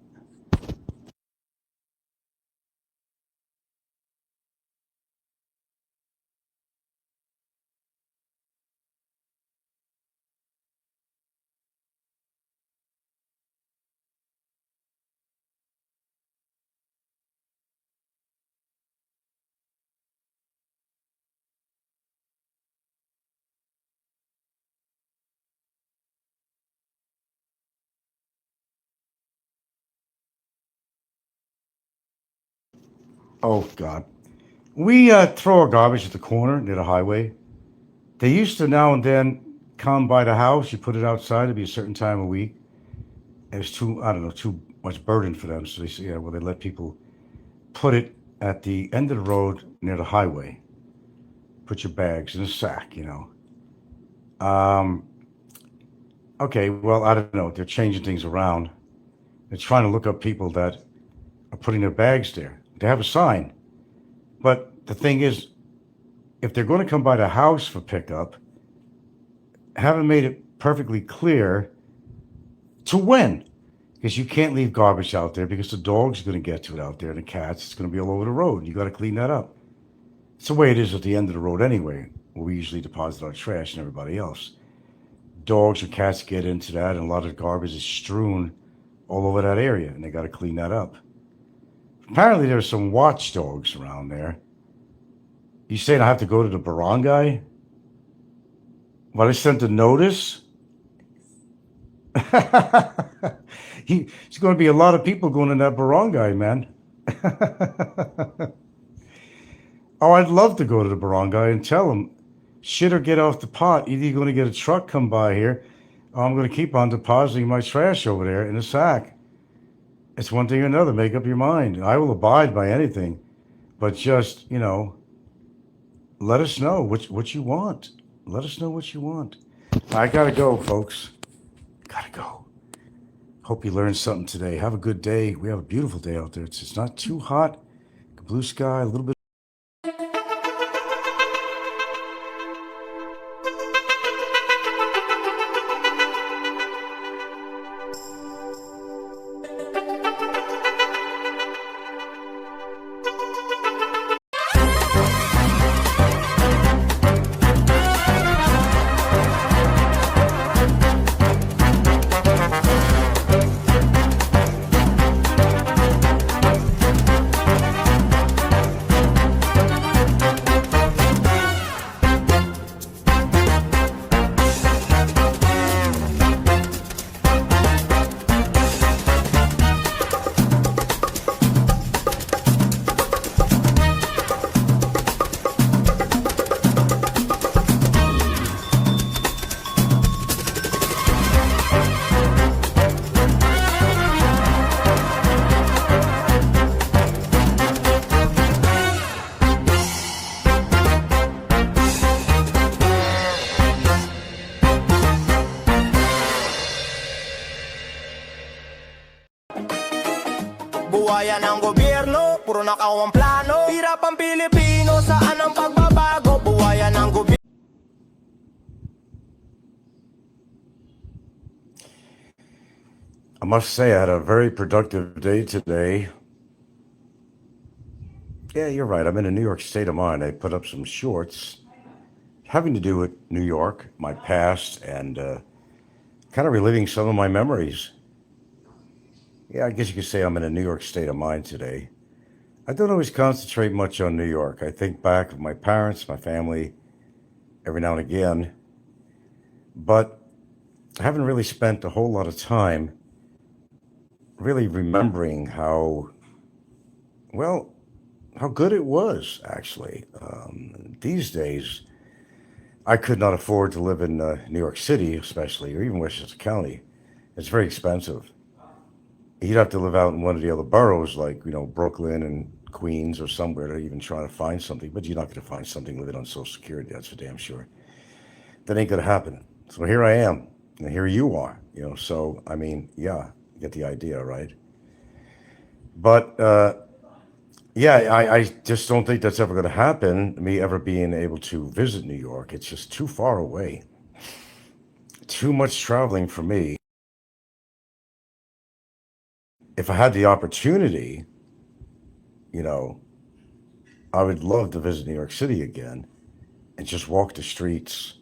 Oh God, we throw our garbage at the corner near the highway. They used to now and then come by the house. You put it outside. It'd be a certain time of week. It was too, I don't know, too much burden for them. So they say, yeah, well, they let people put it at the end of the road near the highway. Put your bags in a sack, you know. Okay, well, I don't know. They're changing things around. They're trying to look up people that are putting their bags there. They have a sign. But the thing is, if they're going to come by the house for pickup, haven't made it perfectly clear to when. Because you can't leave garbage out there because the dog's going to get to it out there and the cats, it's going to be all over the road. You got to clean that up. It's the way it is at the end of the road anyway, where we usually deposit our trash and everybody else. Dogs or cats get into that, and a lot of garbage is strewn all over that area, and they got to clean that up. Apparently, there's some watchdogs around there. You saying I have to go to the barangay? But I sent a notice? There's going to be a lot of people going in that barangay, man. Oh, I'd love to go to the barangay and tell them, shit or get off the pot. Either you're going to get a truck come by here, or I'm going to keep on depositing my trash over there in a sack. It's one thing or another. Make up your mind. I will abide by anything, but just, let us know what you want. Let us know what you want. I gotta go, folks. Gotta go. Hope you learned something today. Have a good day. We have a beautiful day out there. It's not too hot. Blue sky, a little bit. Buwayan ng gobyerno, puro nakawang plano. Hirap ang Pilipino, saan ang pagbabago? Buwayan ng gobyerno. I must say, I had a very productive day today. Yeah, you're right. I'm in a New York state of mind. I put up some shorts having to do with New York, my past, and kind of reliving some of my memories. Yeah, I guess you could say I'm in a New York state of mind today. I don't always concentrate much on New York. I think back of my parents, my family, every now and again, but I haven't really spent a whole lot of time really remembering well, how good it was, actually. These days, I could not afford to live in New York City, especially, or even Westchester County. It's very expensive. You'd have to live out in one of the other boroughs, like, Brooklyn and Queens or somewhere to even try to find something. But you're not going to find something living on Social Security, that's for damn sure. That ain't going to happen. So here I am, and here you are, So, I mean, yeah, you get the idea, right? But, yeah, I just don't think that's ever going to happen, me ever being able to visit New York. It's just too far away. Too much traveling for me. If I had the opportunity, I would love to visit New York City again and just walk the streets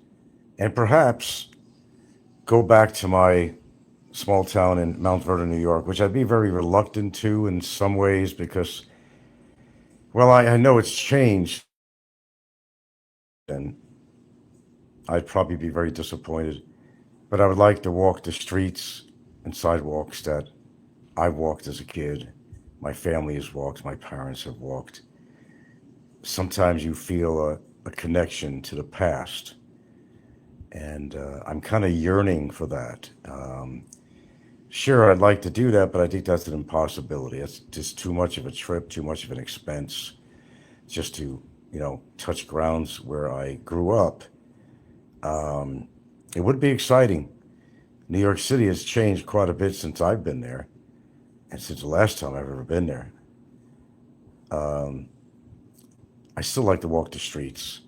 and perhaps go back to my small town in Mount Vernon, New York, which I'd be very reluctant to in some ways because, well, I know it's changed and I'd probably be very disappointed, but I would like to walk the streets and sidewalks that I walked as a kid, my family has walked, my parents have walked. sometimes you feel a connection to the past. And I'm kind of yearning for that. Sure, I'd like to do that, but I think that's an impossibility. It's just too much of a trip, too much of an expense just to, touch grounds where I grew up. It would be exciting. New York City has changed quite a bit since I've been there, and since the last time I've ever been there. Um, I still like to walk the streets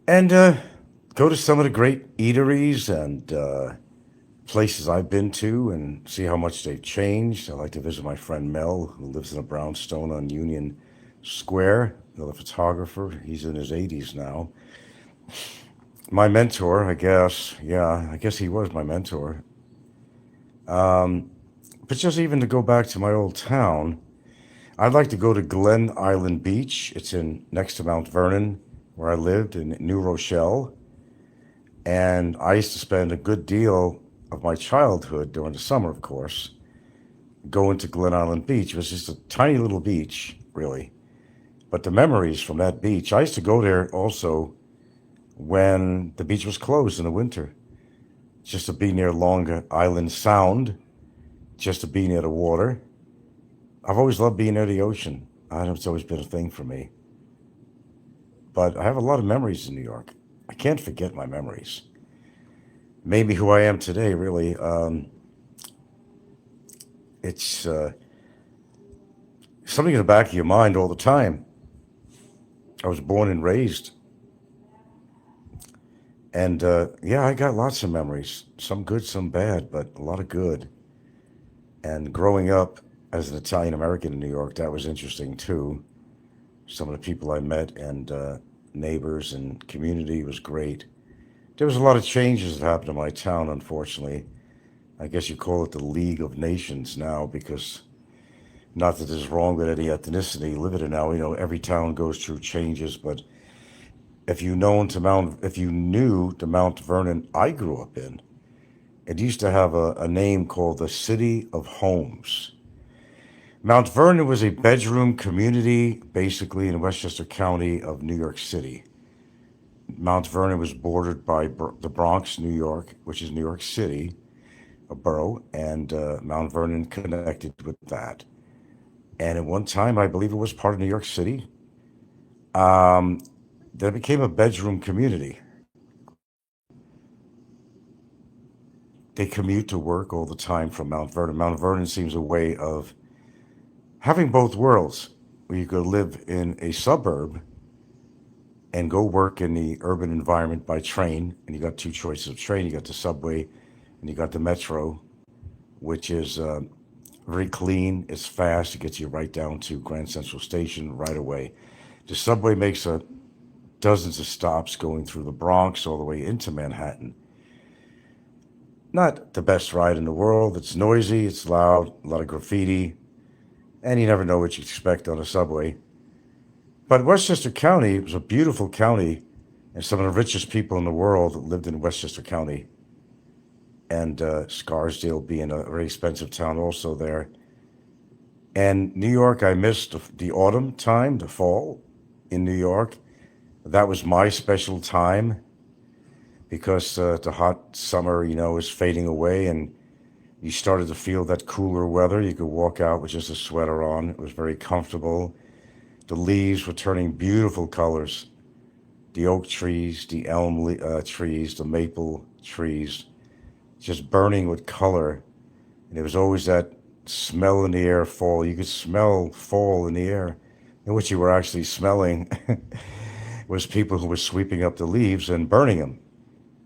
and go to some of the great eateries and places I've been to and see how much they've changed. I like to visit my friend Mel, who lives in a brownstone on Union Square, another photographer. He's in his 80s now. My mentor, I guess. Yeah, I guess he was my mentor. Um, but just even to go back to my old town, I'd like to go to Glen Island Beach. It's in next to Mount Vernon, where I lived in New Rochelle. And I used to spend a good deal of my childhood during the summer, of course, going to Glen Island Beach. It was just a tiny little beach, really. But the memories from that beach, I used to go there also when the beach was closed in the winter, just to be near Long Island Sound, just to be near the water. I've always loved being near the ocean. I know it's always been a thing for me. But I have a lot of memories in New York. I can't forget my memories. Maybe who I am today, really. It's something in the back of your mind all the time. I was born and raised. And yeah, I got lots of memories. Some good, some bad, but a lot of good. And growing up as an Italian American in New York, that was interesting too. Some of the people I met and neighbors and community was great. There was a lot of changes that happened in my town, unfortunately. I guess you call it the League of Nations now because not that it's wrong with any ethnicity living there now. Every town goes through changes, but if you knew the Mount Vernon I grew up in, it used to have a name called the City of Homes. Mount Vernon was a bedroom community basically in Westchester County of New York City. Mount Vernon was bordered by the Bronx, New York, which is New York City, a borough, and Mount Vernon connected with that. And at one time, I believe it was part of New York City. Um, then it became a bedroom community. They commute to work all the time from Mount Vernon. Mount Vernon seems a way of having both worlds, where you could live in a suburb and go work in the urban environment by train. And you got two choices of train. You got the subway and you got the metro, which is very clean. It's fast. It gets you right down to Grand Central Station right away. The subway makes dozens of stops going through the Bronx all the way into Manhattan. Not the best ride in the world. It's noisy, it's loud, a lot of graffiti, and you never know what you expect on a subway. But Westchester County was a beautiful county, and some of the richest people in the world lived in Westchester County, and Scarsdale being a very expensive town also there. And New York, I missed the autumn time, the fall in New York. That was my special time because the hot summer, is fading away and you started to feel that cooler weather. You could walk out with just a sweater on. It was very comfortable. The leaves were turning beautiful colors. The oak trees, the elm trees, the maple trees, just burning with color. And there was always that smell in the air, fall. You could smell fall in the air. And what you were actually smelling was people who were sweeping up the leaves and burning them.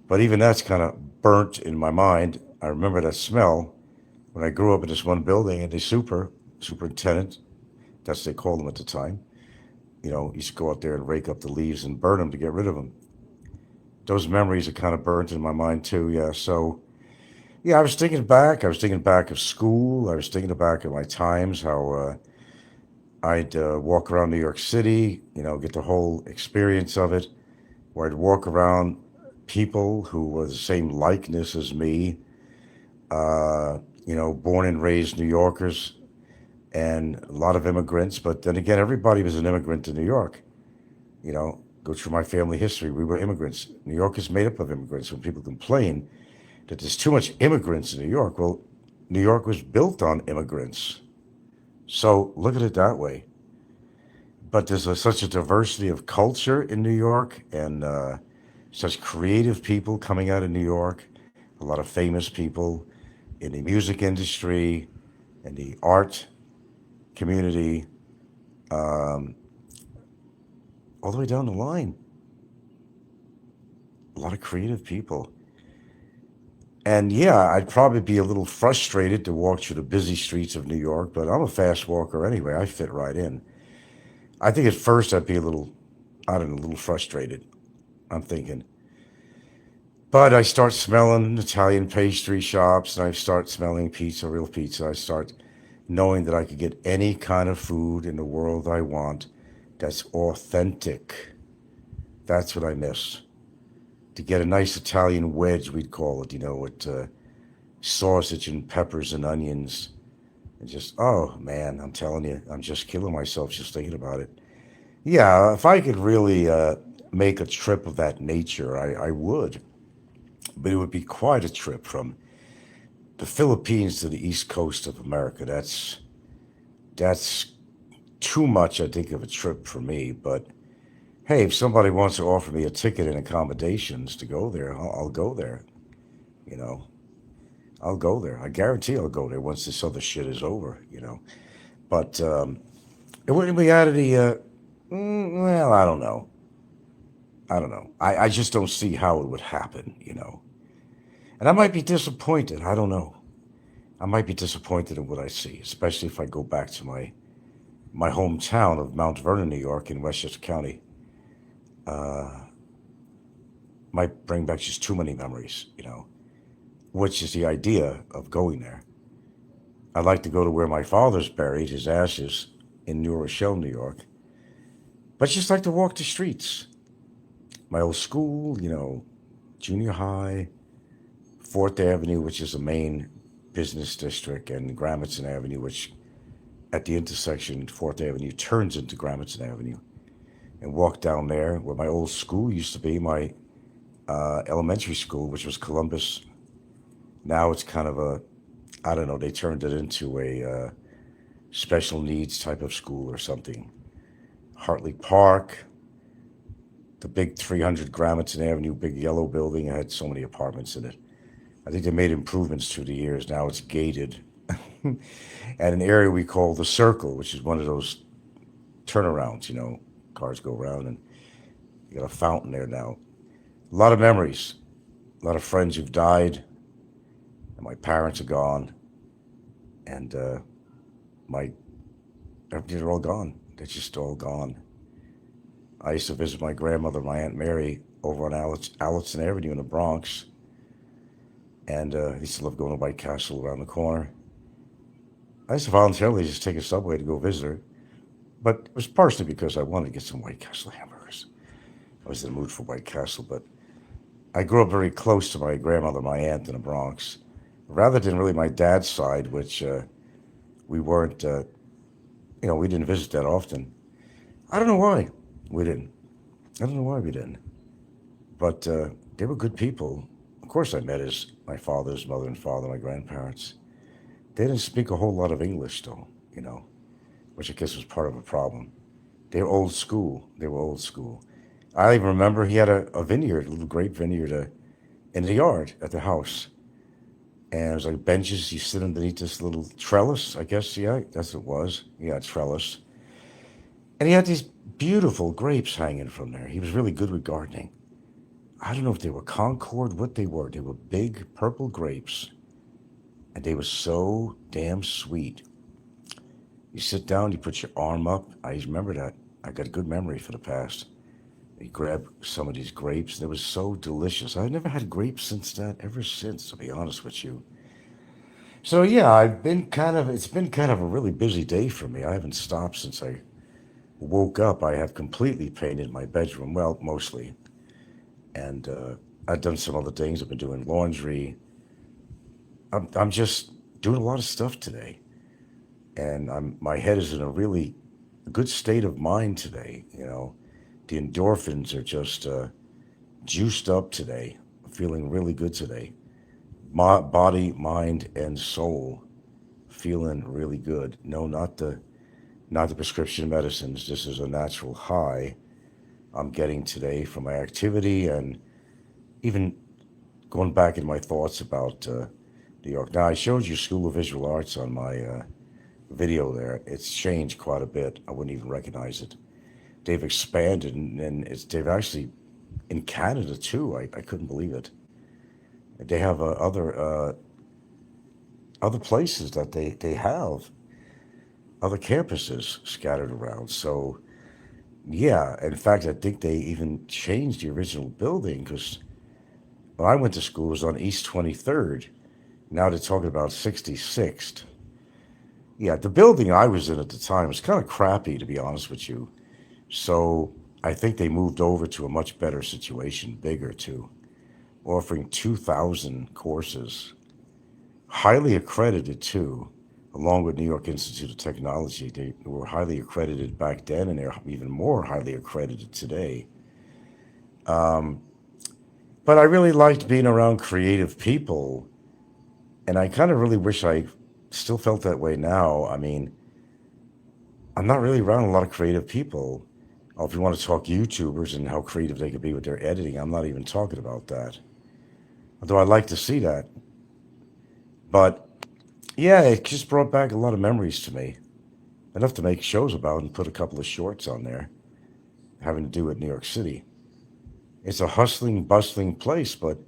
But even that's kind of burnt in my mind. I remember that smell when I grew up in this one building, and the superintendent, that's what they called them at the time, used to go out there and rake up the leaves and burn them to get rid of them. Those memories are kind of burnt in my mind too, yeah. So, yeah, I was thinking back. I was thinking back of school. I was thinking back of my times, how I'd walk around New York City, get the whole experience of it, where I'd walk around people who were the same likeness as me, born and raised New Yorkers. and a lot of immigrants. But then again, everybody was an immigrant to New York. Go through my family history. We were immigrants. New York is made up of immigrants. When people complain that there's too much immigrants in New York, well, New York was built on immigrants. So look at it that way. But there's such a diversity of culture in New York, and such creative people coming out of New York, a lot of famous people in the music industry, in the art community, um, all the way down the line. A lot of creative people. And yeah, I'd probably be a little frustrated to walk through the busy streets of New York, but I'm a fast walker anyway. I fit right in. I think at first I'd be a little, I don't know, a little frustrated. I'm thinking. But I start smelling Italian pastry shops, and I start smelling pizza, real pizza. I start knowing that I could get any kind of food in the world I want that's authentic. That's what I miss. To get a nice Italian wedge, we'd call it, with sausage and peppers and onions. And just, oh man, I'm telling you, I'm just killing myself just thinking about it. Yeah, if I could really make a trip of that nature, I would. But it would be quite a trip from the Philippines to the east coast of America. That's too much, I think, of a trip for me. But hey, if somebody wants to offer me a ticket and accommodations to go there, I'll go there. You know, I'll go there. I guarantee I'll go there once this other shit is over. But it wouldn't be out of the. Well, I don't know. I don't know. I just don't see how it would happen. And I might be disappointed. I don't know. I might be disappointed in what I see, especially if I go back to my hometown of Mount Vernon, New York, in Westchester County. Might bring back just too many memories, which is the idea of going there. I'd like to go to where my father's buried, his ashes, in New Rochelle, New York. But just like to walk the streets. My old school, junior high, 4th Avenue, which is the main business district, and Gramercy Avenue, which at the intersection, 4th Avenue turns into Gramercy Avenue. And walk down there where my old school used to be, my elementary school, which was Columbus. Now it's kind of I don't know, they turned it into a special needs type of school or something. Hartley Park, the big 300 Gramercy Avenue, big yellow building. I had so many apartments in it. I think they made improvements through the years. Now it's gated. And an area we call the Circle, which is one of those turnarounds, cars go around, and you got a fountain there now. A lot of memories, a lot of friends who've died, and my parents are gone, and they're all gone. They're just all gone. I used to visit my grandmother, my Aunt Mary, over on Allison Avenue in the Bronx, and I used to love going to White Castle around the corner. I used to voluntarily just take a subway to go visit her, but it was partially because I wanted to get some White Castle hamburgers. I was in the mood for White Castle, but I grew up very close to my grandmother, my aunt in the Bronx, rather than really my dad's side, which we weren't, we didn't visit that often. I don't know why we didn't. I don't know why we didn't. But they were good people. Of course, I met my father's mother and father, my grandparents. They didn't speak a whole lot of English, though, which I guess was part of a problem. They were old school. I even remember he had a vineyard, a little grape vineyard in the yard at the house. And it was like benches. You sit underneath this little trellis, I guess. Yeah, that's what it was. Yeah, trellis. And he had these beautiful grapes hanging from there. He was really good with gardening. I don't know if they were Concord, what they were. They were big purple grapes. And they were so damn sweet. You sit down, you put your arm up. I remember that. I got a good memory for the past. You grab some of these grapes. They were so delicious. I've never had grapes ever since, to be honest with you. So yeah, it's been kind of a really busy day for me. I haven't stopped since I woke up. I have completely painted my bedroom, well, mostly. And I've done some other things. I've been doing laundry. I'm just doing a lot of stuff today. and my head is in a really good state of mind today. The endorphins are just juiced up today. Feeling really good today. My body, mind, and soul feeling really good. No, not the prescription medicines. This is a natural high I'm getting today from my activity and even going back in my thoughts about New York. Now, I showed you School of Visual Arts on my video there. It's changed quite a bit. I wouldn't even recognize it. They've expanded, and they've actually in Canada too. I couldn't believe it. They have other places that they have other campuses scattered around. So yeah, in fact, I think they even changed the original building because when I went to school, it was on East 23rd. Now they're talking about 66th. Yeah, the building I was in at the time was kind of crappy, to be honest with you. So I think they moved over to a much better situation, bigger too, offering 2,000 courses, highly accredited too, along with New York Institute of Technology. They were highly accredited back then, and they're even more highly accredited today. But I really liked being around creative people, and I kind of really wish I still felt that way now. I mean, I'm not really around a lot of creative people. Oh, if you want to talk YouTubers and how creative they could be with their editing, I'm not even talking about that. Although I'd like to see that. But yeah, it just brought back a lot of memories to me. Enough to make shows about and put a couple of shorts on there having to do with New York City. It's a hustling, bustling place, but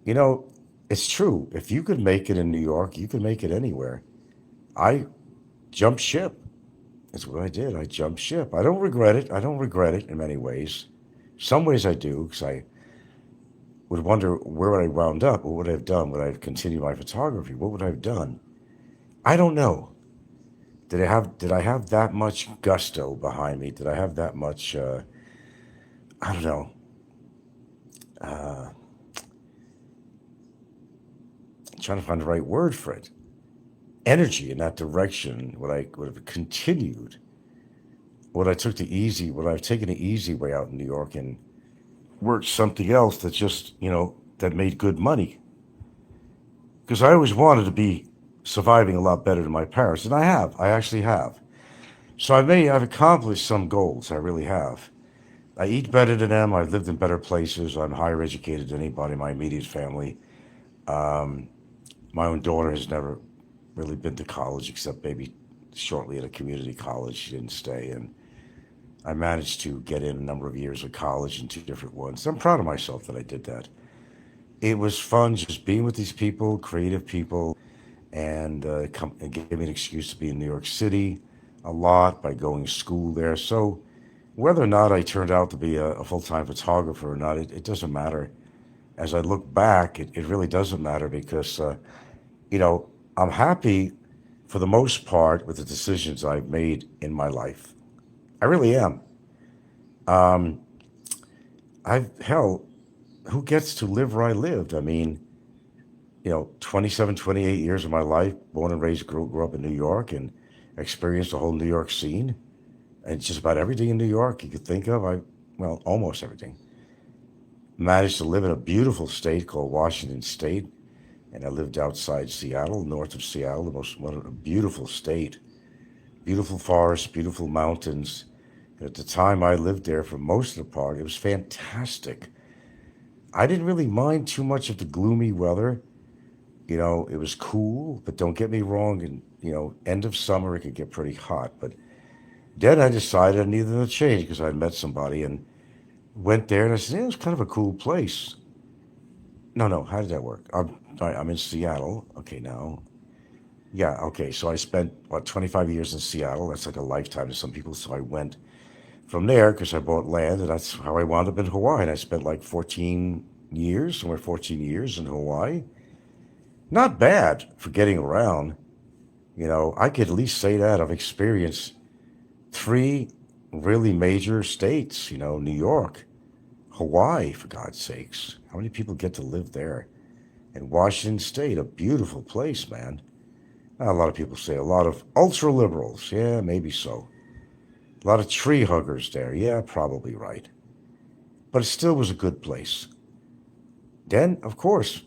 you know, it's true. If you could make it in New York, you could make it anywhere. I jumped ship. That's what I did. I jumped ship. I don't regret it. I don't regret it in many ways. Some ways I do, because I would wonder where would I wound up? What would I have done? Would I have continued my photography? What would I have done? I don't know. Did I have that much gusto behind me? Did I have that much I don't know. Uh, Trying to find the right word for it. Energy in that direction. Would have continued? Would I have taken the easy way out in New York and worked something else that just, that made good money? Because I always wanted to be surviving a lot better than my parents, and I have. I actually have. So I've accomplished some goals. I really have. I eat better than them. I've lived in better places. I'm higher educated than anybody in my immediate family. Um, my own daughter has never really been to college except maybe shortly at a community college. She didn't stay, and I managed to get in a number of years of college in two different ones. I'm proud of myself that I did that. It was fun just being with these people, creative people, and it gave me an excuse to be in New York City a lot by going to school there. So whether or not I turned out to be a full-time photographer or not, it doesn't matter. As I look back, it really doesn't matter because, I'm happy for the most part with the decisions I've made in my life. I really am. Um, hell, who gets to live where I lived? I mean, 27, 28 years of my life, born and raised, grew up in New York and experienced the whole New York scene and just about everything in New York you could think of. Well, almost everything. Managed to live in a beautiful state called Washington State, and I lived outside Seattle, north of Seattle, a beautiful state, beautiful forests, beautiful mountains. And at the time I lived there for most of the part, it was fantastic. I didn't really mind too much of the gloomy weather. It was cool, but don't get me wrong. And end of summer it could get pretty hot. But then I decided I needed a change because I'd met somebody and went there, and I said, "Yeah, it's kind of a cool place." No, no, how did that work? I'm in Seattle. Okay, now. Yeah, okay. So I spent, 25 years in Seattle. That's like a lifetime to some people. So I went from there because I bought land, and that's how I wound up in Hawaii. And I spent like 14 years, somewhere 14 years in Hawaii. Not bad for getting around. I could at least say that I've experienced three really major states, New York, Hawaii, for God's sakes. How many people get to live there? And Washington State, a beautiful place, man. A lot of people say a lot of ultra liberals. Yeah, maybe so. A lot of tree huggers there. Yeah, probably right. But it still was a good place. Then, of course,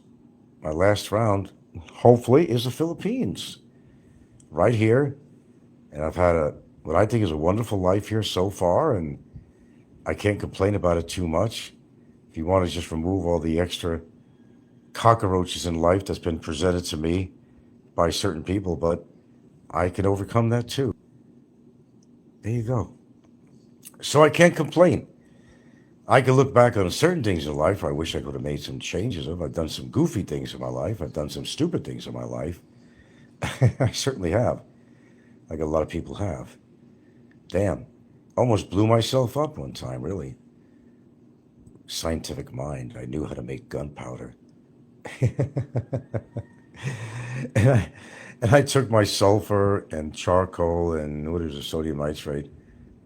my last round, hopefully, is the Philippines. Right here. And I've had what I think is a wonderful life here so far, and I can't complain about it too much. If you want to just remove all the extra cockroaches in life that's been presented to me by certain people, but I can overcome that too. There you go. So I can't complain. I can look back on certain things in life where I wish I could have made some changes of. I've done some goofy things in my life. I've done some stupid things in my life. I certainly have, like a lot of people have. Damn. Almost blew myself up one time, really. Scientific mind. I knew how to make gunpowder. and, I, and I took my sulfur and charcoal and what is it, sodium nitrate,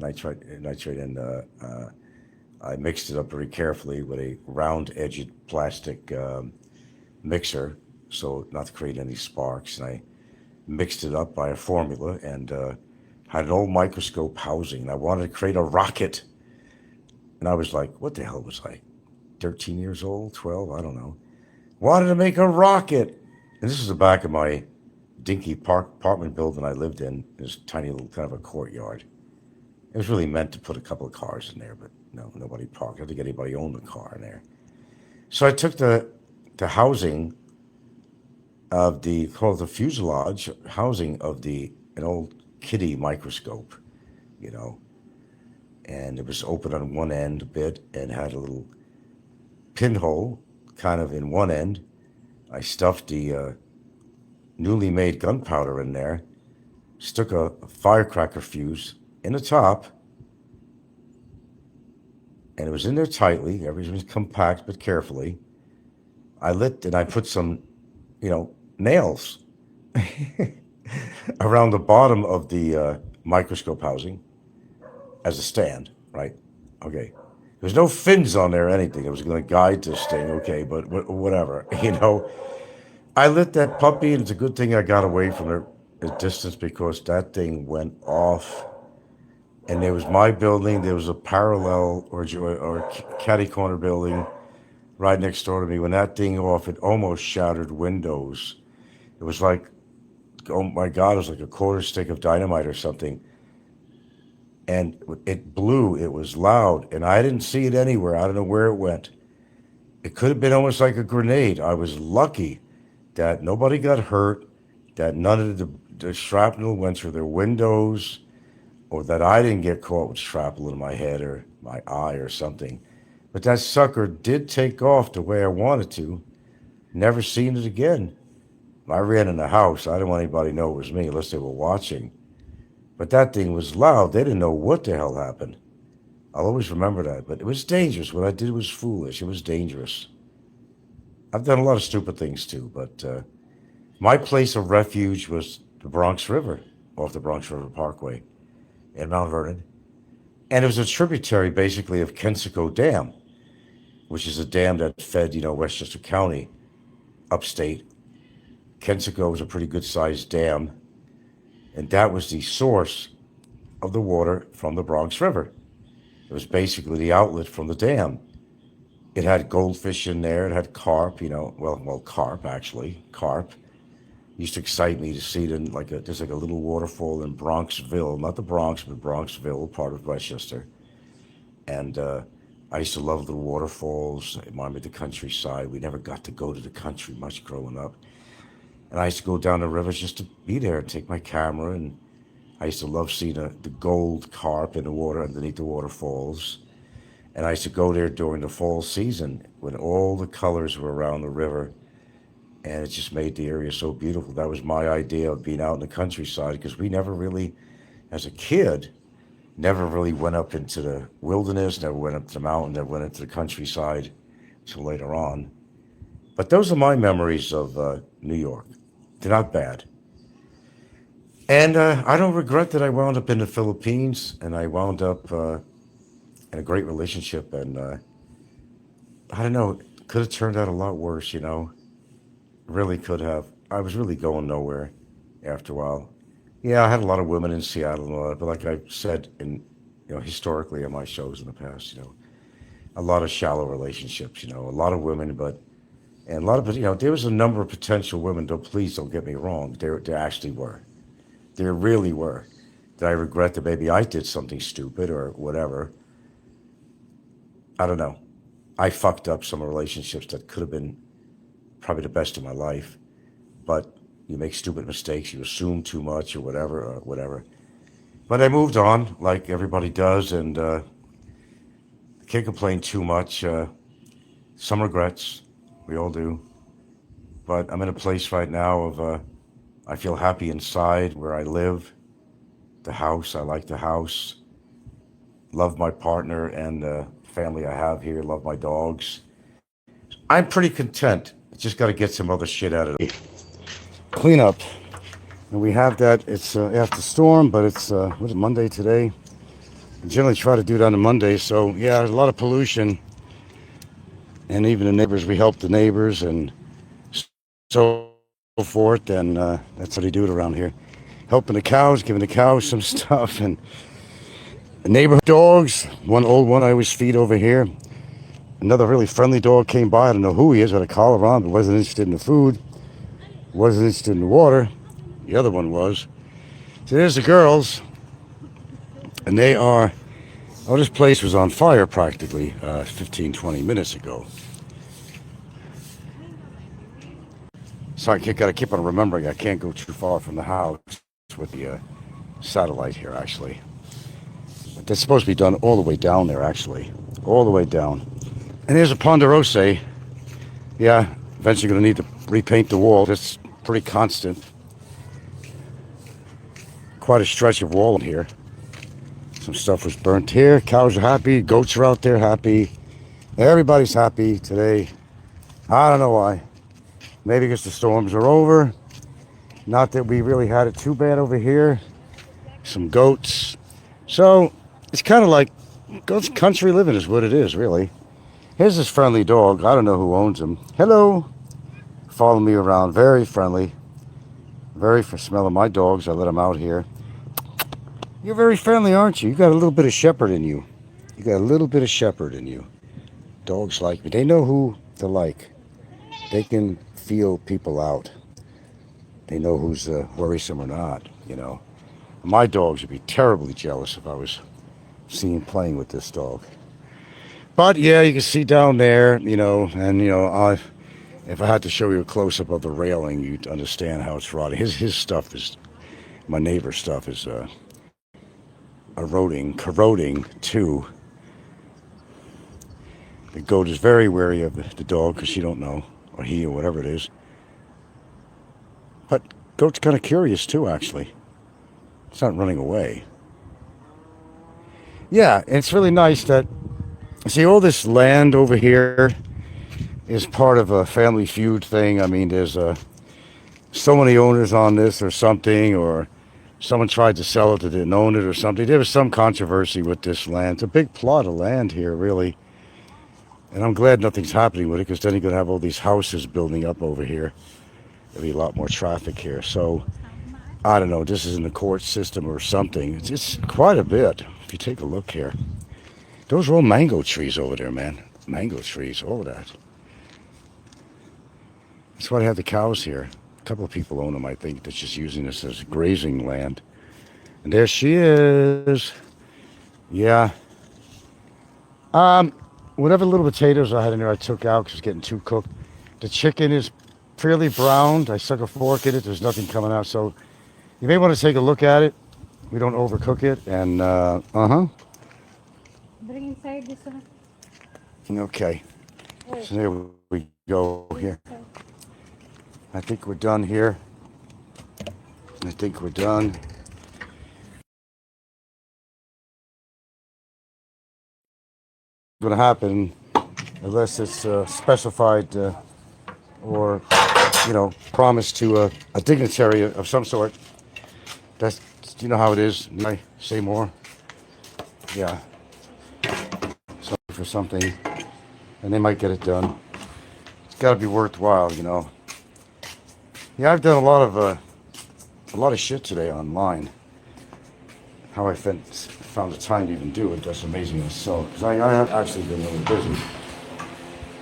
and I mixed it up very carefully with a round-edged plastic mixer, so not to create any sparks. And I mixed it up by a formula and had an old microscope housing. And I wanted to create a rocket. And I was like, what the hell was I? 13 years old, 12, I don't know. Wanted to make a rocket. And this is the back of my dinky apartment building I lived in. This tiny little kind of a courtyard. It was really meant to put a couple of cars in there, but no, nobody parked. I don't think anybody owned a car in there. So I took the housing of called the fuselage housing of an old kiddie microscope, you know, and it was open on one end a bit and had a little pinhole kind of in one end. I stuffed the newly made gunpowder in there, stuck a firecracker fuse in the top, and it was in there tightly. Everything was compact but carefully. I lit and I put some, nails around the bottom of the microscope housing as a stand, right? Okay. There's no fins on there or anything. It was going to guide this thing, okay, but whatever, I lit that puppy, and it's a good thing I got away from it a distance because that thing went off. And there was my building. There was a parallel or catty corner building right next door to me. When that thing off, it almost shattered windows. It was like, oh my God, it was like a quarter stick of dynamite or something. And it blew. It was loud, and I didn't see it anywhere. I don't know where it went. It could have been almost like a grenade. I was lucky that nobody got hurt, that none of the shrapnel went through their windows, or that I didn't get caught with shrapnel in my head or my eye or something. But that sucker did take off the way I wanted to. Never seen it again. I ran in the house. I didn't want anybody to know it was me unless they were watching. But that thing was loud. They didn't know what the hell happened. I'll always remember that. But it was dangerous. What I did was foolish. It was dangerous. I've done a lot of stupid things too, but my place of refuge was the Bronx River, off the Bronx River Parkway in Mount Vernon. And it was a tributary, basically, of Kensico Dam, which is a dam that fed, Westchester County, upstate. Kensico was a pretty good-sized dam, and that was the source of the water from the Bronx River. It was basically the outlet from the dam. It had goldfish in there. It had carp, carp, actually. Carp. It used to excite me to see it in there's like a little waterfall in Bronxville, not the Bronx, but Bronxville, part of Westchester. And I used to love the waterfalls. It reminded me of the countryside. We never got to go to the country much growing up. And I used to go down the rivers just to be there and take my camera. And I used to love seeing the gold carp in the water underneath the waterfalls. And I used to go there during the fall season when all the colors were around the river. And it just made the area so beautiful. That was my idea of being out in the countryside, because we never really, as a kid, never really went up into the wilderness, never went up to the mountain, never went into the countryside until later on. But those are my memories of New York. They're not bad. And I don't regret that I wound up in the Philippines, and I wound up in a great relationship. And I don't know, it could have turned out a lot worse, Really could have. I was really going nowhere after a while. Yeah, I had a lot of women in Seattle and all that, but like I said in, historically on my shows in the past, a lot of shallow relationships, a lot of women, and a lot of, there was a number of potential women, though please don't get me wrong, there actually were. There really were. Did I regret that maybe I did something stupid or whatever? I don't know. I fucked up some relationships that could have been probably the best of my life, but you make stupid mistakes, you assume too much or whatever. But I moved on, like everybody does, and can't complain too much. Some regrets, we all do. But I'm in a place right now of I feel happy inside where I live. The house, I like the house. Love my partner and the family I have here. Love my dogs. I'm pretty content. Just got to get some other shit out of it. Clean up. And we have that. It's after storm, but it's, what is it, Monday today? I generally try to do it on a Monday. So, yeah, there's a lot of pollution. And even the neighbors, we help the neighbors and so forth. And that's how they do it around here. Helping the cows, giving the cows some stuff. And the neighborhood dogs, one old one I always feed over here. Another really friendly dog came by. I don't know who he is, had a collar on, but wasn't interested in the food. Wasn't interested in the water. The other one was. So there's the girls. And they are, this place was on fire practically 15, 20 minutes ago. So I got to keep on remembering I can't go too far from the house with the satellite here, actually. But that's supposed to be done all the way down there, actually. All the way down. And there's a Ponderosa. Yeah, eventually going to need to repaint the wall. That's pretty constant. Quite a stretch of wall in here. Some stuff was burnt here. Cows are happy. Goats are out there happy. Everybody's happy today. I don't know why. Maybe because the storms are over. Not that we really had it too bad over here. Some goats. So it's kind of like goats country living is what it is, really. Here's this friendly dog. I don't know who owns him. Hello. Follow me around. Very friendly. Very for smelling my dogs. I let them out here. You're very friendly, aren't you? You got a little bit of shepherd in you. You got a little bit of shepherd in you. Dogs like me. They know who to like. They can feel people out. They know who's worrisome or not, My dogs would be terribly jealous if I was seen playing with this dog. But yeah, you can see down there, and if I had to show you a close-up of the railing, you'd understand how it's rotting. His stuff is, my neighbor's stuff is corroding too. The goat is very wary of the dog because she don't know, or he, or whatever it is. But goat's kind of curious too, actually. It's not running away. Yeah, and it's really nice that, see, all this land over here is part of a family feud thing. I mean, there's so many owners on this or something, or someone tried to sell it that didn't own it or something. There was some controversy with this land. It's a big plot of land here, really. And I'm glad nothing's happening with it, because then you're going to have all these houses building up over here. There'll be a lot more traffic here. So, I don't know, this is in the court system or something. It's quite a bit, if you take a look here. Those are all mango trees over there, man. Mango trees, all of that. That's why I have the cows here. A couple of people own them, I think, that's just using this as grazing land. And there she is. Yeah. Whatever little potatoes I had in there, I took out because it's getting too cooked. The chicken is fairly browned. I stuck a fork in it. There's nothing coming out. So you may want to take a look at it. We don't overcook it. And, Bring inside this one. Okay. So there we go here. I think we're done here. I think we're done. Going to happen unless it's specified or promised to a dignitary of some sort. That's, how it is. I say more. Yeah. So for something, and they might get it done. It's got to be worthwhile, Yeah, I've done a lot of a lot of shit today online. How I found the time to even do it, that's amazing in itself. Because I have actually been really busy.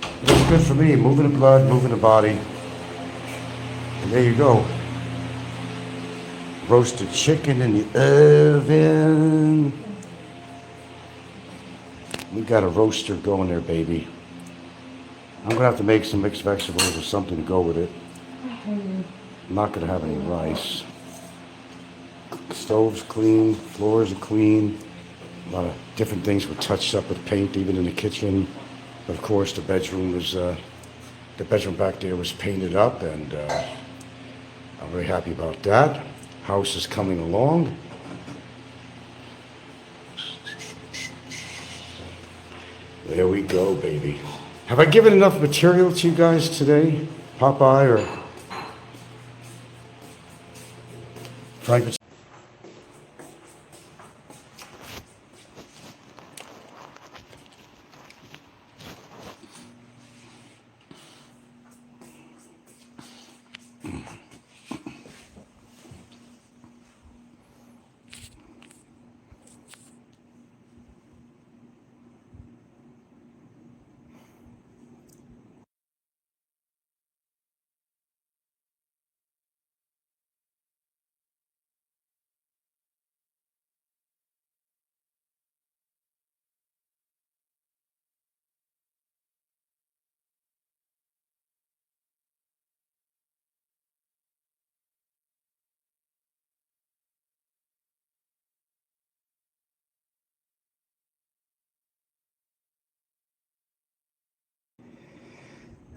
But it's good for me, moving the blood, moving the body. And there you go. Roasted chicken in the oven. We got a roaster going there, baby. I'm gonna have to make some mixed vegetables or something to go with it. I'm not gonna have any rice. Stove's clean, floors are clean. A lot of different things were touched up with paint, even in the kitchen. Of course, the bedroom back there was painted up, and I'm very happy about that. House is coming along. There we go, baby. Have I given enough material to you guys today? Popeye or Frank?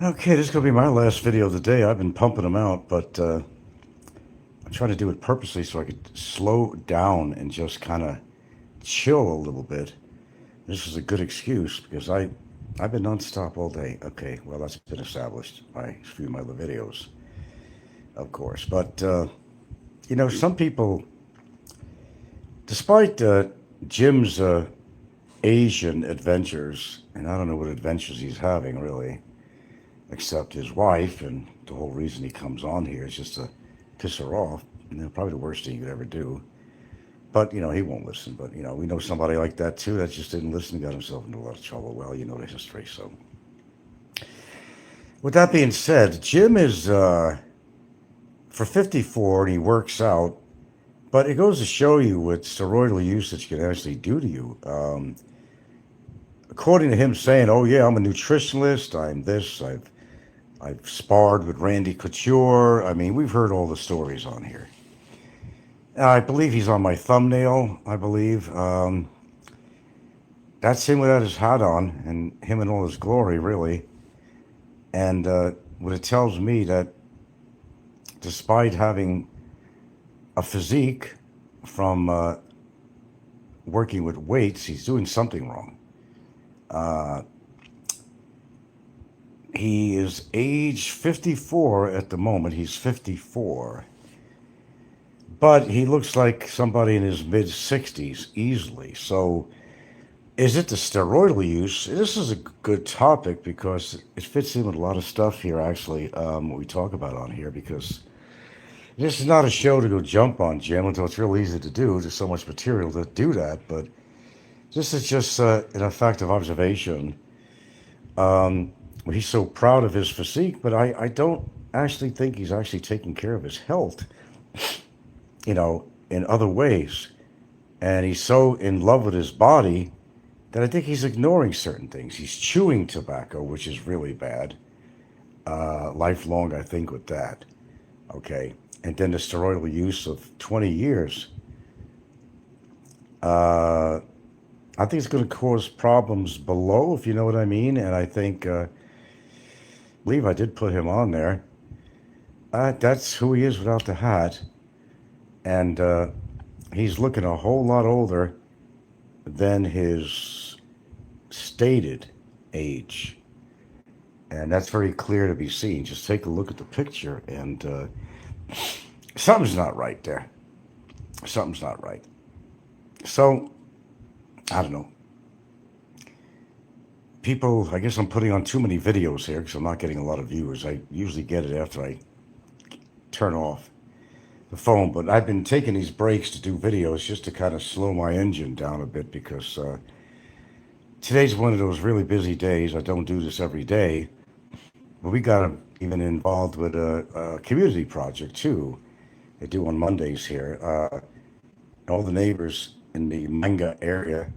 Okay, this is going to be my last video of the day. I've been pumping them out, but I'm trying to do it purposely so I could slow down and just kind of chill a little bit. This is a good excuse because I've been nonstop all day. Okay, well, that's been established by a few of my other videos, of course. But, some people, despite Jim's Asian adventures, and I don't know what adventures he's having, really, except his wife, and the whole reason he comes on here is just to piss her off. Probably the worst thing you could ever do. But, he won't listen. But, we know somebody like that, too, that just didn't listen and got himself into a lot of trouble. Well, you know the history, so. With that being said, Jim is, for 54, and he works out, but it goes to show you what steroidal usage can actually do to you. According to him saying, oh, yeah, I'm a nutritionalist, I'm this, I've sparred with Randy Couture. I mean, we've heard all the stories on here. I believe he's on my thumbnail, I believe. That's him without his hat on, and him in all his glory, really. And what it tells me that despite having a physique from working with weights, he's doing something wrong. He is age 54 at the moment. He's 54. But he looks like somebody in his mid-60s easily. So is it the steroidal use? This is a good topic because it fits in with a lot of stuff here, actually, what we talk about on here, because this is not a show to go jump on Jim, although it's real easy to do. There's so much material to do that. But this is just an effect of observation. He's so proud of his physique, but I don't actually think he's actually taking care of his health, in other ways. And he's so in love with his body that I think he's ignoring certain things. He's chewing tobacco, which is really bad. Lifelong, I think, with that. Okay. And then the steroidal use of 20 years. I think it's going to cause problems below, if you know what I mean. And I think, I believe I did put him on there. That's who he is without the hat. And he's looking a whole lot older than his stated age. And that's very clear to be seen. Just take a look at the picture, and something's not right there. Something's not right. So, I don't know. People, I guess I'm putting on too many videos here because I'm not getting a lot of viewers. I usually get it after I turn off the phone, but I've been taking these breaks to do videos just to kind of slow my engine down a bit because today's one of those really busy days. I don't do this every day, but we got even involved with a community project too. They do on Mondays here. All the neighbors in the manga area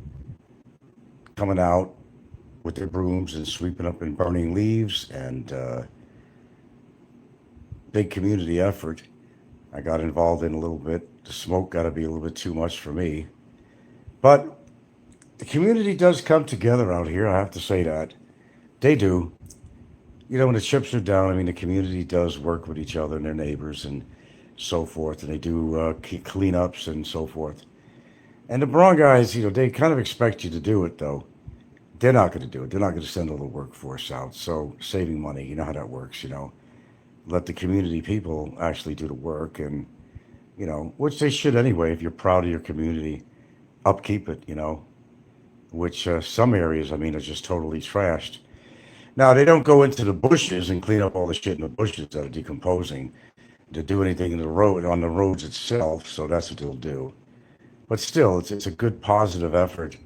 coming out with their brooms and sweeping up and burning leaves and big community effort. I got involved in a little bit. The smoke got to be a little bit too much for me. But the community does come together out here. I have to say that. They do. You know, when the chips are down, I mean, the community does work with each other and their neighbors and so forth. And they do cleanups and so forth. And the Barangays, you know, they kind of expect you to do it, though. They're not going to do it. They're not going to send all the workforce out. So saving money, you know how that works, you know. Let the community people actually do the work and, you know, which they should anyway. If you're proud of your community, upkeep it, you know, which some areas, I mean, are just totally trashed. Now, they don't go into the bushes and clean up all the shit in the bushes that are decomposing to do anything in the road on the roads itself. So that's what they'll do. But still, it's a good positive effort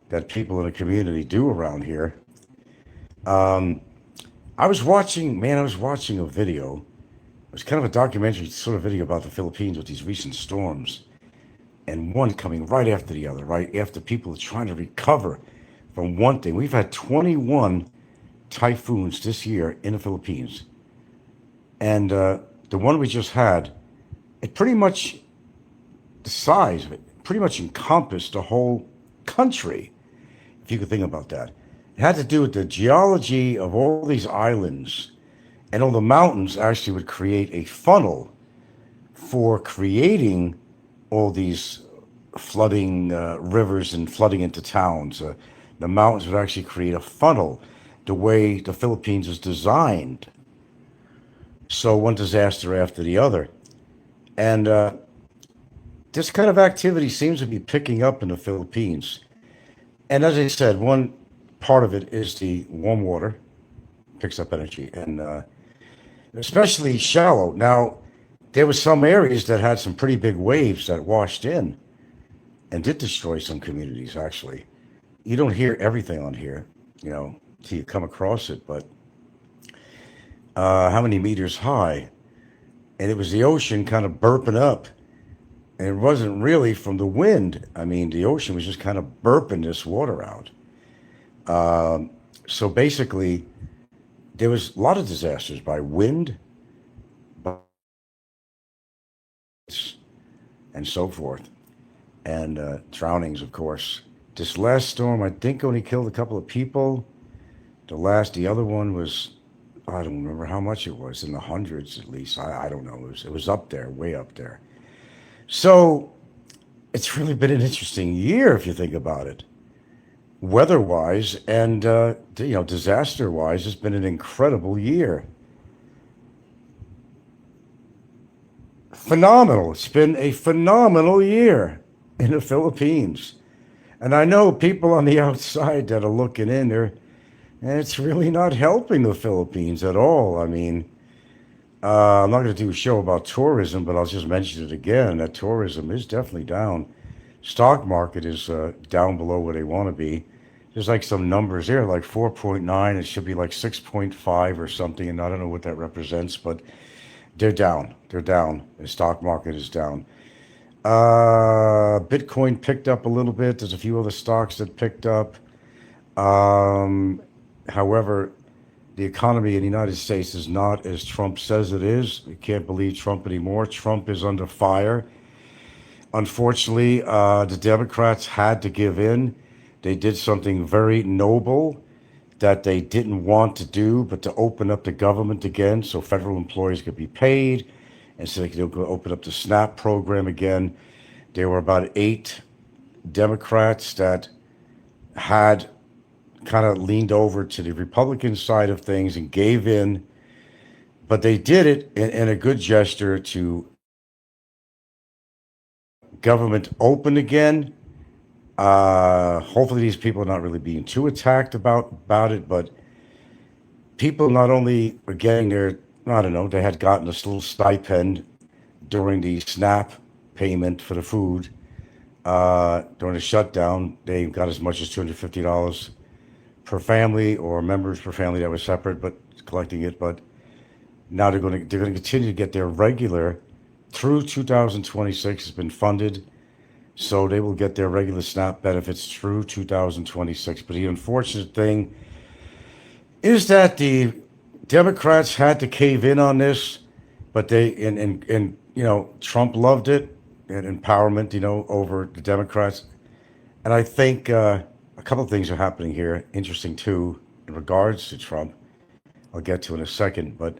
that people in the community do around here. I was watching a video. It was kind of a documentary sort of video about the Philippines with these recent storms, and one coming right after the other, right after people are trying to recover from one thing. We've had 21 typhoons this year in the Philippines, and the one we just had, it pretty much, the size of it, pretty much encompassed the whole country, if you could think about that. It had to do with the geology of all these islands, and all the mountains actually would create a funnel for creating all these flooding rivers and flooding into towns. The mountains would actually create a funnel the way the Philippines is designed. So one disaster after the other. And this kind of activity seems to be picking up in the Philippines. And as I said, one part of it is the warm water picks up energy, and especially shallow. Now, there were some areas that had some pretty big waves that washed in and did destroy some communities, actually. You don't hear everything on here, you know, till you come across it, but how many meters high? And it was the ocean kind of burping up. And it wasn't really from the wind. I mean, the ocean was just kind of burping this water out. So basically, there was a lot of disasters by wind and so forth, and drownings, of course. This last storm, I think, only killed a couple of people. The other one was, I don't remember how much it was, in the hundreds at least. I don't know. It was up there, way up there. So it's really been an interesting year if you think about it. Weather-wise and disaster-wise, it's been an incredible year. Phenomenal. It's been a phenomenal year in the Philippines. And I know people on the outside that are looking in there, and it's really not helping the Philippines at all. I mean, I'm not going to do a show about tourism, but I'll just mention it again, that tourism is definitely down. Stock market is down below where they want to be. There's like some numbers there, like 4.9. It should be like 6.5 or something, and I don't know what that represents, but they're down. They're down. The stock market is down. Bitcoin picked up a little bit. There's a few other stocks that picked up. However, the economy in the United States is not as Trump says it is. We can't believe Trump anymore. Trump is under fire. Unfortunately, the Democrats had to give in. They did something very noble that they didn't want to do, but to open up the government again so federal employees could be paid, and so they could open up the SNAP program again. There were about 8 Democrats that had kind of leaned over to the Republican side of things and gave in, but they did it in a good gesture to government open again. Hopefully these people are not really being too attacked about it, but people not only are getting their, I don't know, they had gotten this little stipend during the SNAP payment for the food. During the shutdown, they got as much as $250 per family or members per family that was separate, but collecting it. But now they're going to continue to get their regular through 2026. Has been funded, so they will get their regular SNAP benefits through 2026. But the unfortunate thing is that the Democrats had to cave in on this, but and Trump loved it and empowerment, over the Democrats. And I think a couple of things are happening here, interesting too, in regards to Trump. I'll get to in a second, but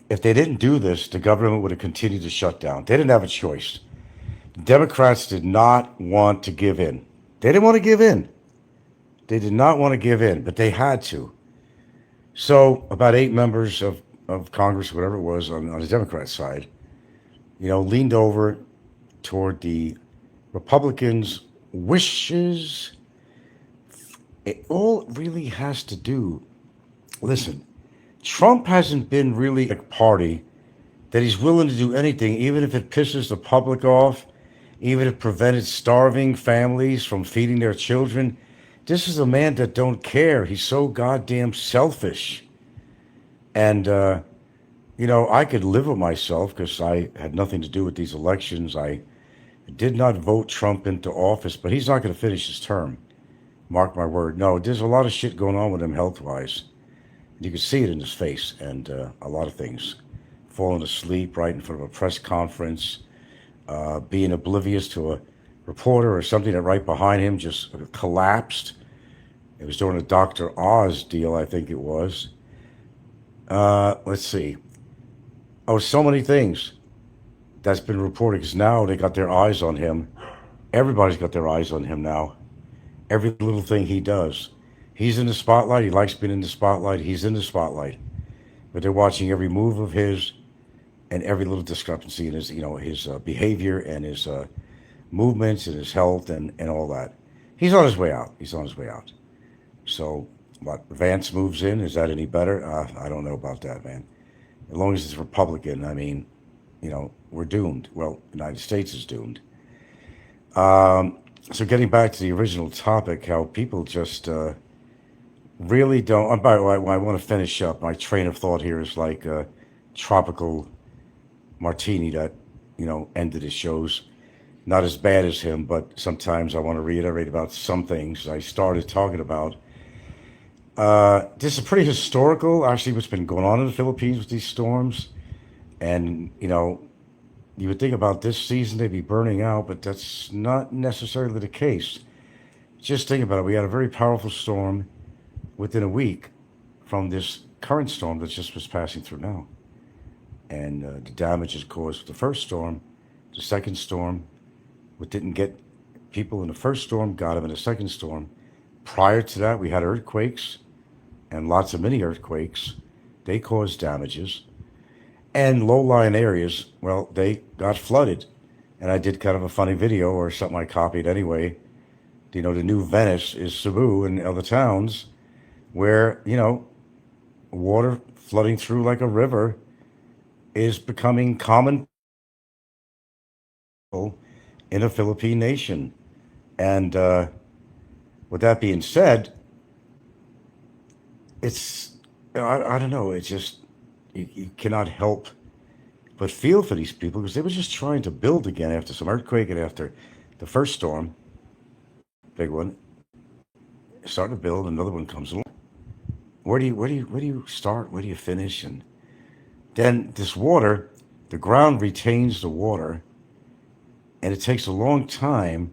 if they didn't do this, the government would have continued to shut down. They didn't have a choice. The Democrats did not want to give in. They didn't want to give in. They did not want to give in, but they had to. So about 8 members of Congress, whatever it was, on the Democrat side, leaned over toward the Republicans' wishes. It all really has to do. Listen, Trump hasn't been really a party that he's willing to do anything, even if it pisses the public off, even if it prevented starving families from feeding their children. This is a man that don't care. He's so goddamn selfish. And, I could live with myself because I had nothing to do with these elections. I did not vote Trump into office, but he's not going to finish his term. Mark my word. No, there's a lot of shit going on with him health-wise. You can see it in his face and a lot of things. Falling asleep right in front of a press conference, being oblivious to a reporter or something that right behind him just collapsed. It was during a Dr. Oz deal, I think it was. Let's see. Oh, so many things that's been reported because now they got their eyes on him. Everybody's got their eyes on him now. Every little thing he does. He's in the spotlight. He likes being in the spotlight. He's in the spotlight. But they're watching every move of his and every little discrepancy in his, his behavior and his movements and his health and all that. He's on his way out. He's on his way out. So, what, Vance moves in? Is that any better? I don't know about that, man. As long as it's Republican, I mean, we're doomed. Well, the United States is doomed. So getting back to the original topic, how people just really don't. By the way, I want to finish up. My train of thought here is like a tropical martini that, ended his shows. Not as bad as him, but sometimes I want to reiterate about some things I started talking about. This is pretty historical, actually, what's been going on in the Philippines with these storms. And, you would think about this season, they'd be burning out, but that's not necessarily the case. Just think about it. We had a very powerful storm within a week from this current storm that just was passing through now. And the damage is caused with the first storm. The second storm, what didn't get people in the first storm, got them in the second storm. Prior to that, we had earthquakes and lots of mini earthquakes. They caused damages. And low-lying areas, well, they got flooded. And I did kind of a funny video or something I copied anyway. The new Venice is Cebu and other towns where, water flooding through like a river is becoming common in a Philippine nation. And with that being said, it's, I don't know, it's just, you cannot help but feel for these people because they were just trying to build again after some earthquake and after the first storm, big one, starting to build, another one comes along. Where do you start? Where do you finish? And then this water, the ground retains the water, and it takes a long time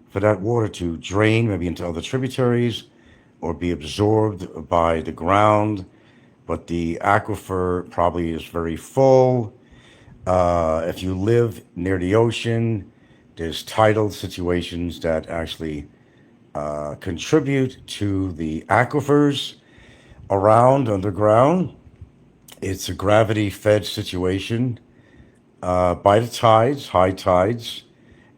for that water to drain, maybe into other tributaries, or be absorbed by the ground. But the aquifer probably is very full. If you live near the ocean, there's tidal situations that actually contribute to the aquifers around underground. It's a gravity-fed situation by the tides, high tides,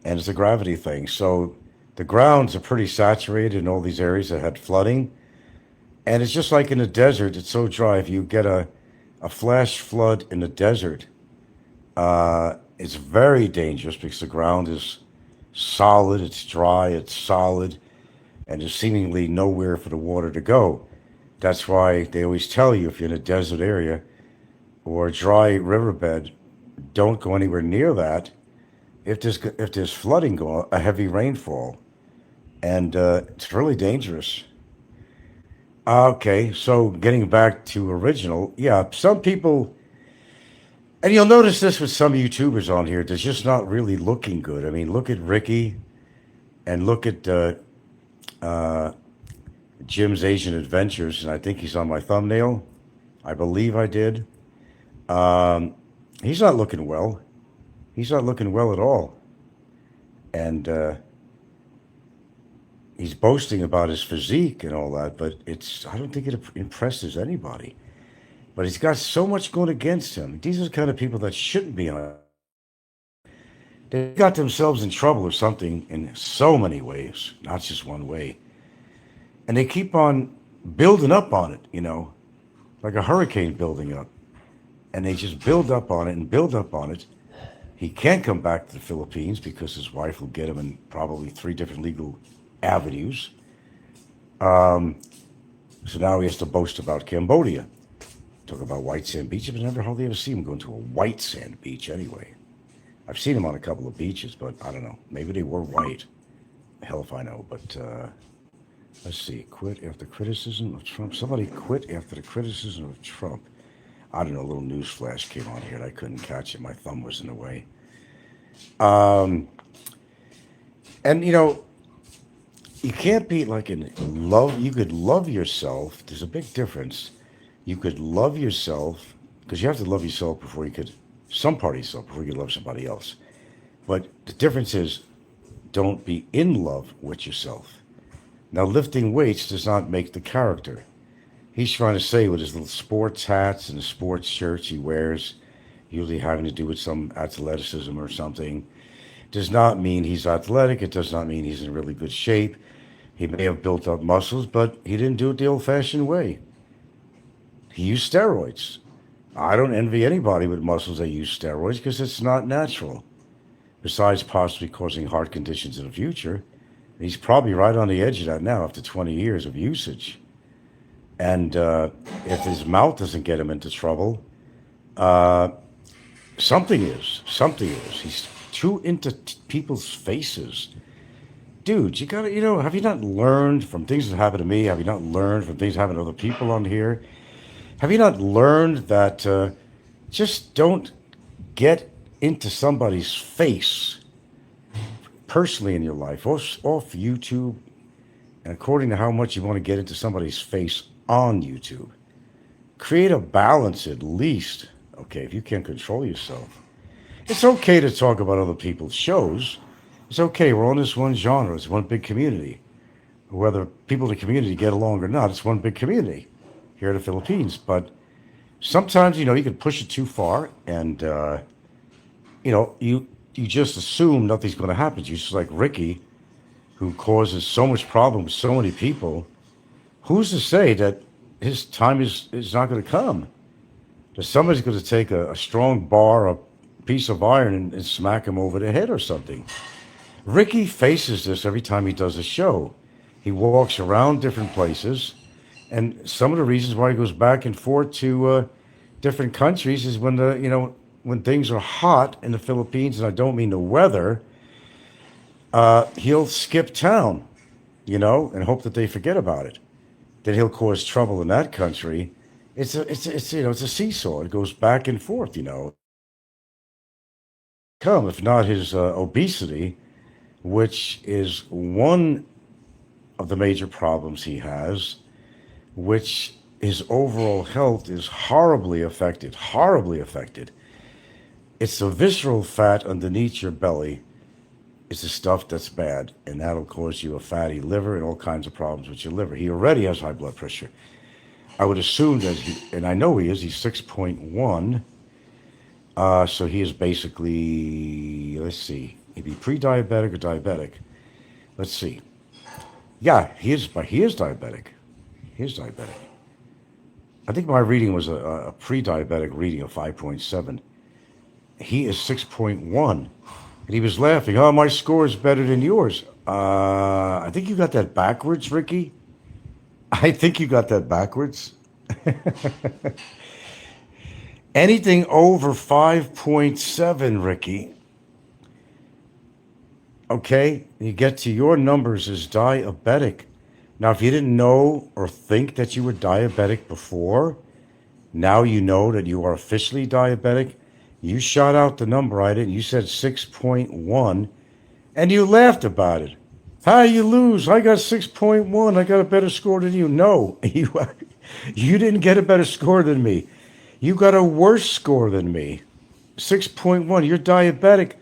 and it's a gravity thing. So the grounds are pretty saturated in all these areas that had flooding. And it's just like in the desert, it's so dry. If you get a flash flood in the desert, It's very dangerous because the ground is solid, it's dry, it's solid, and there's seemingly nowhere for the water to go. That's why they always tell you if you're in a desert area or a dry riverbed, don't go anywhere near that. If there's flooding going, a heavy rainfall, and it's really dangerous. Okay, so getting back to original, yeah, some people, and you'll notice this with some YouTubers on here, they're just not really looking good. I mean, look at Ricky and look at Jim's Asian Adventures, and I think he's on my thumbnail. I believe I did. Um, he's not looking well. He's not looking well at all. And he's boasting about his physique and all that, but I don't think it impresses anybody. But he's got so much going against him. These are the kind of people that shouldn't be on. They got themselves in trouble or something in so many ways, not just one way. And they keep on building up on it, like a hurricane building up. And they just build up on it and build up on it. He can't come back to the Philippines because his wife will get him in probably 3 different legal avenues. So now he has to boast about Cambodia. Talk about white sand beaches, but never hardly ever see him going to a white sand beach anyway. I've seen him on a couple of beaches, but I don't know. Maybe they were white. Hell if I know. But let's see. Quit after criticism of Trump. Somebody quit after the criticism of Trump. I don't know. A little news flash came on here and I couldn't catch it. My thumb was in the way. Um, and you can't be like in love. You could love yourself. There's a big difference. You could love yourself because you have to love yourself before you could, some part of yourself before you could love somebody else. But the difference is don't be in love with yourself. Now, lifting weights does not make the character. He's trying to say with his little sports hats and the sports shirts he wears, usually having to do with some athleticism or something, does not mean he's athletic. It does not mean he's in really good shape. He may have built up muscles, but he didn't do it the old-fashioned way. He used steroids. I don't envy anybody with muscles that use steroids because it's not natural. Besides possibly causing heart conditions in the future, he's probably right on the edge of that now after 20 years of usage. And if his mouth doesn't get him into trouble, uh, something is. Something is. He's too into people's faces. Dude, you gotta, have you not learned from things that happen to me? Have you not learned from things that happen to other people on here? Have you not learned that just don't get into somebody's face personally in your life, off YouTube, and according to how much you want to get into somebody's face on YouTube? Create a balance at least. Okay, if you can't control yourself. It's okay to talk about other people's shows. It's okay, we're on this one genre, it's one big community. Whether people in the community get along or not, it's one big community here in the Philippines. But sometimes, you can push it too far and, you just assume nothing's going to happen to you. Just like Ricky, who causes so much problem with so many people. Who's to say that his time is not going to come? That somebody's going to take a strong bar, a piece of iron, and smack him over the head or something. Ricky faces this every time he does a show. He walks around different places, and some of the reasons why he goes back and forth to different countries is when things are hot in the Philippines, and I don't mean the weather, he'll skip town, and hope that they forget about it. Then he'll cause trouble in that country. It's a seesaw. It goes back and forth. Come if not his obesity, which is one of the major problems he has, which his overall health is horribly affected. Horribly affected. It's the visceral fat underneath your belly. It's the stuff that's bad, and that'll cause you a fatty liver and all kinds of problems with your liver. He already has high blood pressure. I would assume that and I know he is, he's 6.1. So he is basically, let's see, he'd be pre-diabetic or diabetic. Let's see. Yeah, he is diabetic. He is diabetic. I think my reading was a pre-diabetic reading of 5.7. he is 6.1. And he was laughing. Oh, my score is better than yours. I think you got that backwards, Ricky. I think you got that backwards. Anything over 5.7, Ricky, okay, you get to your numbers as diabetic. Now, if you didn't know or think that you were diabetic before, now you know that you are officially diabetic. You shot out the number I did. You said 6.1, and you laughed about it. How you lose? I got 6.1. I got a better score than you. No, you didn't get a better score than me. You got a worse score than me. 6.1. You're diabetic.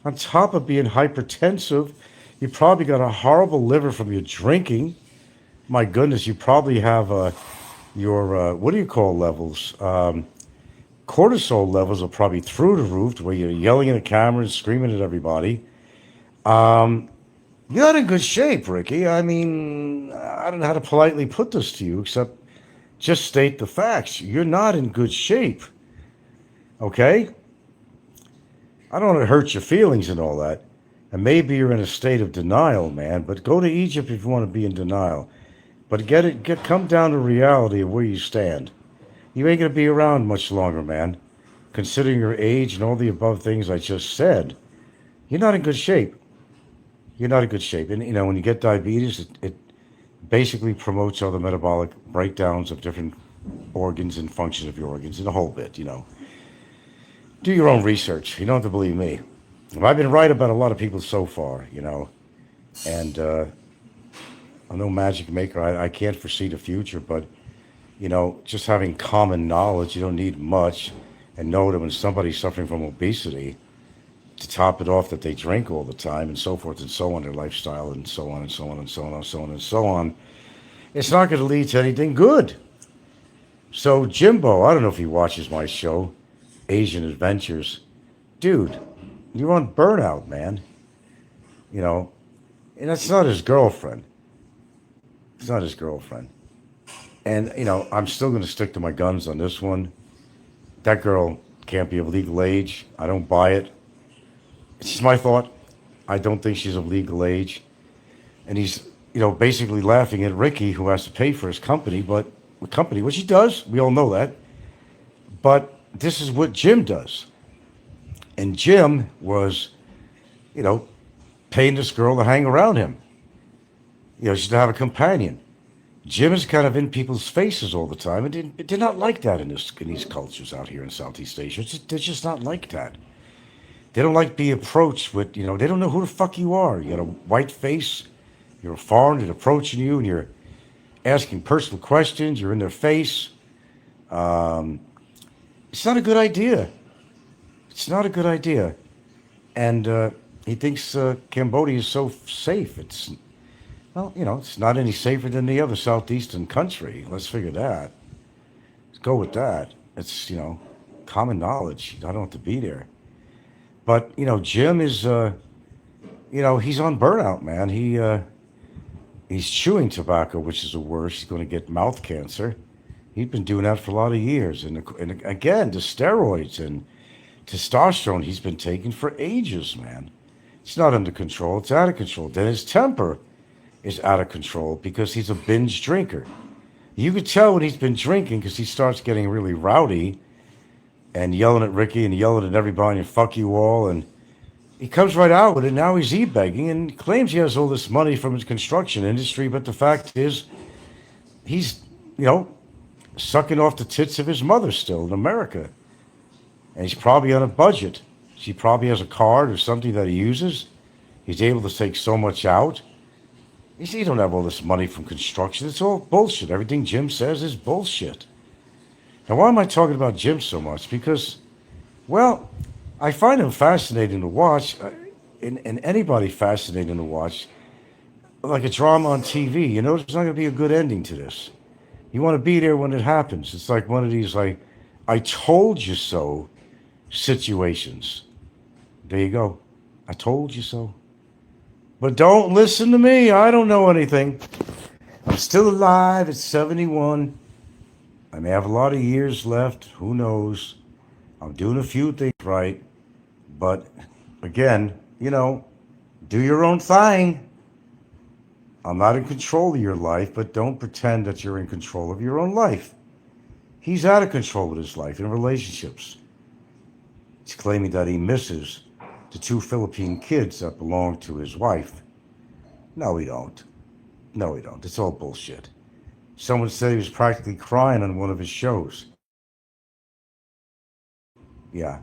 On top of being hypertensive, you probably got a horrible liver from your drinking. My goodness, you probably have your, what do you call levels? Cortisol levels are probably through the roof to where you're yelling at the camera and screaming at everybody. You're not in good shape, Ricky. I mean, I don't know how to politely put this to you except just state the facts. You're not in good shape. Okay? I don't want to hurt your feelings and all that. And maybe you're in a state of denial, man, but go to Egypt if you want to be in denial. But come down to reality of where you stand. You ain't going to be around much longer, man. Considering your age and all the above things I just said, you're not in good shape. You're not in good shape. And, when you get diabetes, it basically promotes all the metabolic breakdowns of different organs and functions of your organs and the whole bit, Do your own research. You don't have to believe me. I've been right about a lot of people so far, and I'm no magic maker. I can't foresee the future, but, just having common knowledge, you don't need much, and know that when somebody's suffering from obesity, to top it off that they drink all the time and so forth and so on, their lifestyle and so on and so on and so on and so on and so on, it's not going to lead to anything good. So Jimbo, I don't know if he watches my show, Asian Adventures. Dude, you're on burnout, man. And that's not his girlfriend. It's not his girlfriend. And, I'm still going to stick to my guns on this one. That girl can't be of legal age. I don't buy it. It's just my thought. I don't think she's of legal age. And he's, basically laughing at Ricky, who has to pay for his company, which he does. We all know that. But this is what Jim does. And Jim was, paying this girl to hang around him. She's to have a companion. Jim is kind of in people's faces all the time, and they're not like that in these cultures out here in Southeast Asia. They're just not like that. They don't like being approached with, they don't know who the fuck you are. You got a white face, you're a foreigner, they're approaching you, and you're asking personal questions, you're in their face. It's not a good idea. It's not a good idea. And he thinks Cambodia is so safe. It's not any safer than the other southeastern country. Let's figure that. Let's go with that. It's, common knowledge. I don't have to be there. But, Jim is, he's on burnout, man. He's chewing tobacco, which is the worst. He's going to get mouth cancer. He's been doing that for a lot of years. And again, the steroids and testosterone he's been taking for ages, man. It's not under control. It's out of control. Then his temper is out of control because he's a binge drinker. You could tell when he's been drinking because he starts getting really rowdy and yelling at Ricky and yelling at everybody and fuck you all. And he comes right out with it. Now he's e-begging and claims he has all this money from his construction industry. But the fact is, he's, sucking off the tits of his mother still in America. And he's probably on a budget. She probably has a card or something that he uses. He's able to take so much out. You don't have all this money from construction. It's all bullshit. Everything Jim says is bullshit. Now, why am I talking about Jim so much? Because, well, I find him fascinating to watch, and anybody fascinating to watch, like a drama on TV. There's not going to be a good ending to this. You want to be there when it happens. It's like one of these, like, I told you so situations. There you go. I told you so. But don't listen to me. I don't know anything. I'm still alive at 71. I may have a lot of years left. Who knows? I'm doing a few things right. But again, do your own thing. I'm not in control of your life, but don't pretend that you're in control of your own life. He's out of control with his life in relationships. He's claiming that he misses the two Philippine kids that belong to his wife. No, he don't. No, he don't. It's all bullshit. Someone said he was practically crying on one of his shows. Yeah.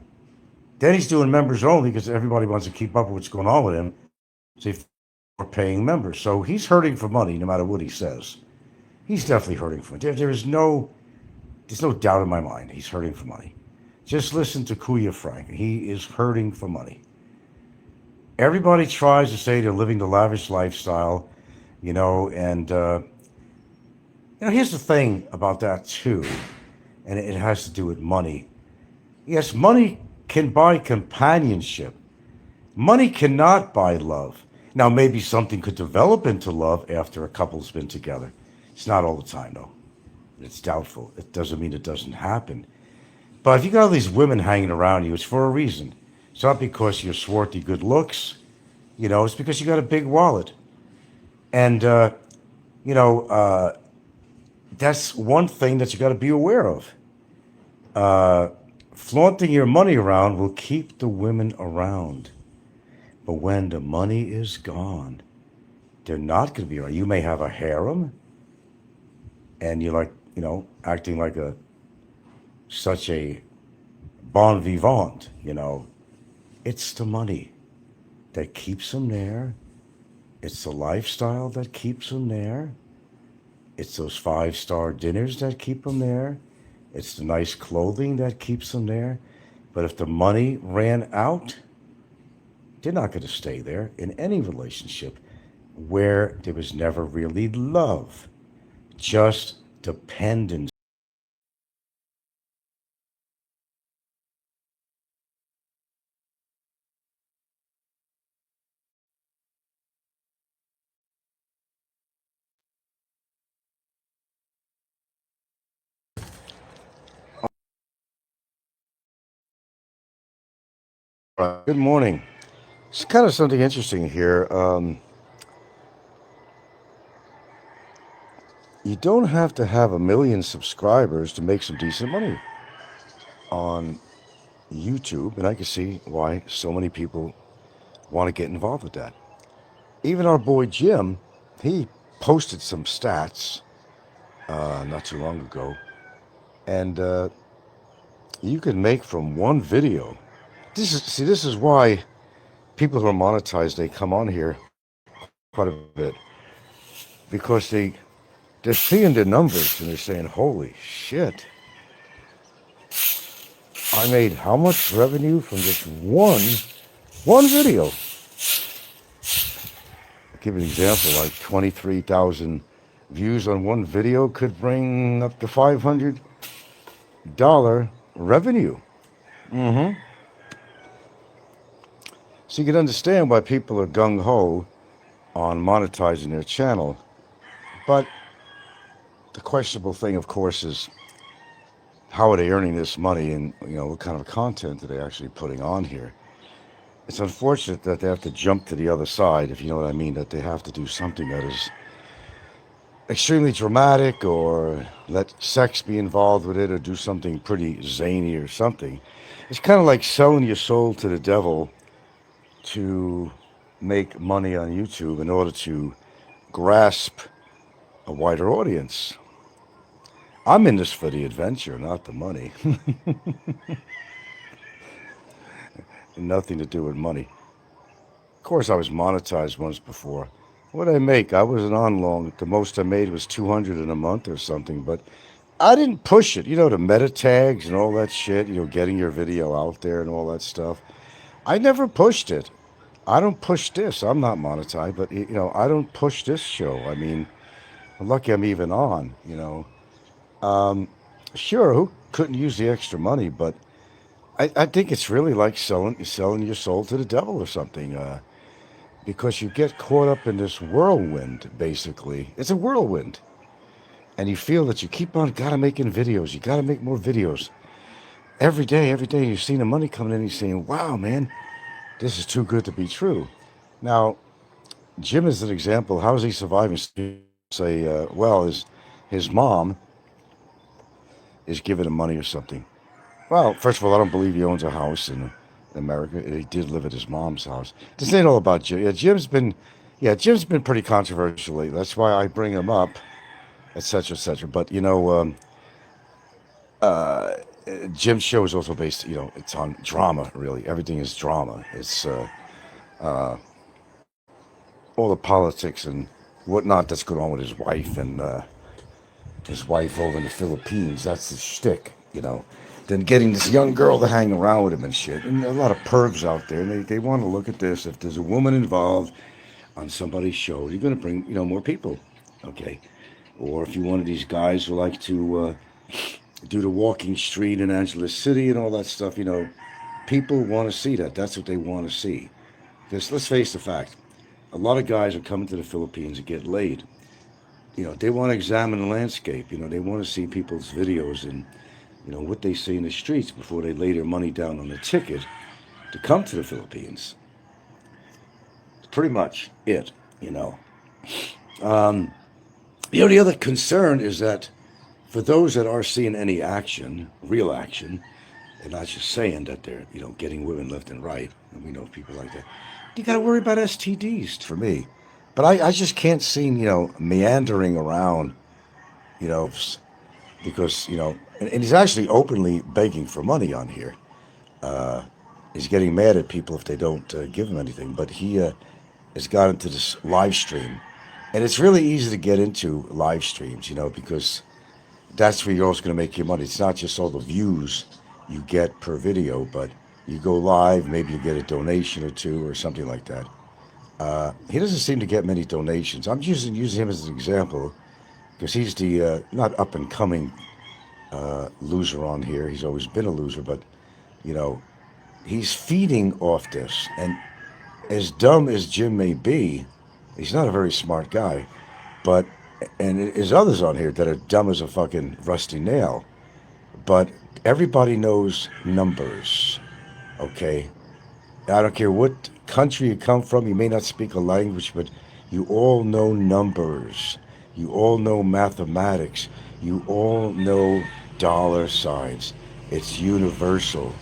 Then he's doing members only because everybody wants to keep up with what's going on with him. So are paying members. So he's hurting for money no matter what he says. He's definitely hurting for money. There's no doubt in my mind he's hurting for money. Just listen to Kuya Frank. He is hurting for money. Everybody tries to say they're living the lavish lifestyle, and here's the thing about that too, and it has to do with money. Yes, money can buy companionship. Money cannot buy love. Now, maybe something could develop into love after a couple's been together. It's not all the time, though. It's doubtful. It doesn't mean it doesn't happen. But if you got all these women hanging around you, it's for a reason. It's not because you're swarthy good looks. It's because you got a big wallet. And, that's one thing that you got to be aware of. Flaunting your money around will keep the women around. But when the money is gone, they're not going to be around. You may have a harem, and you're like, acting like such a bon vivant, It's the money that keeps them there. It's the lifestyle that keeps them there. It's those 5-star dinners that keep them there. It's the nice clothing that keeps them there. But if the money ran out, they're not going to stay there in any relationship where there was never really love, just dependence. Good morning. It's kind of something interesting here. You don't have to have a million subscribers to make some decent money on YouTube, and I can see why so many people want to get involved with that. Even our boy Jim, he posted some stats not too long ago, and you can make from one video. This is why people who are monetized, they come on here quite a bit because they're seeing the numbers and they're saying, "Holy shit! I made how much revenue from just one video?" I'll give you an example, like 23,000 views on one video could bring up to $500 revenue. So you can understand why people are gung-ho on monetizing their channel. But the questionable thing, of course, is how are they earning this money, and what kind of content are they actually putting on here? It's unfortunate that they have to jump to the other side, if you know what I mean, that they have to do something that is extremely dramatic, or let sex be involved with it, or do something pretty zany or something. It's kind of like selling your soul to the devil to make money on YouTube in order to grasp a wider audience. I'm in this for the adventure, not the money. Nothing to do with money. Of course, I was monetized once before. What did I make? I wasn't on long. The most I made was 200 in a month or something, but I didn't push it. The meta tags and all that shit, getting your video out there and all that stuff. I never pushed it. I don't push this. I'm not monetized, but I don't push this show. I mean, I'm lucky I'm even on, Sure, who couldn't use the extra money, but I think it's really like selling your soul to the devil or something, because you get caught up in this whirlwind, basically. It's a whirlwind. And you feel that you keep on gotta making videos. You gotta make more videos. every day you're seeing the money coming in, you're saying, wow, man, this is too good to be true. Now, Jim is an example. How is he surviving? Say, well, his mom is giving him money or something. Well, first of all, I don't believe he owns a house in America. He did live at his mom's house. This ain't all about Jim. Jim's been pretty controversial lately. That's why I bring him up, etc., etc. But Jim's show is also based. It's on drama. Really, everything is drama. It's all the politics and whatnot that's going on with his wife and his wife over in the Philippines. That's his shtick. Then getting this young girl to hang around with him and shit. And a lot of pervs out there, and they want to look at this. If there's a woman involved on somebody's show, you're going to bring, more people, okay? Or if you're one of these guys who like to do the walking street in Angeles City and all that stuff, people want to see that. That's what they want to see. Because let's face the fact, a lot of guys are coming to the Philippines to get laid. They want to examine the landscape. They want to see people's videos and what they see in the streets before they lay their money down on the ticket to come to the Philippines. It's pretty much it. The other concern is that for those that are seeing any action, real action, and not just saying that they're, getting women left and right, and we know people like that, you got to worry about STDs for me. But I just can't see, meandering around, because, and he's actually openly begging for money on here. He's getting mad at people if they don't give him anything. But he has got into this live stream. And it's really easy to get into live streams, because that's where you're also going to make your money. It's not just all the views you get per video, but you go live, maybe you get a donation or two or something like that. He doesn't seem to get many donations. I'm using him as an example because he's the not up and coming loser on here. He's always been a loser, but he's feeding off this. And as dumb as Jim may be, he's not a very smart guy. And there's others on here that are dumb as a fucking rusty nail. But everybody knows numbers, okay? I don't care what country you come from. You may not speak a language, but you all know numbers. You all know mathematics. You all know dollar signs. It's universal.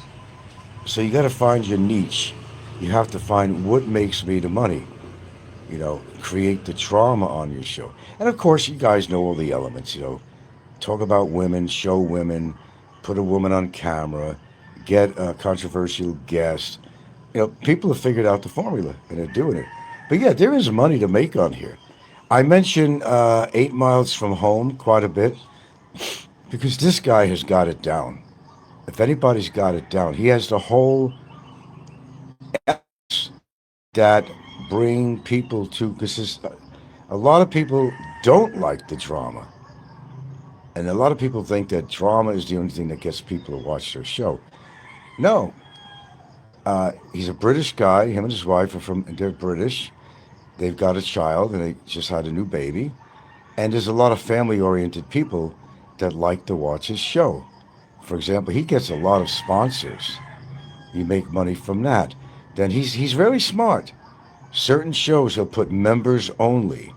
So you got to find your niche. You have to find what makes me the money. Create the drama on your show. And of course, you guys know all the elements, talk about women, show women, put a woman on camera, get a controversial guest. People have figured out the formula and they're doing it. But yeah, there is money to make on here. I mentioned 8 Miles from Home quite a bit because this guy has got it down. If anybody's got it down, he has the whole that bring people to, because a lot of people don't like the drama. And a lot of people think that drama is the only thing that gets people to watch their show. No. He's a British guy. Him and his wife they're British. They've got a child and they just had a new baby. And there's a lot of family-oriented people that like to watch his show. For example, he gets a lot of sponsors. You make money from that. Then he's very smart. Certain shows he'll put members only.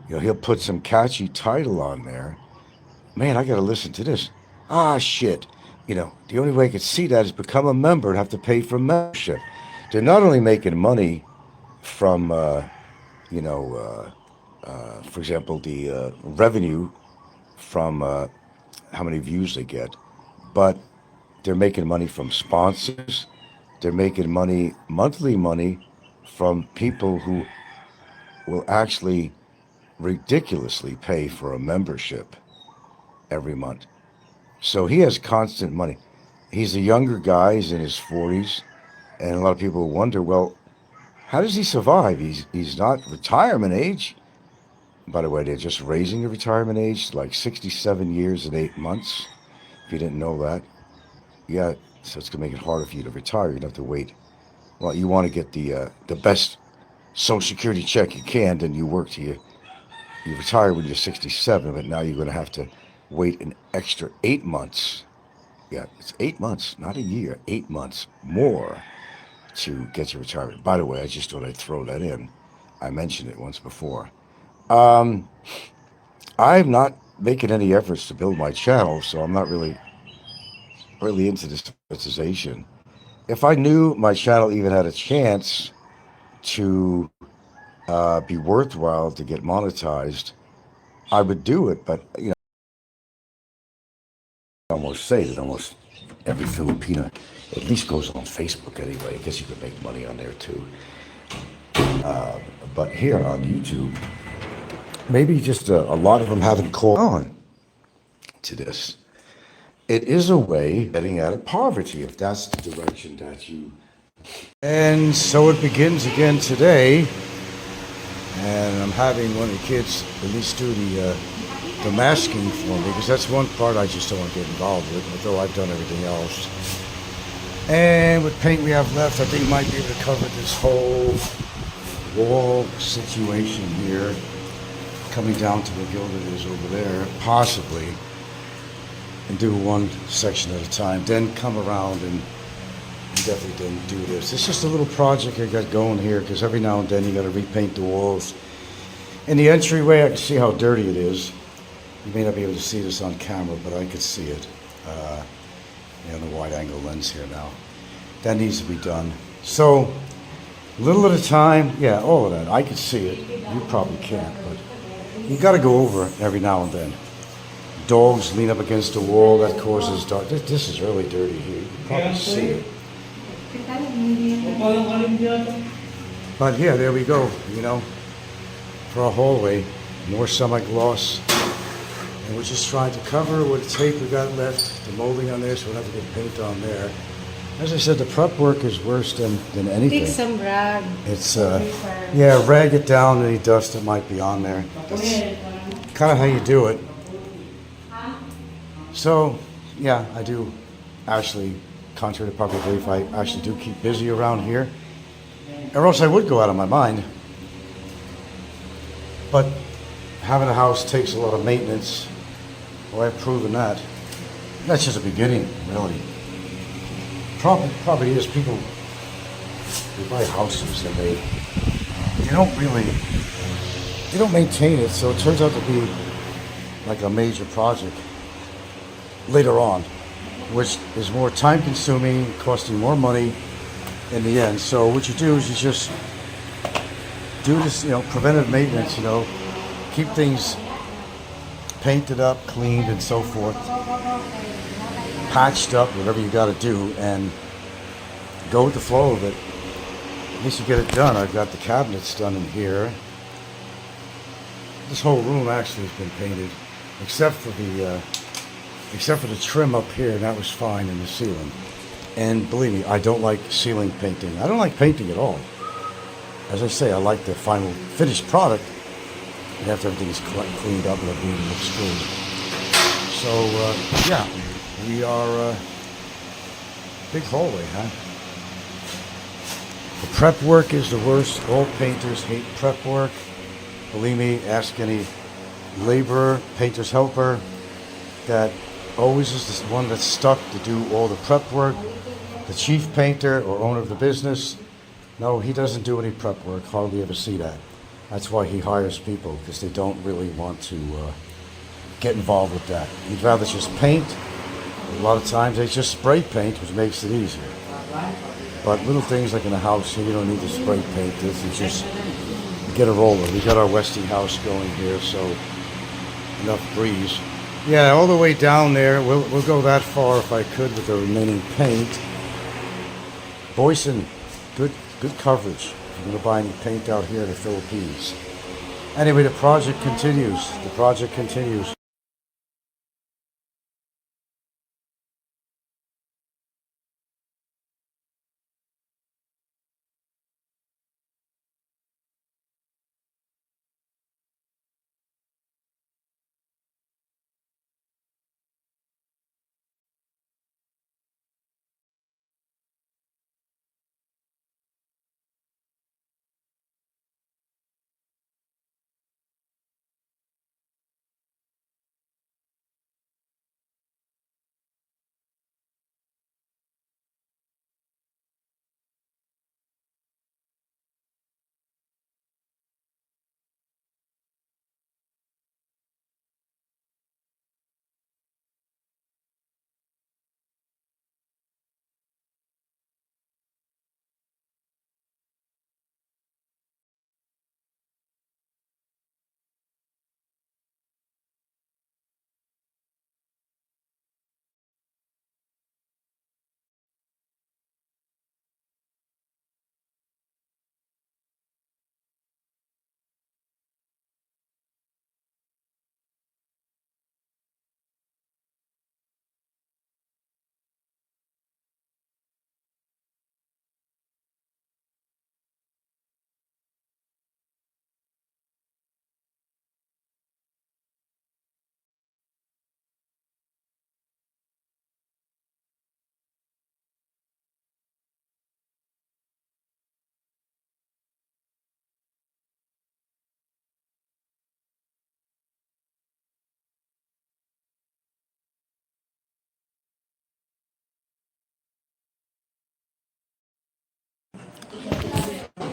He'll put some catchy title on there. Man, I gotta listen to this. Ah, shit. The only way I could see that is become a member and have to pay for membership. They're not only making money from, for example, the revenue from how many views they get, but they're making money from sponsors. They're making money, monthly money, from people who will actually ridiculously pay for a membership every month. So he has constant money. He's a younger guy. He's in his 40s. And a lot of people wonder, well, how does he survive? He's not retirement age. By the way, they're just raising the retirement age to like 67 years and 8 months. If you didn't know that. Yeah, so it's going to make it harder for you to retire. You'd have to wait. Well, you want to get the best Social Security check you can, then you work till you retire when you're 67, but now you're going to have to wait an extra 8 months Yeah, it's 8 months, not a year, 8 months more to get to retirement. By the way, I just thought I'd throw that in. I mentioned it once before. Um, I'm not making any efforts to build my channel, so I'm not really into this monetization. If I knew my channel even had a chance to be worthwhile to get monetized, I would do it. But I almost say that almost every Filipino at least goes on Facebook anyway. I guess you could make money on there too. But here on YouTube, maybe just a lot of them haven't caught on to this. It is a way of getting out of poverty if that's the direction that you. And so it begins again today, and I'm having one of the kids at least do the masking for me because that's one part I just don't want to get involved with, although I've done everything else. And with paint we have left, I think we might be able to cover this whole wall situation here, coming down to where Gilded is over there, possibly, and do one section at a time, then come around and definitely didn't do this. It's just a little project I got going here because every now and then you got to repaint the walls. In the entryway, I can see how dirty it is. You may not be able to see this on camera, but I could see it. On the wide angle lens here now. That needs to be done. So, little at a time, yeah, all of that. I could see it. You probably can't, but you got to go over it every now and then. Dogs lean up against the wall, that causes dark. This is really dirty here. You can probably see it. But yeah, there we go, for a hallway, more semi-gloss. And we're just trying to cover with the tape we got left, the molding on there, so we don't have to get paint on there. As I said, the prep work is worse than anything. Take some rag. It's, rag it down, any dust that might be on there. That's kind of how you do it. So, yeah, I do actually, contrary to public belief, I actually do keep busy around here. Or else I would go out of my mind. But having a house takes a lot of maintenance. Well, I've proven that. That's just a beginning, really. Probably is people they buy houses and they don't maintain it, so it turns out to be like a major project later on, which is more time consuming, costing more money in the end. So what you do is you just do this, preventive maintenance, keep things painted up, cleaned, and so forth, patched up, whatever you got to do, and go with the flow of it. At least you get it done. I've got the cabinets done in here. This whole room actually has been painted, except for the trim up here, and that was fine in the ceiling. And believe me, I don't like ceiling painting. I don't like painting at all. As I say, I like the final finished product, and after everything's cleaned up and everything looks good. So, we are big hallway, huh? The prep work is the worst. All painters hate prep work. Believe me, ask any laborer, painter's helper, that always is the one that's stuck to do all the prep work. The chief painter or owner of the business, no, he doesn't do any prep work. Hardly ever see that. That's why he hires people, because they don't really want to get involved with that. He'd rather just paint. A lot of times they just spray paint, which makes it easier. But little things like in a house, you don't need to spray paint this. You just get a roller. We got our Westinghouse going here, so enough breeze. Yeah, all the way down there. We'll go that far if I could with the remaining paint. Boyson, good coverage. If you're going to buy any paint out here in the Philippines. Anyway, the project continues.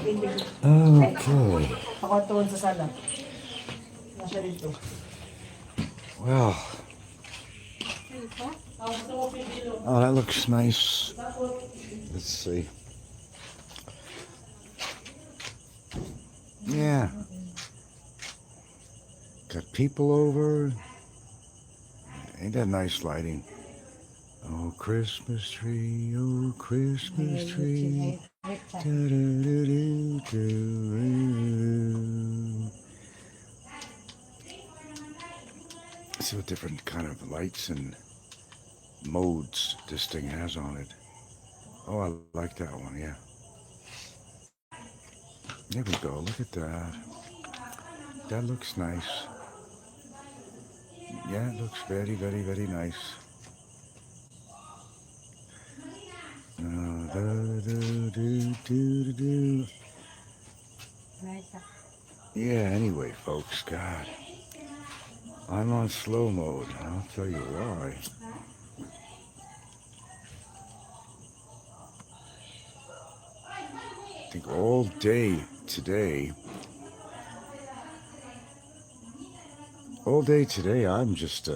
Okay. Well, oh, that looks nice. Let's see. Yeah. Got people over. Ain't that nice lighting? Oh, Christmas tree, oh, Christmas tree. Do-do-do-do-do. See what different kind of lights and modes this thing has on it. Oh, I like that one, yeah. There we go, look at that. That looks nice. Yeah, it looks very, very, very nice. Do-do-do-do-do. Yeah, anyway, folks, God. I'm on slow mode, and I'll tell you why. I think all day today, I'm just,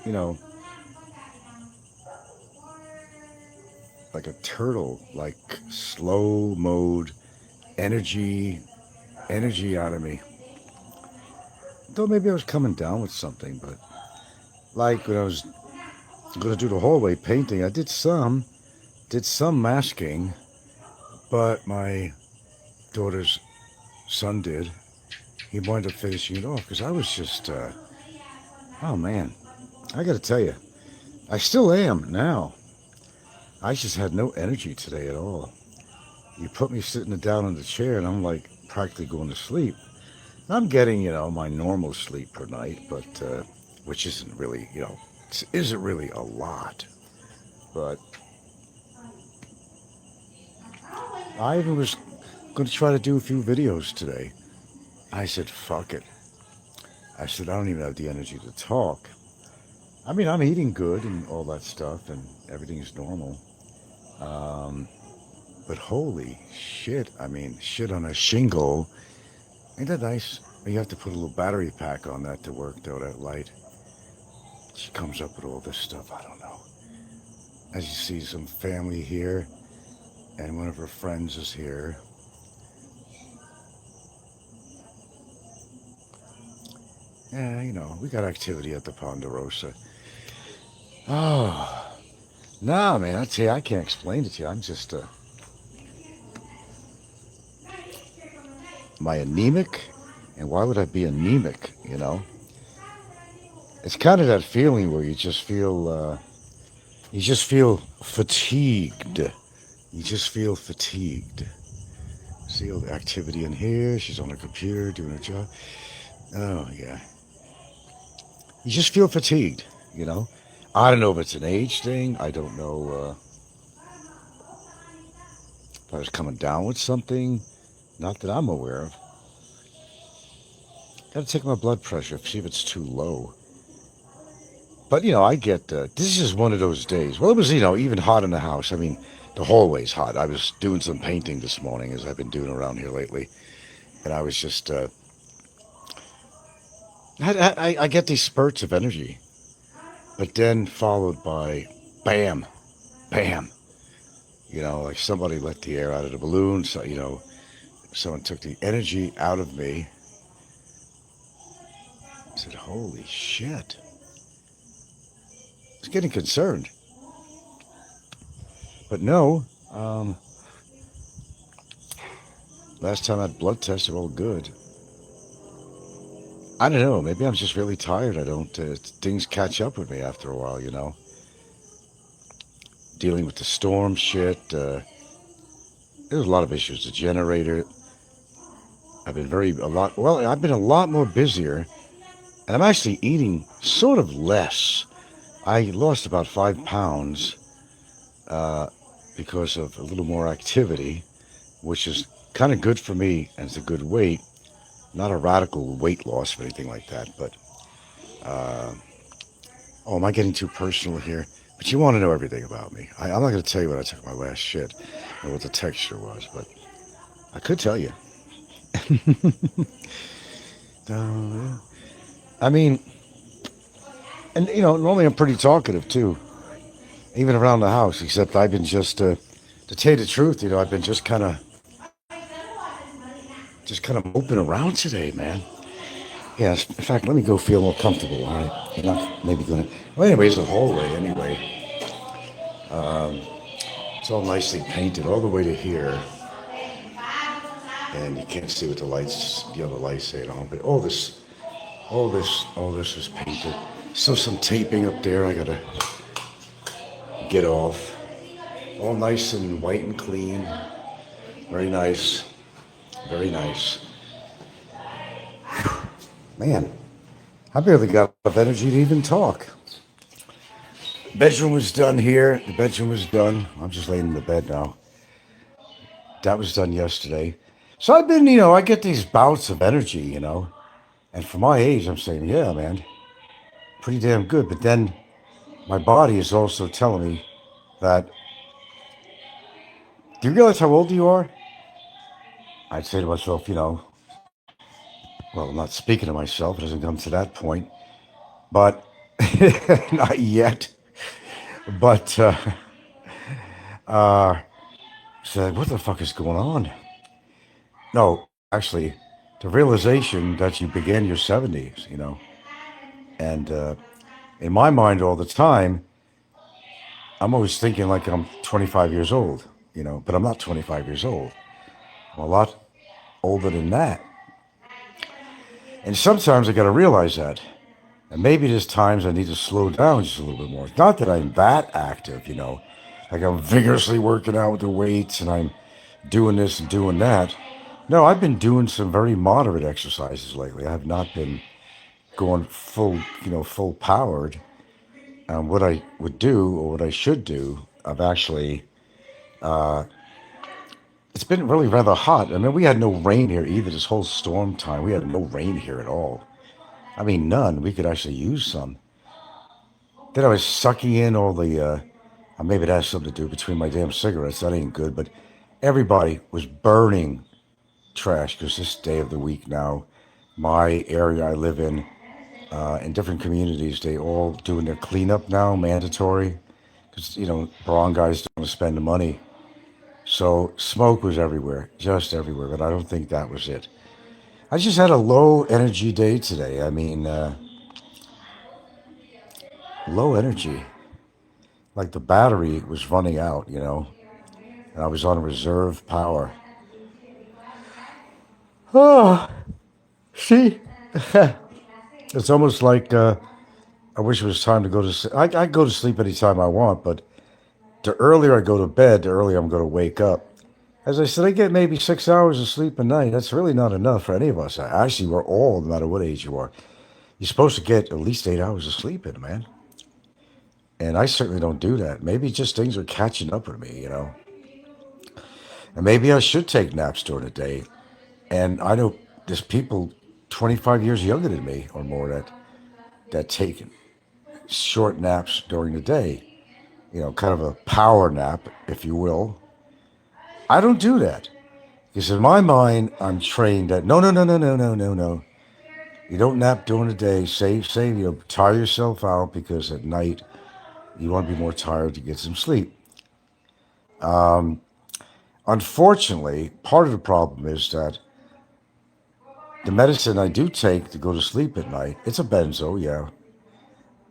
you know, like a turtle, like slow mode, energy out of me. Though maybe I was coming down with something, but like when I was going to do the hallway painting, I did some masking, but my daughter's son did. He wound up finishing it off because I was just, oh man, I got to tell you, I still am now. I just had no energy today at all. You put me sitting down in the chair and I'm like practically going to sleep. I'm getting, my normal sleep per night, but, which isn't really, isn't really a lot. But I even was going to try to do a few videos today. I said, fuck it. I said, I don't even have the energy to talk. I mean, I'm eating good and all that stuff and everything's normal. But holy shit, I mean, shit on a shingle. Ain't that nice? You have to put a little battery pack on that to work, though, that light. She comes up with all this stuff, I don't know. As you see, some family here, and one of her friends is here. Yeah, we got activity at the Ponderosa. Oh, nah, man, I tell you, I can't explain it to you. I'm just, am I anemic? And why would I be anemic, It's kind of that feeling where you just feel fatigued. You just feel fatigued. See all the activity in here. She's on her computer doing her job. Oh, yeah. You just feel fatigued, I don't know if it's an age thing. I don't know if I was coming down with something. Not that I'm aware of. Got to take my blood pressure, see if it's too low. But, I get, this is one of those days. Well, it was, even hot in the house. I mean, the hallway's hot. I was doing some painting this morning, as I've been doing around here lately. And I was just, I get these spurts of energy. But then followed by, bam, bam. Like somebody let the air out of the balloon. So, someone took the energy out of me. I said, holy shit. I was getting concerned. But no, last time I had blood tests are all good. I don't know, maybe I'm just really tired. I don't, things catch up with me after a while, Dealing with the storm shit, there's a lot of issues. The generator, I've been a lot more busier, and I'm actually eating sort of less. I lost about 5 pounds because of a little more activity, which is kind of good for me and it's a good weight. Not a radical weight loss or anything like that, but am I getting too personal here? But you want to know everything about me. I'm not going to tell you when I took my last shit or what the texture was, but I could tell you. I mean, and normally I'm pretty talkative too, even around the house. Except I've been to tell you the truth, I've been just kind of moping around today, man. Yes. In fact, let me go feel more comfortable. All right. You're not maybe gonna. Well, anyways, the hallway. Anyway, it's all nicely painted all the way to here, and you can't see what the lights, the other lights say it on. But all this is painted. So some taping up there. I gotta get off. All nice and white and clean. Very nice. Very nice. Man, I barely got enough energy to even talk. Bedroom was done here. The bedroom was done. I'm just laying in the bed now. That was done yesterday. So I've been, I get these bouts of energy, and for my age, I'm saying, yeah, man, pretty damn good. But then my body is also telling me that, do you realize how old you are? I'd say to myself, well, I'm not speaking to myself. It doesn't come to that point, but not yet. But said, what the fuck is going on? No, actually, the realization that you began your 70s, and in my mind all the time, I'm always thinking like I'm 25 years old, but I'm not 25 years old. I'm a lot older than that. And sometimes I got to realize that. And maybe there's times I need to slow down just a little bit more. It's not that I'm that active, like I'm vigorously working out with the weights and I'm doing this and doing that. No, I've been doing some very moderate exercises lately. I have not been going full powered. What I would do or what I should do, I've actually, it's been really rather hot. I mean, we had no rain here either this whole storm time. We had no rain here at all. I mean, none. We could actually use some. Then I was sucking in all the, maybe that has something to do between my damn cigarettes. That ain't good. But everybody was burning trash because this day of the week now, my area I live in different communities, they all doing their cleanup now, mandatory, because Barangay's don't spend the money. So smoke was everywhere, just everywhere. But I don't think that was it. I just had a low energy day today. I mean, low energy. Like the battery was running out, and I was on reserve power. Oh, see, it's almost like I wish it was time to go to sleep. I go to sleep anytime I want, but the earlier I go to bed, the earlier I'm going to wake up. As I said, I get maybe 6 hours of sleep a night. That's really not enough for any of us. Actually, we're all, no matter what age you are, you're supposed to get at least 8 hours of sleep in, man. And I certainly don't do that. Maybe just things are catching up with me, And maybe I should take naps during the day. And I know there's people 25 years younger than me or more that take short naps during the day. Kind of a power nap, if you will. I don't do that. Because in my mind, I'm trained that no, no, no, no, no, no, no, no. You don't nap during the day. Save, tire yourself out because at night you want to be more tired to get some sleep. Unfortunately, part of the problem is that the medicine I do take to go to sleep at night, it's a benzo, yeah.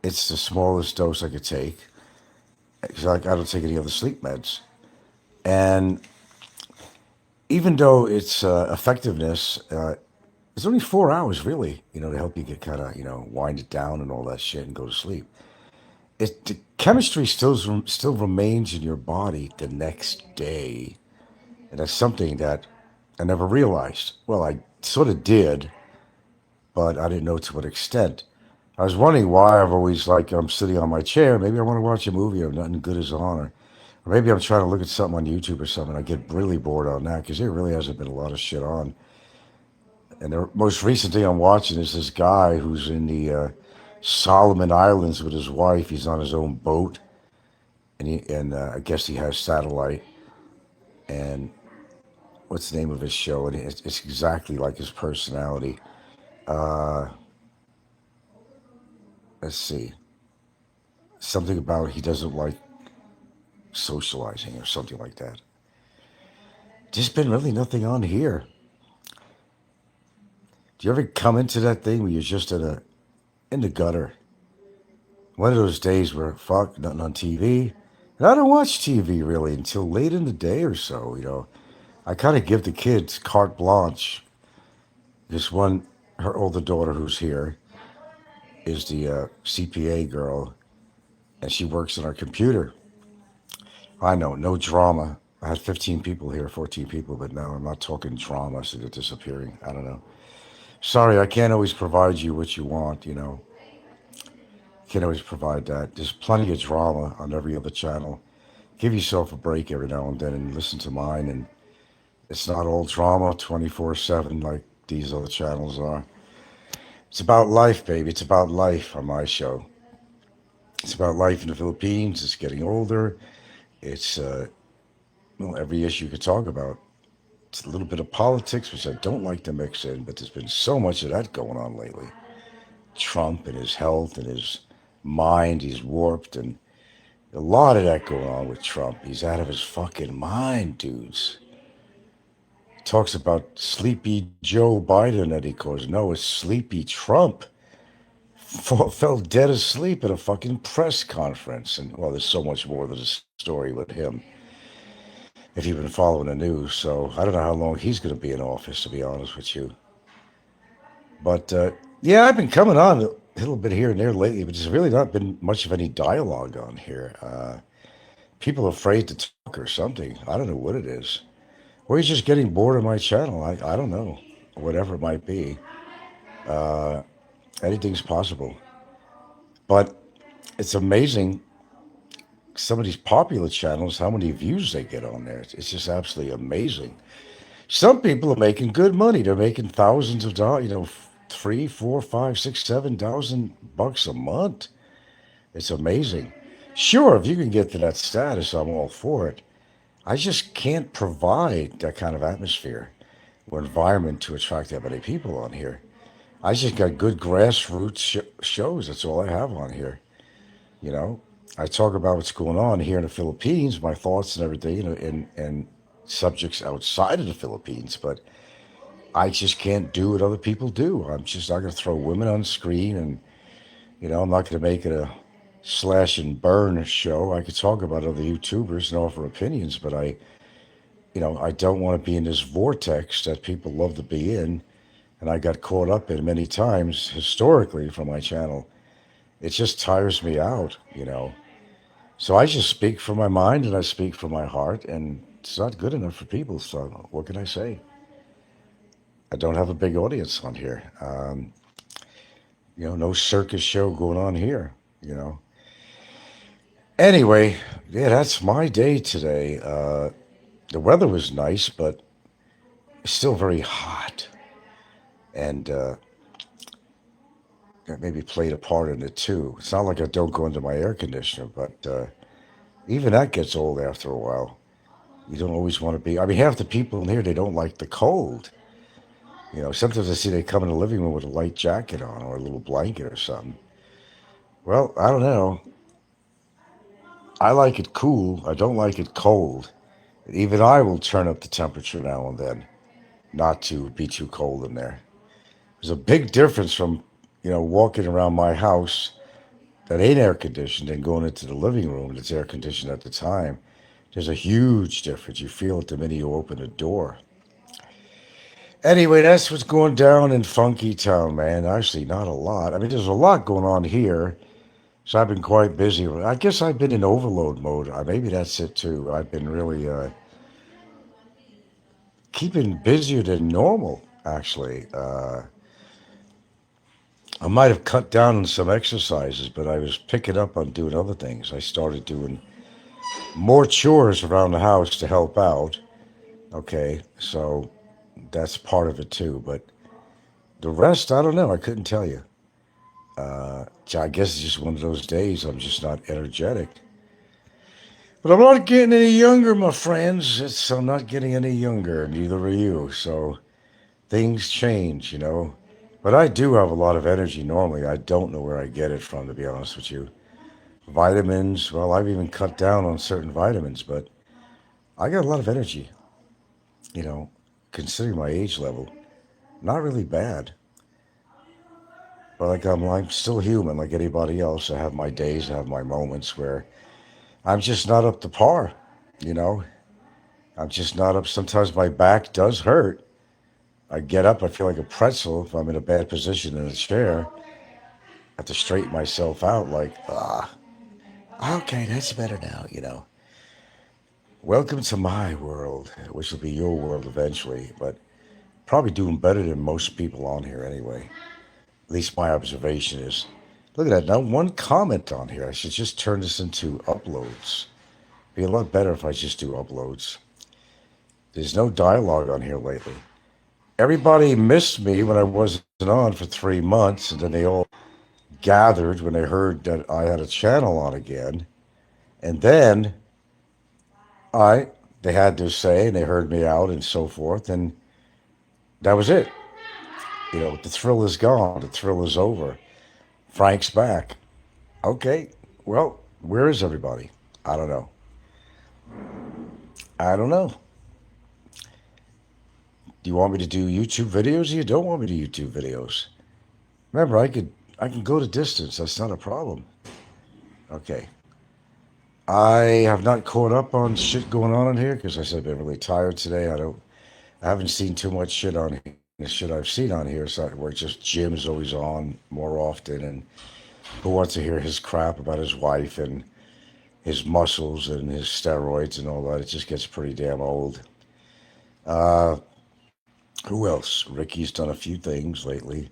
It's the smallest dose I could take because I don't take any other sleep meds. And even though its effectiveness, it's only 4 hours really, to help you get kind of, wind it down and all that shit and go to sleep. The chemistry still remains in your body the next day. And that's something that I never realized. Well, I sort of did, but I didn't know to what extent. I was wondering why I've always I'm sitting on my chair. Maybe I want to watch a movie or nothing good is on, or maybe I'm trying to look at something on YouTube or something. I get really bored on that because there really hasn't been a lot of shit on. And the most recent thing I'm watching is this guy who's in the Solomon Islands with his wife. He's on his own boat, and I guess he has satellite. And what's the name of his show, and it's exactly like his personality. Uh, let's see, something about he doesn't like socializing or something like that. Just been really nothing on here. Do you ever come into that thing where you're just in the gutter? One of those days where fuck nothing on TV. And I don't watch TV really until late in the day or so. I kind of give the kids carte blanche. This one, her older daughter who's here is the CPA girl, and she works on our computer. I know, no drama. I had 15 people here, 14 people, but now I'm not talking drama, so they're disappearing. I don't know. Sorry, I can't always provide you what you want. Can't always provide that. There's plenty of drama on every other channel. Give yourself a break every now and then and listen to mine. And it's not all drama 24/7 like these other channels are. It's about life, baby. It's about life on my show. It's about life in the Philippines. It's getting older. It's every issue you could talk about. It's a little bit of politics, which I don't like to mix in, but there's been so much of that going on lately. Trump and his health and his mind, he's warped, and a lot of that going on with Trump. He's out of his fucking mind, dudes. He talks about sleepy Joe Biden that he calls. No, it's sleepy Trump. Fell dead asleep at a fucking press conference. And, well, there's so much more to the story with him if you've been following the news. So I don't know how long he's going to be in office, to be honest with you. But yeah, I've been coming on a little bit here and there lately, but there's really not been much of any dialogue on here. People are afraid to talk or something. I don't know what it is. Or he's just getting bored of my channel. I don't know. Whatever it might be. Uh, Anything's possible. But it's amazing, some of these popular channels, how many views they get on there. It's just absolutely amazing. Some people are making good money. They're making thousands of dollars, 3, 4, 5, 6, 7,000 bucks a month. It's amazing. Sure, if you can get to that status, I'm all for it. I just can't provide that kind of atmosphere or environment to attract that many people on here. I just got good grassroots shows. That's all I have on here. You know, I talk about what's going on here in the Philippines, my thoughts and everything, and subjects outside of the Philippines, but I just can't do what other people do. I'm just not going to throw women on screen, and I'm not going to make it a slash and burn show. I could talk about other YouTubers and offer opinions, but I don't want to be in this vortex that people love to be in, and I got caught up in many times historically from my channel. It just tires me out. So I just speak from my mind and I speak from my heart, and it's not good enough for people. So what can I say? I don't have a big audience on here. No circus show going on here. Anyway, yeah, that's my day today. The weather was nice, but it's still very hot, and that maybe played a part in it too. It's not like I don't go into my air conditioner, but even that gets old after a while. You don't always want to be. I mean, half the people in here, they don't like the cold. Sometimes I see they come in the living room with a light jacket on or a little blanket or something. Well, I don't know. I like it cool. I don't like it cold. Even I will turn up the temperature now and then, not to be too cold in there. There's a big difference from, walking around my house that ain't air conditioned and going into the living room that's air conditioned at the time. There's a huge difference. You feel it the minute you open the door. Anyway, that's what's going down in Funky Town, man. Actually, not a lot. I mean, there's a lot going on here, so I've been quite busy. I guess I've been in overload mode. Maybe that's it too. I've been really keeping busier than normal, actually. I might have cut down on some exercises, but I was picking up on doing other things. I started doing more chores around the house to help out. Okay, so that's part of it too. But the rest, I don't know. I couldn't tell you. I guess it's just one of those days I'm just not energetic. But I'm not getting any younger, my friends. I'm not getting any younger. Neither are you. So things change, you know. But I do have a lot of energy normally. I don't know where I get it from, to be honest with you. Vitamins, well, I've even cut down on certain vitamins, but I got a lot of energy, you know, considering my age level. Not really bad. But like I'm still human like anybody else. I have my days, I have my moments where I'm just not up to par, you know. I'm just not up. Sometimes my back does hurt. I get up, I feel like a pretzel if I'm in a bad position in a chair. I have to straighten myself out like, okay, that's better now, you know. Welcome to my world, which will be your world eventually, but probably doing better than most people on here anyway. At least my observation is. Look at that. Now, one comment on here. I should just turn this into uploads. Be a lot better if I just do uploads. There's no dialogue on here lately. Everybody missed me when I wasn't on for 3 months, and then they all gathered when they heard that I had a channel on again. And then I they had their say and they heard me out and so forth, and that was it. You know, the thrill is gone. The thrill is over. Frank's back. Okay, well, where is everybody? I don't know. I don't know. Do you want me to do YouTube videos or you don't want me to do YouTube videos? Remember, I can go to distance. That's not a problem. Okay. I have not caught up on shit going on in here because I said I've been really tired today. I haven't seen too much shit on here. The shit I've seen on here is where just Jim's always on more often, and who wants to hear his crap about his wife and his muscles and his steroids and all that. It just gets pretty damn old. Uh, who else? Ricky's done a few things lately.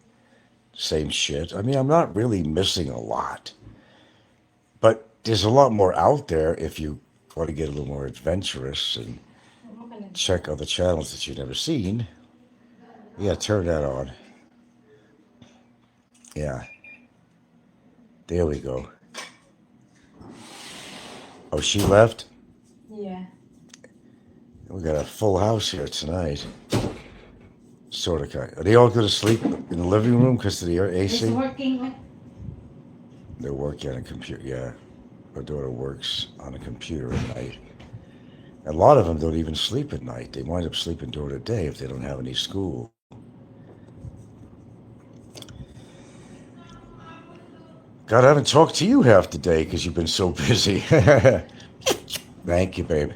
Same shit. I mean, I'm not really missing a lot, but there's a lot more out there if you want to get a little more adventurous and check other channels that you've never seen. Yeah, turn that on. Yeah, there we go. Oh, she left? Yeah. We got a full house here tonight. Sort of kind. Are they all going to sleep in the living room because of the It's AC? working. They're working on a computer. Yeah, our daughter works on a computer at night. A lot of them don't even sleep at night. They wind up sleeping during the day if they don't have any school. God, I haven't talked to you half the day because you've been so busy. Thank you, babe.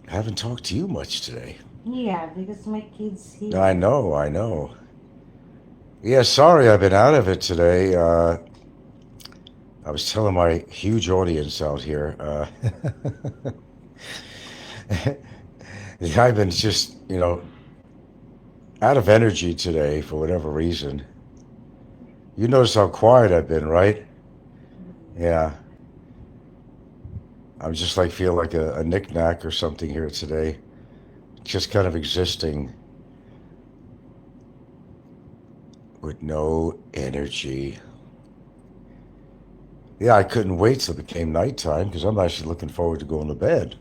I haven't talked to you much today. Yeah, because my kids here. I know, I know. Yeah, sorry I've been out of it today. I was telling my huge audience out here, I've been just, out of energy today for whatever reason. You notice how quiet I've been, right? Yeah. I'm just like feel like a knick-knack or something here today. Just kind of existing with no energy. Yeah, I couldn't wait till it became nighttime because I'm actually looking forward to going to bed.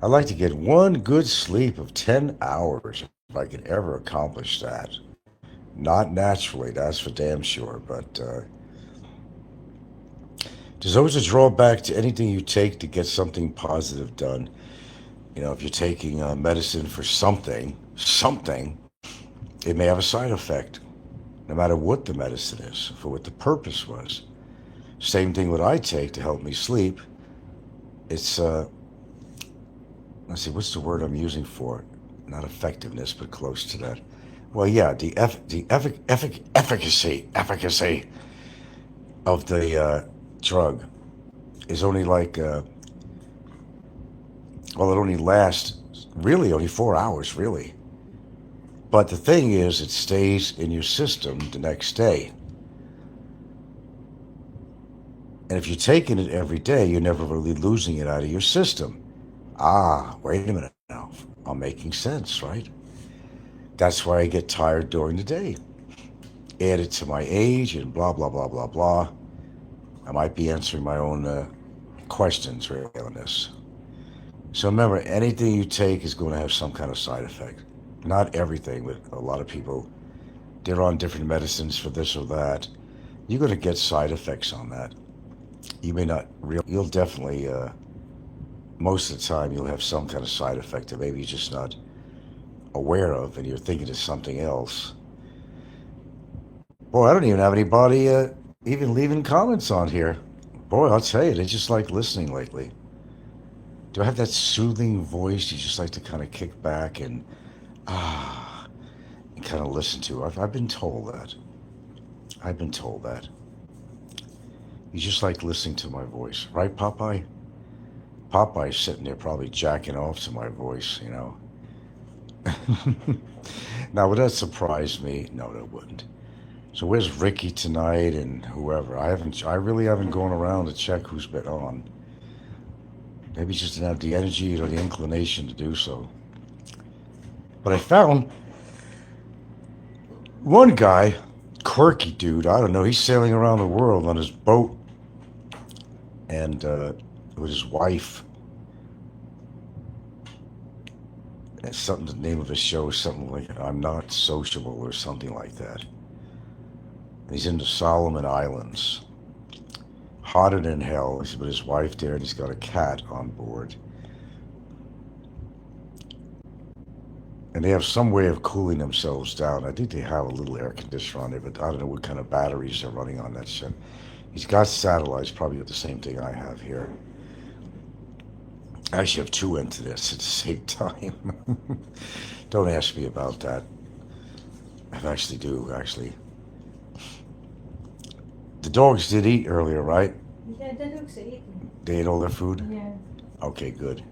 I'd like to get one good sleep of 10 hours if I could ever accomplish that. Not naturally, that's for damn sure, but there's always a drawback to anything you take to get something positive done. You know, if you're taking medicine for something, it may have a side effect, no matter what the medicine is, for what the purpose was. Same thing what I take to help me sleep. It's, let's see, what's the word I'm using for it? Not effectiveness, but close to that. Well, yeah, the efficacy of the drug is only like, well, it only lasts really only 4 hours, really. But the thing is, it stays in your system the next day. And if you're taking it every day, you're never really losing it out of your system. Ah, wait a minute now. I'm making sense, right? That's why I get tired during the day. Add it to my age and blah, blah, blah, blah, blah. I might be answering my own questions really on this. So remember, anything you take is going to have some kind of side effect. Not everything, but a lot of people, they're on different medicines for this or that. You're going to get side effects on that. You may not you'll definitely, most of the time, you'll have some kind of side effect that maybe you're just not aware of and you're thinking of something else. Boy, I don't even have anybody even leaving comments on here. Boy, I'll tell you, they just like listening lately. Do I have that soothing voice you just like to kind of kick back and ah and kind of listen to? I've been told that. I've been told that. You just like listening to my voice, right, Popeye? Popeye's sitting there probably jacking off to my voice, you know. Now, would that surprise me? No, that wouldn't. So where's Ricky tonight and whoever? I really haven't gone around to check who's been on. Maybe just didn't have the energy or the inclination to do so. But I found one guy, quirky dude, I don't know, he's sailing around the world on his boat and with his wife. And something, the name of his show is something like I'm Not Sociable or something like that. He's in the Solomon Islands. Hotter than hell. He's with his wife there, and he's got a cat on board. And they have some way of cooling themselves down. I think they have a little air conditioner on there, but I don't know what kind of batteries they're running on that shit. He's got satellites, probably the same thing I have here. I actually have two into this at the same time. Don't ask me about that. I actually do, actually. The dogs did eat earlier, right? Yeah, the dogs are eating. They ate all their food? Yeah. Okay, good.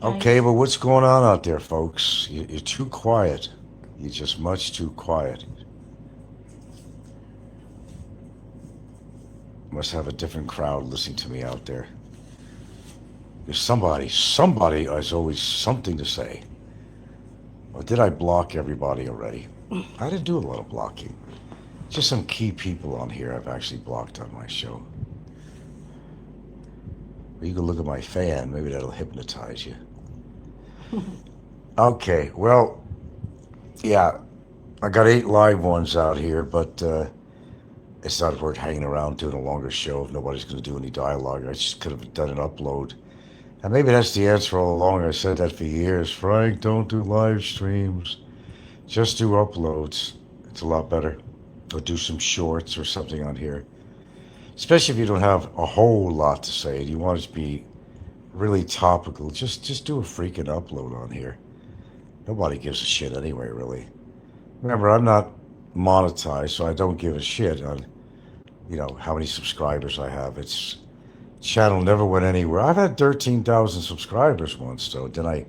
Okay, but what's going on out there, folks? You're too quiet. You're just much too quiet. Must have a different crowd listening to me out there. There's somebody has always something to say. Or did I block everybody already? I didn't do a lot of blocking. Just some key people on here I've actually blocked on my show. Or you can look at my fan, maybe that'll hypnotize you. Okay, well, yeah, I got 8 live ones out here, but it's not worth hanging around doing a longer show if nobody's going to do any dialogue. I just could have done an upload. And maybe that's the answer all along. I said that for years. Frank, don't do live streams. Just do uploads. It's a lot better. Or do some shorts or something on here. Especially if you don't have a whole lot to say and you want it to be really topical. Just do a freaking upload on here. Nobody gives a shit anyway, really. Remember, I'm not monetized, so I don't give a shit on, how many subscribers I have. It's channel never went anywhere. I've had 13,000 subscribers once, though. Then I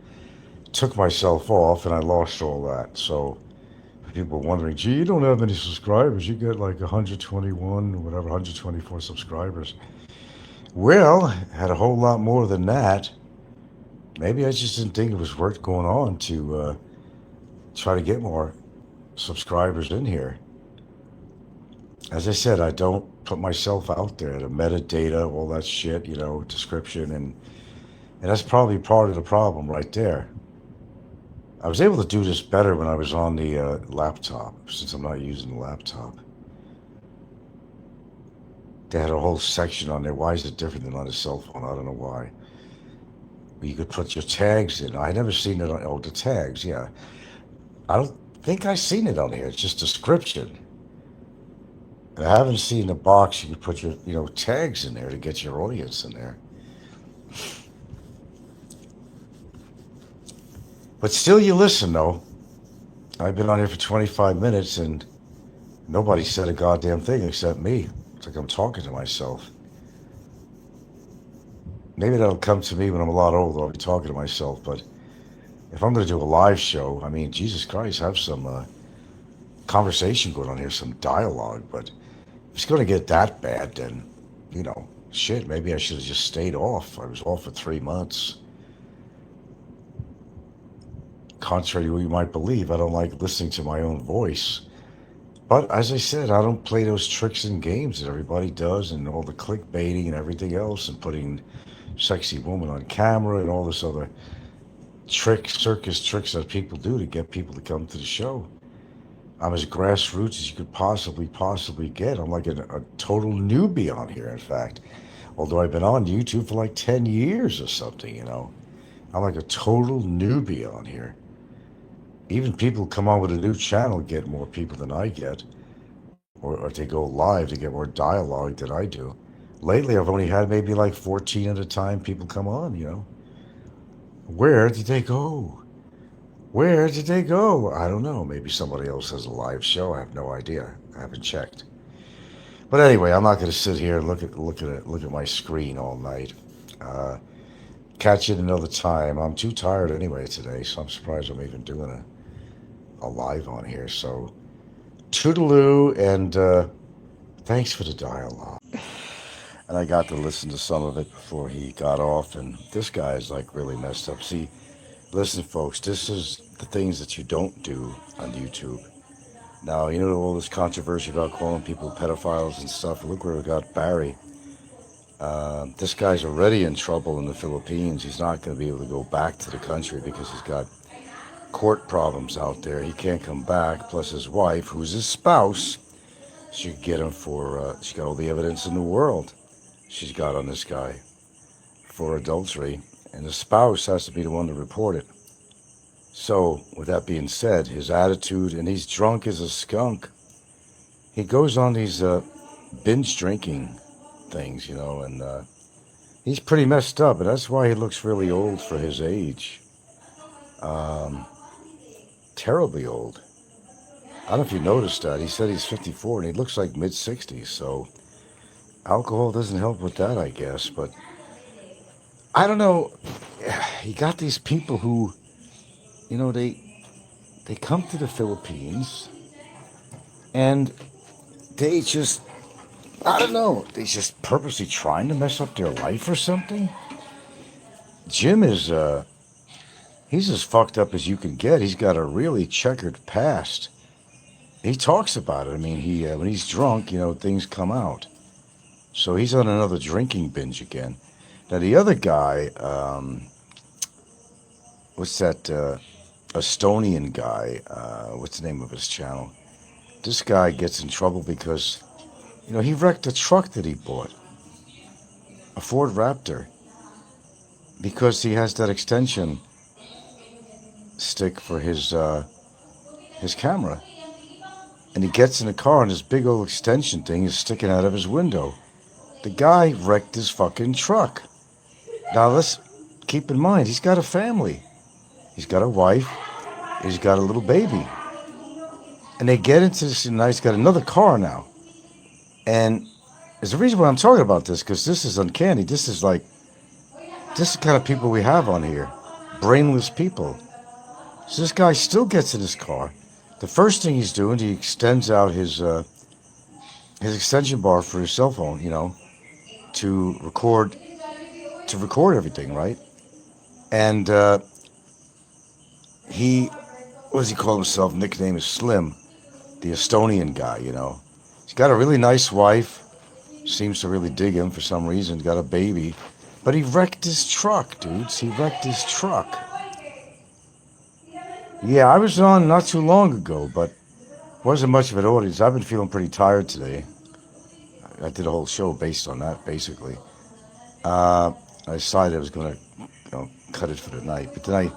took myself off and I lost all that. So people were wondering, gee, you don't have any subscribers. You get like 121 or whatever, 124 subscribers. Well, had a whole lot more than that. Maybe I just didn't think it was worth going on to try to get more subscribers in here. As I said, I don't put myself out there. The metadata, all that shit, description, and that's probably part of the problem right there. I was able to do this better when I was on the laptop, since I'm not using the laptop. They had a whole section on there. Why is it different than on a cell phone? I don't know why. You could put your tags in. I never seen it on, the tags, yeah. I don't think I've seen it on here. It's just description. And I haven't seen the box you could put your, tags in there to get your audience in there. But still you listen, though. I've been on here for 25 minutes and nobody said a goddamn thing except me. It's like I'm talking to myself. Maybe that'll come to me when I'm a lot older. I'll be talking to myself. But if I'm going to do a live show, I mean, Jesus Christ, have some conversation going on here, some dialogue. But if it's going to get that bad, then, shit, maybe I should have just stayed off. I was off for 3 months. Contrary to what you might believe, I don't like listening to my own voice. But as I said, I don't play those tricks and games that everybody does, and all the clickbaiting and everything else, and putting sexy woman on camera and all this other circus tricks that people do to get people to come to the show. I'm as grassroots as you could possibly get. I'm like a total newbie on here, in fact. Although I've been on YouTube for like 10 years or something. I'm like a total newbie on here. Even people who come on with a new channel get more people than I get, or they go live to get more dialogue than I do. Lately, I've only had maybe like 14 at a time people come on. Where did they go? Where did they go? I don't know. Maybe somebody else has a live show. I have no idea. I haven't checked. But anyway, I'm not going to sit here and look at my screen all night. Catch it another time. I'm too tired anyway today, so I'm surprised I'm even doing a live on here. So, toodaloo, and thanks for the dialogue. And I got to listen to some of it before he got off, and this guy is like really messed up. See, listen, folks, this is the things that you don't do on YouTube. Now, all this controversy about calling people pedophiles and stuff. Look where we got Barry. This guy's already in trouble in the Philippines. He's not going to be able to go back to the country because he's got court problems out there. He can't come back. Plus his wife, who's his spouse, she could get him for, she got all the evidence in the world she's got on this guy for adultery. And the spouse has to be the one to report it. So, with that being said, his attitude, and he's drunk as a skunk. He goes on these binge drinking things, and he's pretty messed up, and that's why he looks really old for his age. Terribly old. I don't know if you noticed that. He said he's 54, and he looks like mid-60s, so alcohol doesn't help with that, I guess, but I don't know. You got these people who, they come to the Philippines, and they just, I don't know, they just purposely trying to mess up their life or something. Jim is, he's as fucked up as you can get. He's got a really checkered past. He talks about it. I mean, when he's drunk, things come out. So he's on another drinking binge again. Now the other guy, what's that Estonian guy? What's the name of his channel? This guy gets in trouble because, he wrecked a truck that he bought, a Ford Raptor, because he has that extension stick for his camera. And he gets in the car and this big old extension thing is sticking out of his window. The guy wrecked his fucking truck. Now let's keep in mind, he's got a family. He's got a wife. He's got a little baby. And they get into this, and he's got another car now. And there's a reason why I'm talking about this, because this is uncanny. This is the kind of people we have on here. Brainless people. So this guy still gets in his car. The first thing he's doing, he extends out his extension bar for his cell phone, to record everything, right? And what does he call himself? Nickname is Slim, the Estonian guy, He's got a really nice wife, seems to really dig him for some reason, got a baby, but he wrecked his truck, dudes. He wrecked his truck. Yeah, I was on not too long ago, but wasn't much of an audience. I've been feeling pretty tired today. I did a whole show based on that, basically. I decided I was going to, cut it for the night. But then I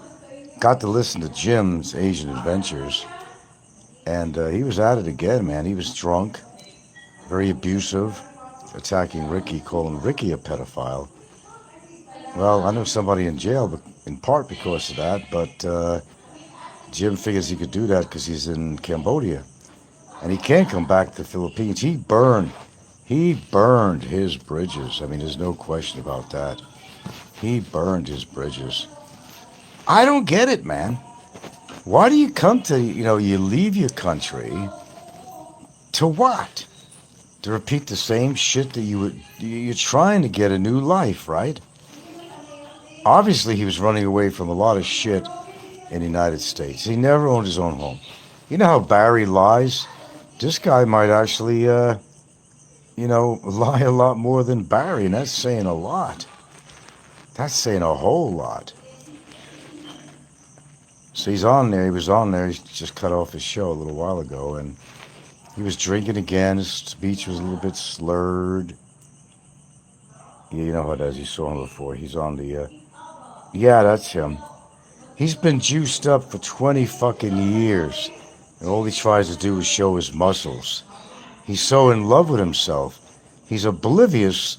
got to listen to Jim's Asian Adventures, and he was at it again, man. He was drunk, very abusive, attacking Ricky, calling Ricky a pedophile. Well, I know somebody in jail, but in part because of that, but Jim figures he could do that because he's in Cambodia. And he can't come back to the Philippines. He burned his bridges. I mean, there's no question about that. He burned his bridges. I don't get it, man. Why do you come to, you leave your country to what? To repeat the same shit that you're trying to get a new life, right? Obviously, he was running away from a lot of shit in the United States. He never owned his own home. You know how Barry lies? this guy might actually, lie a lot more than Barry, and that's saying a lot. That's saying a whole lot. So he's on there. He was on there. He just cut off his show a little while ago, and he was drinking again. His speech was a little bit slurred. Yeah, you know how it is. You saw him before. He's on the. Yeah, that's him. He's been juiced up for 20 fucking years, and all he tries to do is show his muscles. He's so in love with himself. He's oblivious.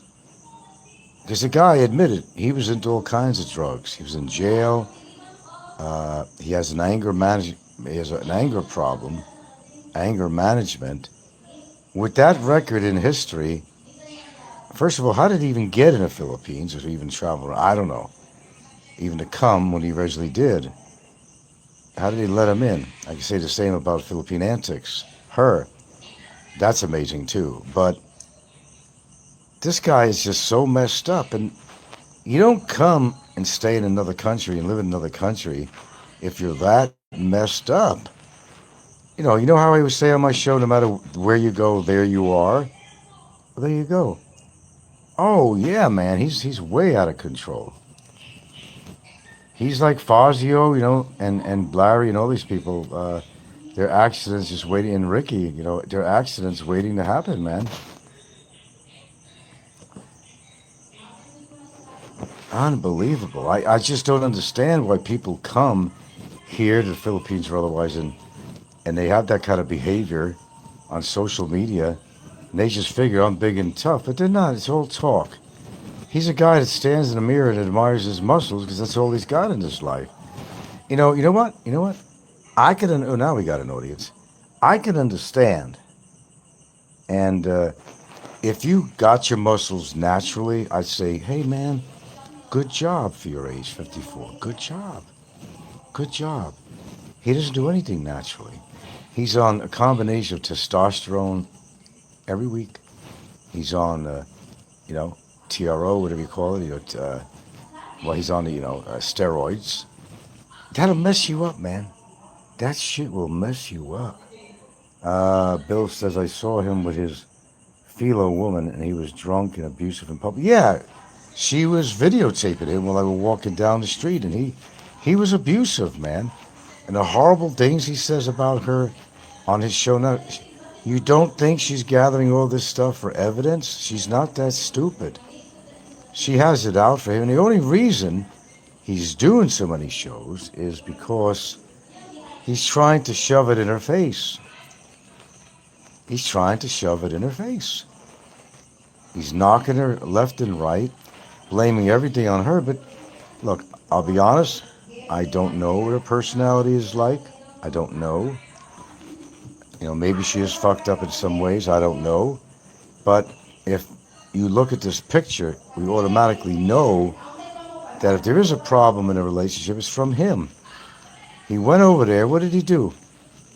Because the guy admitted he was into all kinds of drugs. He was in jail. He has an He has an anger problem, anger management. With that record in history, first of all, how did he even get in the Philippines, or even travel around? I don't know. Even to come when he originally did. How did he let him in? I can say the same about Philippine Antics. Her. That's amazing too. But this guy is just so messed up. And you don't come and stay in another country and live in another country if you're that messed up. You know how I would say on my show, no matter where you go, there you are. Well, there you go. Oh yeah, man, he's way out of control. He's like Fazio, and Larry and all these people. Their accidents just waiting, and Ricky, their accidents waiting to happen, man. Unbelievable. I just don't understand why people come here to the Philippines or otherwise, and they have that kind of behavior on social media, and they just figure I'm big and tough, but they're not. It's all talk. He's a guy that stands in the mirror and admires his muscles because that's all he's got in this life. You know what? I can. Oh, now we got an audience. I can understand. And if you got your muscles naturally, I'd say, hey man, good job for your age, 54. Good job. Good job. He doesn't do anything naturally. He's on a combination of testosterone every week. He's on, TRO, whatever you call it. He's on the, steroids. That'll mess you up, man. That shit will mess you up. Bill says, I saw him with his philo woman, and he was drunk and abusive in public. Yeah, she was videotaping him while I was walking down the street, and he was abusive, man. And the horrible things he says about her on his show now. You don't think she's gathering all this stuff for evidence? She's not that stupid. She has it out for him. And the only reason he's doing so many shows is because he's trying to shove it in her face. He's trying to shove it in her face. He's knocking her left and right, blaming everything on her. But look, I'll be honest, I don't know what her personality is like. I don't know. Maybe she is fucked up in some ways. I don't know. But if you look at this picture, we automatically know that if there is a problem in a relationship, it's from him. He went over there. What did he do?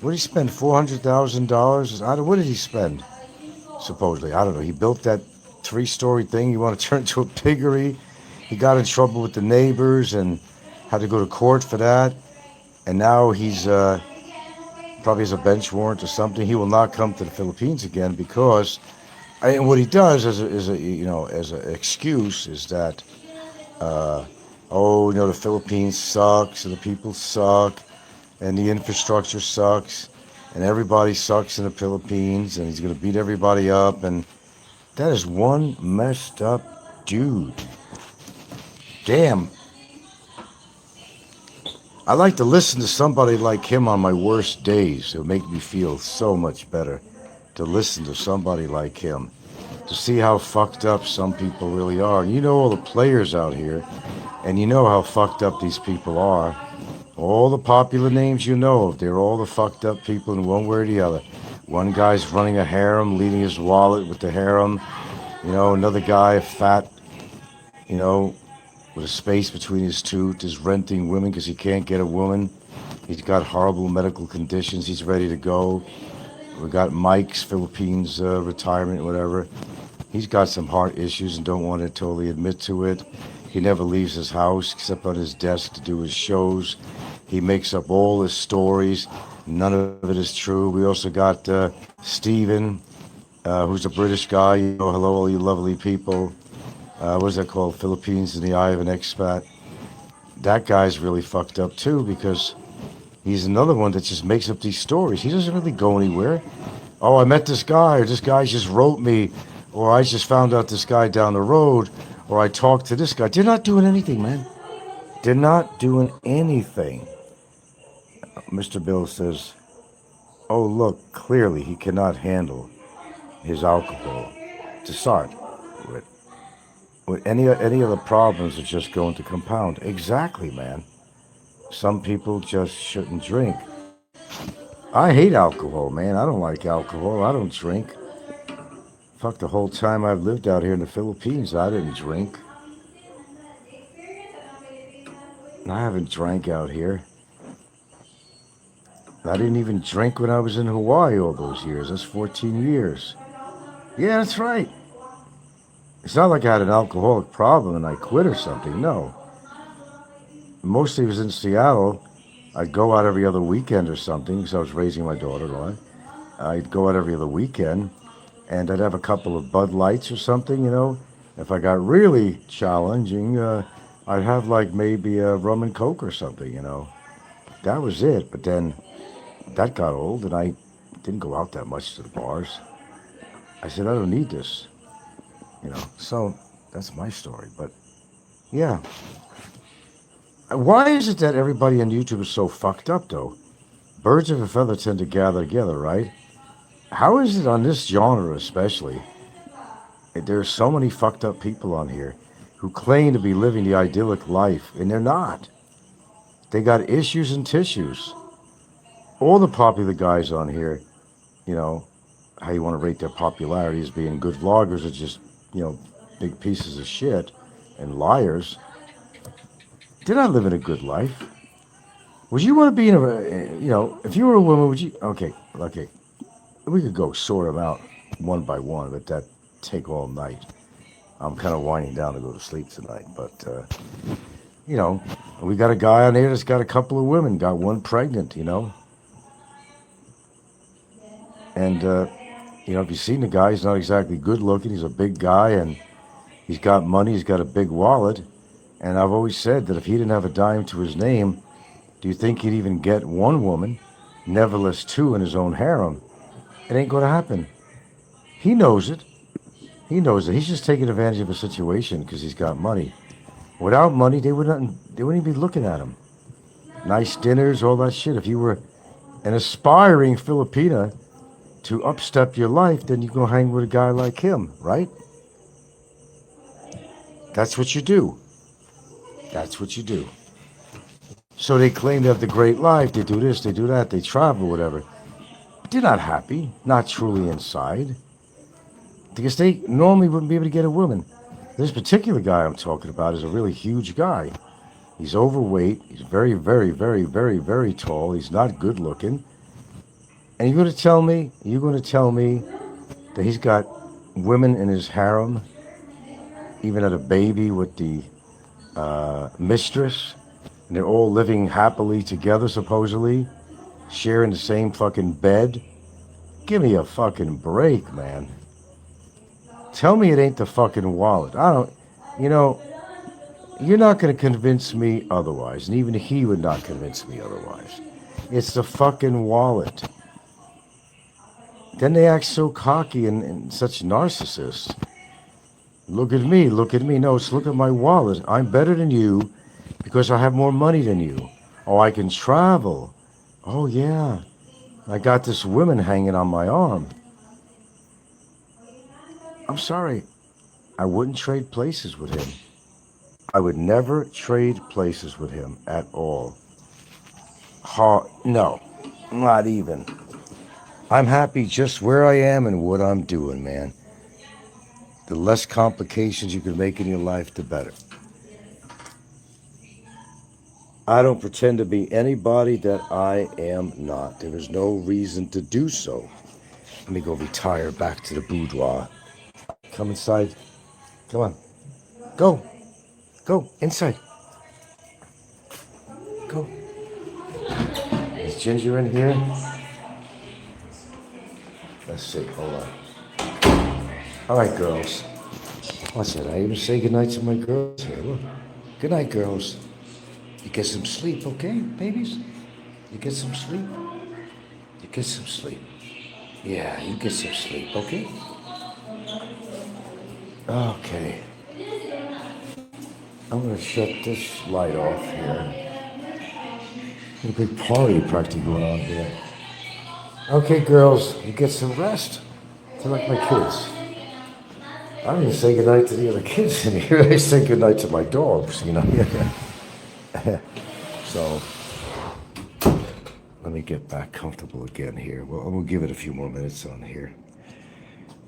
What did he spend? $400,000? What did he spend? Supposedly, I don't know. He built that 3-story thing. You want to turn it into a piggery. He got in trouble with the neighbors and had to go to court for that. And now he's probably has a bench warrant or something. He will not come to the Philippines again because, and what he does as an excuse is that, the Philippines sucks, and the people suck, and the infrastructure sucks, and everybody sucks in the Philippines, and he's going to beat everybody up, and that is one messed up dude. Damn. I like to listen to somebody like him on my worst days. It would make me feel so much better to listen to somebody like him, to see how fucked up some people really are. You know all the players out here, and you know how fucked up these people are. All the popular names you know of, they're all the fucked up people in one way or the other. One guy's running a harem, leaving his wallet with the harem. Another guy, fat, with a space between his tooth, is renting women because he can't get a woman. He's got horrible medical conditions. He's ready to go. We got Mike's Philippines retirement, whatever. He's got some heart issues and don't want to totally admit to it. He never leaves his house except on his desk to do his shows. He makes up all his stories. None of it is true. We also got Steven, who's a British guy. Hello, all you lovely people. What is that called? Philippines in the eye of an expat. That guy's really fucked up too because he's another one that just makes up these stories. He doesn't really go anywhere. Oh, I met this guy, or this guy just wrote me, or I just found out this guy down the road, or I talked to this guy. They're not doing anything, man. They're not doing anything. Mr. Bill says, oh, look, clearly he cannot handle his alcohol to start with. With any of the problems are just going to compound. Exactly, man. Some people just shouldn't drink. I hate alcohol, man. I don't like alcohol. I don't drink. Fuck, the whole time I've lived out here in the Philippines, I didn't drink. I haven't drank out here. I didn't even drink when I was in Hawaii all those years. That's 14 years. Yeah, that's right. It's not like I had an alcoholic problem and I quit or something. No. Mostly it was in Seattle. I'd go out every other weekend or something because I was raising my daughter. I'd go out every other weekend and I'd have a couple of Bud Lights or something. If I got really challenging, I'd have like maybe a rum and Coke or something. That was it. But then that got old and I didn't go out that much to the bars. I said, I don't need this. So that's my story. But yeah. Why is it that everybody on YouTube is so fucked up, though? Birds of a feather tend to gather together, right? How is it on this genre especially? There's so many fucked up people on here who claim to be living the idyllic life, and they're not. They got issues and tissues. All the popular guys on here, how you want to rate their popularity as being good vloggers are just, big pieces of shit and liars. They're not living a good life. Would you want to be in if you were a woman, would you, okay, we could go sort them out one by one, but that'd take all night. I'm kind of winding down to go to sleep tonight, but, we got a guy on here that's got a couple of women, got one pregnant, And, if you've seen the guy, he's not exactly good looking. He's a big guy and he's got money. He's got a big wallet. And I've always said that if he didn't have a dime to his name, do you think he'd even get one woman, nevertheless two in his own harem? It ain't going to happen. He knows it. He knows it. He's just taking advantage of a situation because he's got money. Without money, they wouldn't even be looking at him. Nice dinners, all that shit. If you were an aspiring Filipina to upstep your life, then you go hang with a guy like him, right? That's what you do. That's what you do. So they claim they have the great life. They do this, they do that, they travel, whatever. But they're not happy, not truly inside. Because they normally wouldn't be able to get a woman. This particular guy I'm talking about is a really huge guy. He's overweight. He's very, very, very, very, very tall. He's not good looking. And you're going to tell me that he's got women in his harem, even had a baby with the mistress, and they're all living happily together, supposedly, sharing the same fucking bed? Give me a fucking break, man. Tell me it ain't the fucking wallet. You're not going to convince me otherwise, and even he would not convince me otherwise. It's the fucking wallet. Then they act so cocky and such narcissists. Look at me. No, it's look at my wallet. I'm better than you because I have more money than you. Oh, I can travel. Oh, yeah. I got this woman hanging on my arm. I'm sorry. I wouldn't trade places with him. I would never trade places with him at all. No, not even. I'm happy just where I am and what I'm doing, man. The less complications you can make in your life, the better. I don't pretend to be anybody that I am not. There is no reason to do so. Let me go retire back to the boudoir. Come inside. Come on. Go. Go inside. Go. He's Ginger in here? Let's see. Hold on. All right, girls. What's that? I even say goodnight to my girls here. Look. Good night, girls. You get some sleep, okay, babies? You get some sleep? You get some sleep. Yeah, you get some sleep, okay? Okay. I'm gonna shut this light off here. Got a big party practically going on here. Okay, girls, you get some rest. They're like my kids. I don't even say goodnight to the other kids in here. I say goodnight to my dogs, you know. So, let me get back comfortable again here. Well, we'll give it a few more minutes on here.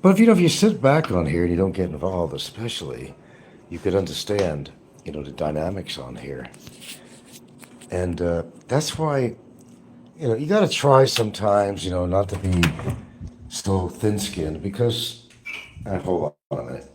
But if you sit back on here and you don't get involved, especially, you could understand, the dynamics on here. And that's why, you got to try sometimes, not to be so thin-skinned because, hold on a minute.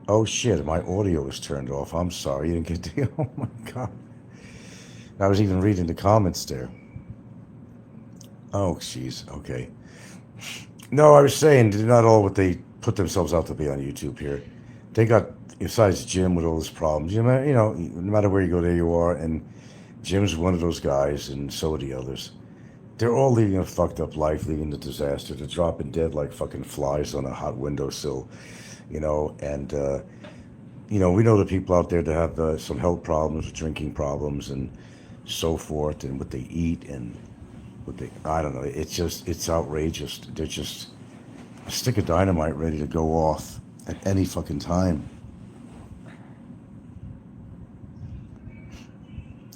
Oh shit, my audio is turned off. I'm sorry, you didn't get to. Oh my god. I was even reading the comments there. Oh, jeez. Okay. No, I was saying they're not all what they put themselves out to be on YouTube here. They got, besides Jim with all his problems, no matter where you go, there you are. And Jim's one of those guys, and so are the others. They're all leading a fucked up life, leading to disaster. They're dropping dead like fucking flies on a hot windowsill, and we know the people out there that have some health problems, drinking problems, and so forth, and what they eat and I don't know. It's outrageous. They're just a stick of dynamite ready to go off at any fucking time.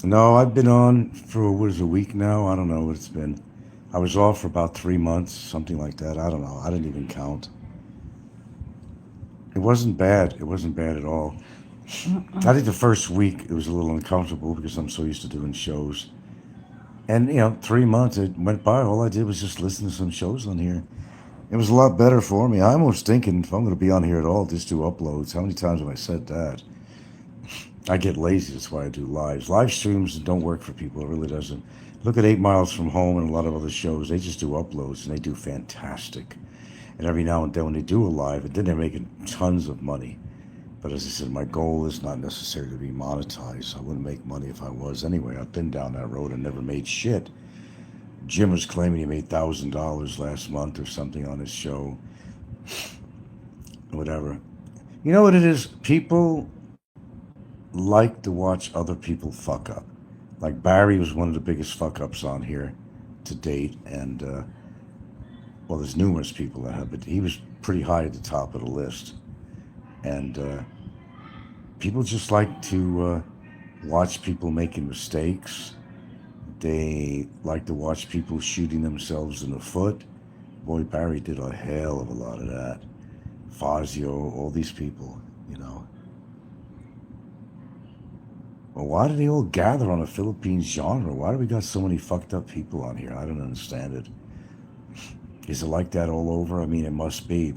No, I've been on for what is a week now. I don't know what it's been. I was off for about 3 months, something like that. I don't know. I didn't even count. It wasn't bad. It wasn't bad at all. I think the first week it was a little uncomfortable because I'm so used to doing shows. And 3 months it went by. All I did was just listen to some shows on here. It was a lot better for me. I'm almost thinking if I'm going to be on here at all, just do uploads. How many times have I said that? I get lazy. That's why I do lives. Live streams don't work for people. It really doesn't. Look at 8 Miles from Home and a lot of other shows. They just do uploads and they do fantastic. And every now and then when they do a live, and then they're making tons of money. But as I said, my goal is not necessarily to be monetized. I wouldn't make money if I was anyway. I've been down that road and never made shit. Jim was claiming he made $1,000 last month or something on his show. Whatever. You know what it is? People like to watch other people fuck up. Like Barry was one of the biggest fuck ups on here to date. And, well, there's numerous people that have, but he was pretty high at the top of the list. And people just like to watch people making mistakes. They like to watch people shooting themselves in the foot. Boy, Barry did a hell of a lot of that. Fazio, all these people, Well, why do they all gather on a Philippines genre? Why do we got so many fucked up people on here? I don't understand it. Is it like that all over? I mean, it must be.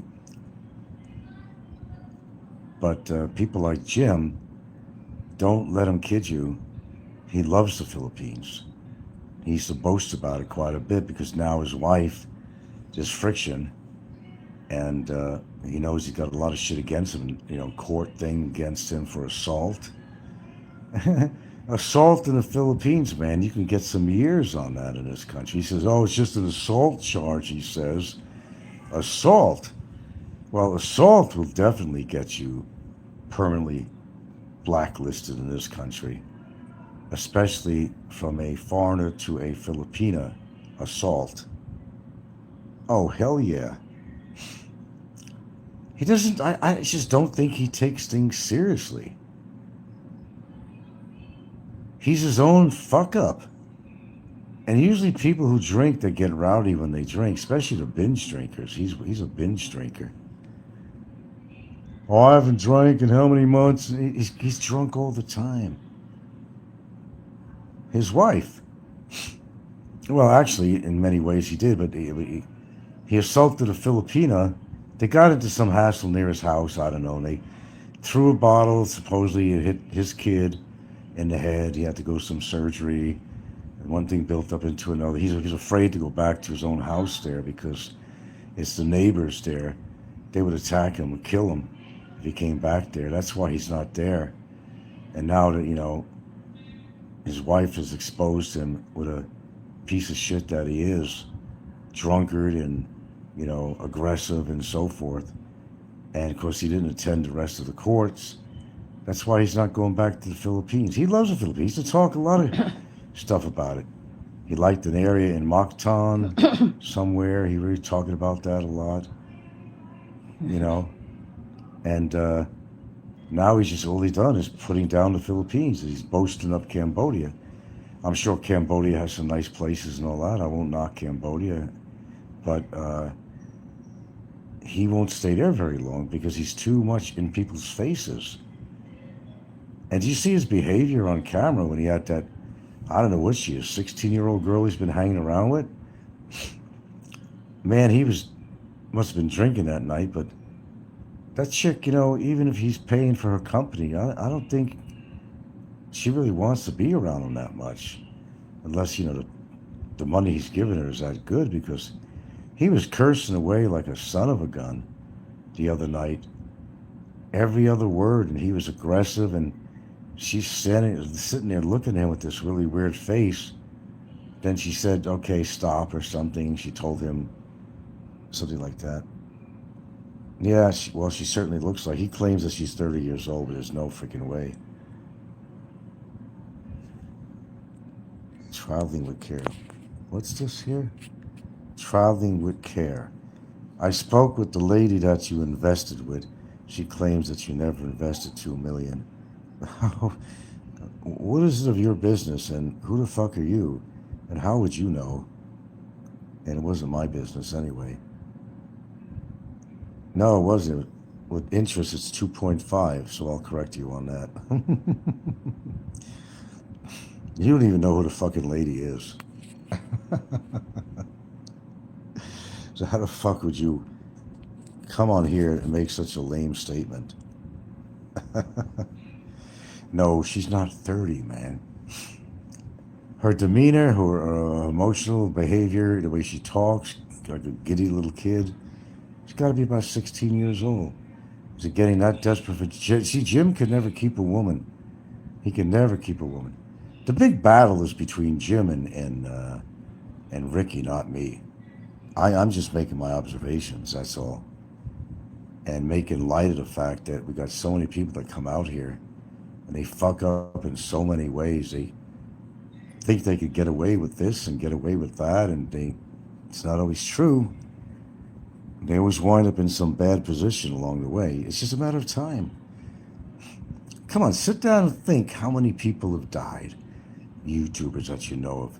But people like Jim, don't let him kid you. He loves the Philippines. He used to boast about it quite a bit because now his wife, there's friction, and he knows he's got a lot of shit against him. Court thing against him for assault. Assault in the Philippines, man, you can get some years on that in this country. He says, oh, it's just an assault charge, he says. Assault? Well, assault will definitely get you permanently blacklisted in this country, especially from a foreigner to a Filipina assault. Oh, hell yeah. He doesn't, I just don't think he takes things seriously. He's his own fuck up. And usually people who drink, they get rowdy when they drink, especially the binge drinkers. He's a binge drinker. Oh, I haven't drank in how many months? He's drunk all the time. His wife. Well, actually, in many ways he did, but he assaulted a Filipina. They got into some hassle near his house, I don't know, and they threw a bottle. Supposedly it hit his kid in the head. He had to go some surgery. And one thing built up into another. He's afraid to go back to his own house there because it's the neighbors there. They would attack him, would kill him if he came back there. That's why he's not there. And now that, his wife has exposed him with a piece of shit that he is, drunkard and, aggressive and so forth. And of course he didn't attend the rest of the courts. That's why he's not going back to the Philippines. He loves the Philippines. He used to talk a lot of stuff about it. He liked an area in Mactan somewhere. He really talking about that a lot. And now he's just, all he's done is putting down the Philippines. He's boasting up Cambodia. I'm sure Cambodia has some nice places and all that. I won't knock Cambodia. But he won't stay there very long because he's too much in people's faces. And do you see his behavior on camera when he had that, I don't know what she is, 16-year-old girl he's been hanging around with? Man, must have been drinking that night, but that chick, even if he's paying for her company, I don't think she really wants to be around him that much. Unless, the money he's giving her is that good, because he was cursing away like a son of a gun the other night. Every other word, and he was aggressive, and she's sitting there looking at him with this really weird face, Then she said, okay, stop or something. She told him something like that. Yeah, well, she certainly looks like. He claims that she's 30 years old, but there's no freaking way. Traveling with care. What's this here? Traveling with care. I spoke with the lady that you invested with. She claims that you never invested $2 million. What is it of your business, and who the fuck are you? And how would you know? And it wasn't my business anyway. No, it wasn't. With interest, it's 2.5, so I'll correct you on that. You don't even know who the fucking lady is. So how the fuck would you come on here and make such a lame statement? No, she's not 30, man. Her demeanor, her emotional behavior, the way she talks, like a giddy little kid, she's got to be about 16 years old. Is it getting that desperate for... See, Jim could never keep a woman. He can never keep a woman. The big battle is between Jim and Ricky, not me. I'm just making my observations, that's all. And making light of the fact that we got so many people that come out here and they fuck up in so many ways. They think they could get away with this and get away with that, and it's not always true. They always wind up in some bad position along the way. It's just a matter of time. Come on, sit down and think how many people have died, YouTubers that you know of.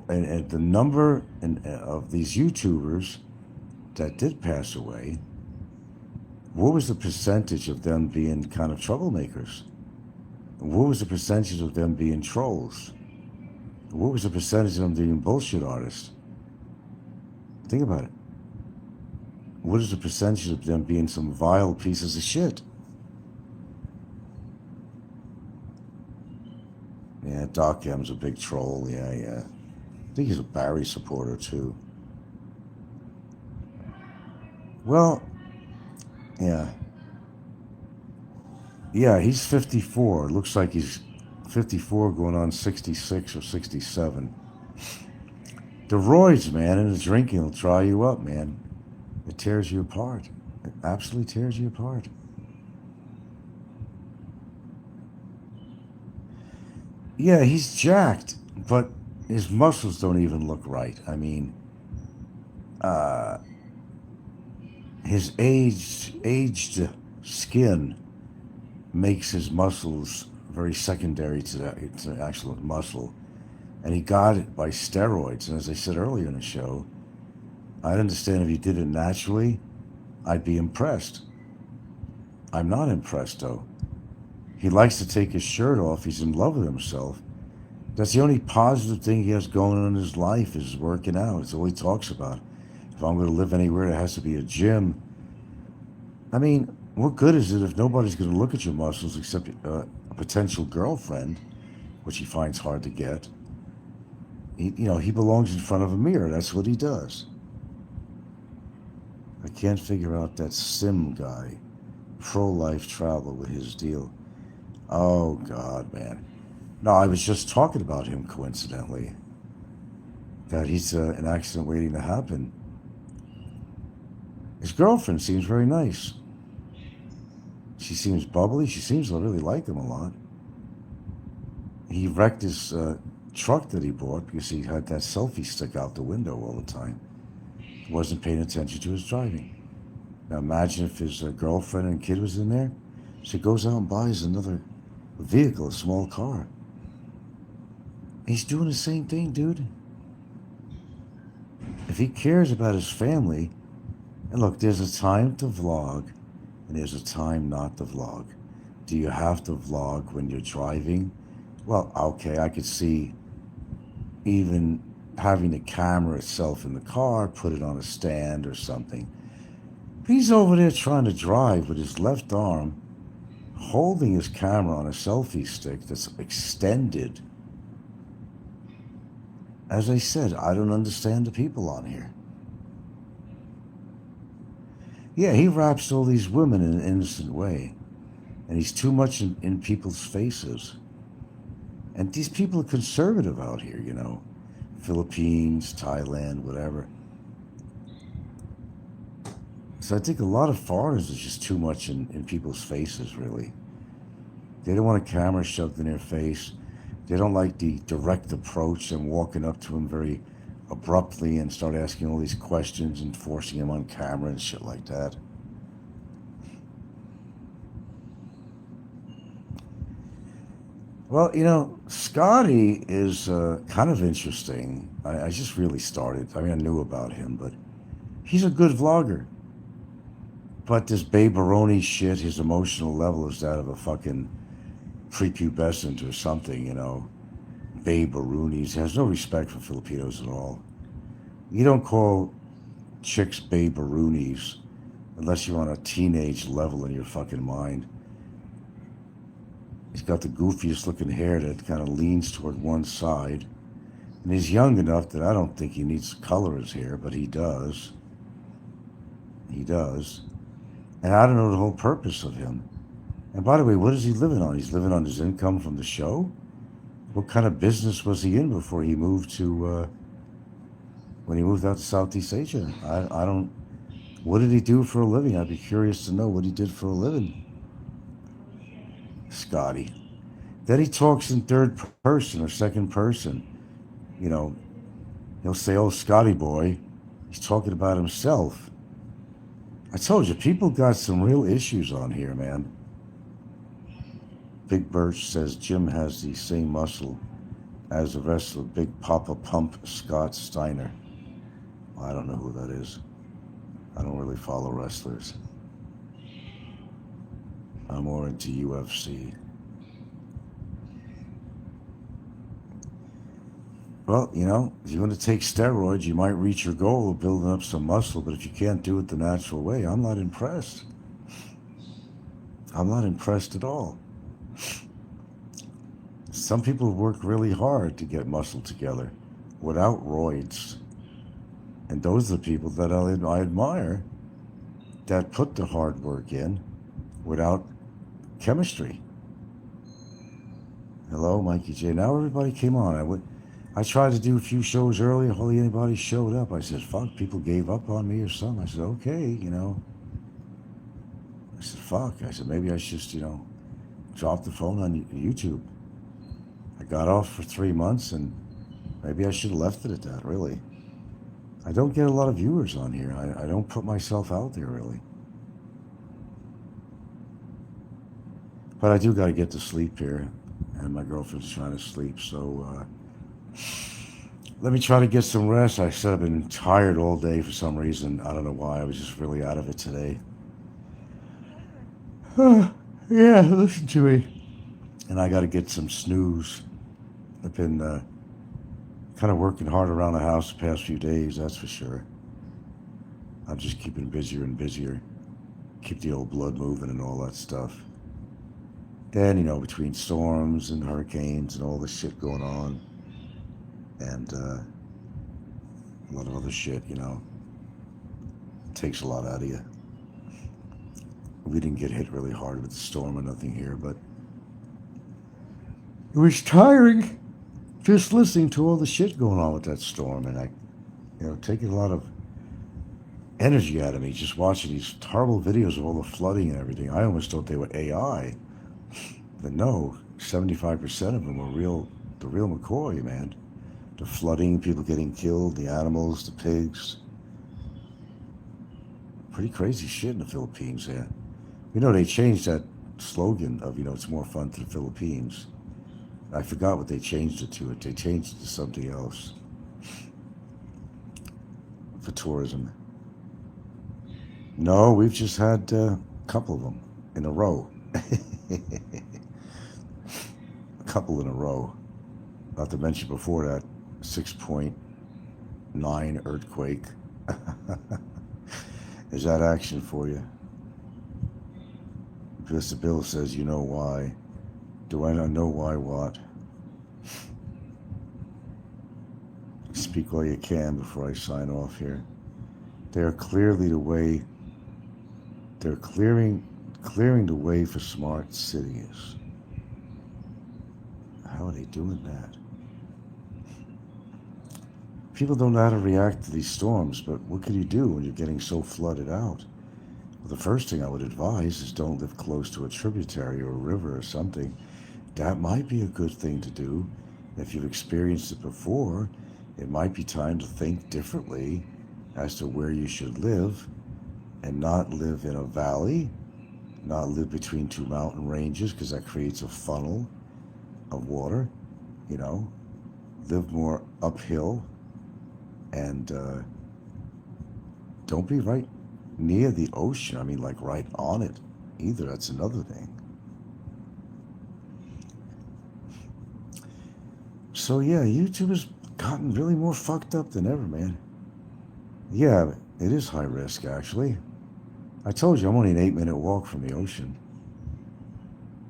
And the number of these YouTubers that did pass away, what was the percentage of them being kind of troublemakers? What was the percentage of them being trolls? What was the percentage of them being bullshit artists? Think about it. What is the percentage of them being some vile pieces of shit? Yeah, Doc M's a big troll. Yeah. I think he's a Barry supporter too. Well, yeah. Yeah, he's 54. Looks like he's 54 going on 66 or 67. The roids, man, and the drinking will dry you up, man. It tears you apart. It absolutely tears you apart. Yeah, he's jacked, but his muscles don't even look right. I mean, his aged skin makes his muscles very secondary to the actual muscle. And he got it by steroids. And as I said earlier in the show, I'd understand if he did it naturally, I'd be impressed. I'm not impressed, though. He likes to take his shirt off. He's in love with himself. That's the only positive thing he has going on in his life is working out. It's all he talks about. If I'm going to live anywhere, it has to be a gym. I mean, what good is it if nobody's going to look at your muscles except a potential girlfriend, which he finds hard to get? He belongs in front of a mirror. That's what he does. I can't figure out that Sim guy, pro-life travel with his deal. Oh, God, man. No, I was just talking about him, coincidentally. That he's an accident waiting to happen. His girlfriend seems very nice. She seems bubbly. She seems to really like him a lot. He wrecked his truck that he bought because he had that selfie stick out the window all the time. He wasn't paying attention to his driving. Now imagine if his girlfriend and kid was in there. She goes out and buys another vehicle, a small car. He's doing the same thing, dude. If he cares about his family, and look, there's a time to vlog, and there's a time not to vlog. Do you have to vlog when you're driving? Well, okay, I could see even having the camera itself in the car, put it on a stand or something. He's over there trying to drive with his left arm, holding his camera on a selfie stick that's extended. As I said, I don't understand the people on here. Yeah, he raps all these women in an innocent way. And he's too much in people's faces. And these people are conservative out here, Philippines, Thailand, whatever. So I think a lot of foreigners is just too much in people's faces, really. They don't want a camera shoved in their face. They don't like the direct approach and walking up to them very abruptly and start asking all these questions and forcing them on camera and shit like that. Well, Scotty is kind of interesting. I just really started. I mean, I knew about him, but he's a good vlogger. But this Babe Baroni shit, his emotional level is that of a fucking prepubescent or something, Babe Baroonies. He has no respect for Filipinos at all. You don't call chicks Babe Baroonies unless you're on a teenage level in your fucking mind. He's got the goofiest looking hair that kind of leans toward one side. And he's young enough that I don't think he needs to color his hair, but he does. He does. And I don't know the whole purpose of him. And by the way, what is he living on? He's living on his income from the show? What kind of business was he in before he moved to, when he moved out to Southeast Asia? I don't, what did he do for a living? I'd be curious to know what he did for a living. Scotty. Then he talks in third person or second person. He'll say, oh, Scotty boy. He's talking about himself. I told you, people got some real issues on here, man. Big Birch says Jim has the same muscle as the wrestler Big Papa Pump Scott Steiner. I don't know who that is. I don't really follow wrestlers. I'm more into UFC. Well, if you want to take steroids, you might reach your goal of building up some muscle, but if you can't do it the natural way, I'm not impressed. I'm not impressed at all. Some people work really hard to get muscle together without roids. And those are the people that I admire that put the hard work in without chemistry. Hello, Mikey J. Now everybody came on. I tried to do a few shows earlier. Hardly anybody showed up. I said, fuck, people gave up on me or something. I said, okay, I said, fuck. I said, maybe I should just, drop the phone on YouTube. I got off for 3 months and maybe I should have left it at that, really. I don't get a lot of viewers on here. I don't put myself out there, really. But I do got to get to sleep here. And my girlfriend's trying to sleep, so let me try to get some rest. I said I've been tired all day for some reason. I don't know why. I was just really out of it today. Yeah, listen to me. And I got to get some snooze. I've been kind of working hard around the house the past few days, that's for sure. I'm just keeping busier and busier. Keep the old blood moving and all that stuff. Then, between storms and hurricanes and all this shit going on, and a lot of other shit, it takes a lot out of you. We didn't get hit really hard with the storm or nothing here, but it was tiring just listening to all the shit going on with that storm, and taking a lot of energy out of me just watching these horrible videos of all the flooding and everything. I almost thought they were AI, but no, 75% of them were the real McCoy, man. The flooding, people getting killed, the animals, the pigs. Pretty crazy shit in the Philippines, yeah. They changed that slogan of, it's more fun to the Philippines. I forgot what they changed it to. They changed it to something else for tourism. No, we've just had a couple of them in a row. A couple in a row. Not to mention before that, 6.9 earthquake. Is that action for you? Mr. Bill says, you know why. Do I not know why what? Speak while you can before I sign off here. They're clearly the way. They're clearing the way for smart cities. How are they doing that? People don't know how to react to these storms, but what can you do when you're getting so flooded out? Well, the first thing I would advise is don't live close to a tributary or a river or something. That might be a good thing to do. If you've experienced it before, it might be time to think differently as to where you should live and not live in a valley, not live between two mountain ranges because that creates a funnel of water, you know, live more uphill and don't be right near the ocean. I mean, like right on it either. That's another thing. So yeah, YouTube has gotten really more fucked up than ever, man. Yeah, it is high risk actually. I told you I'm only an 8-minute walk from the ocean.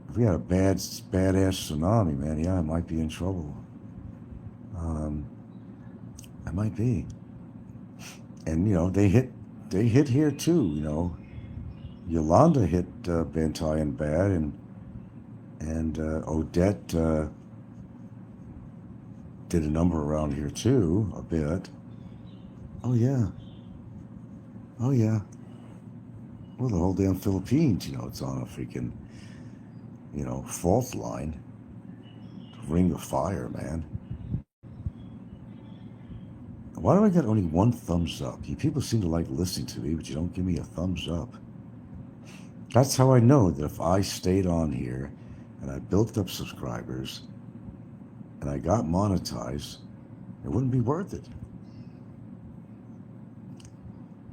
If we had a badass tsunami, man, yeah, I might be in trouble. I might be. And you know, they hit here too. You know, Yolanda hit Bantayan bad, and Odette did a number around here too, a bit. Oh yeah. Oh yeah. Well, the whole damn Philippines, you know, it's on a freaking, you know, fault line. Ring of fire, man. Why do I get only one thumbs up? You people seem to like listening to me, but you don't give me a thumbs up. That's how I know that if I stayed on here and I built up subscribers and I got monetized, it wouldn't be worth it.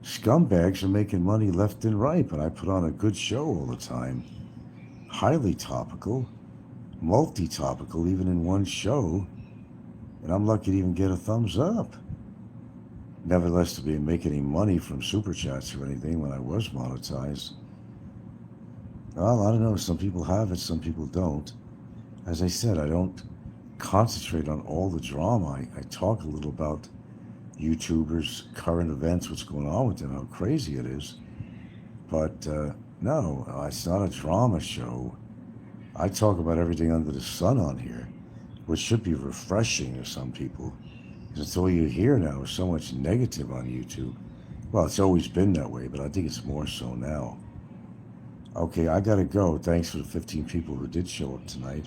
Scumbags are making money left and right, but I put on a good show all the time. Highly topical, multi-topical, even in one show, and I'm lucky to even get a thumbs up. Nevertheless, to be making any money from super chats or anything when I was monetized. Well, I don't know. Some people have it, some people don't. As I said, I don't concentrate on all the drama. I talk a little about YouTubers, current events, what's going on with them, how crazy it is. But no, it's not a drama show. I talk about everything under the sun on here, which should be refreshing to some people. Because all you hear now is so much negative on YouTube. Well, it's always been that way, but I think it's more so now. Okay, I gotta go. Thanks for the 15 people who did show up tonight.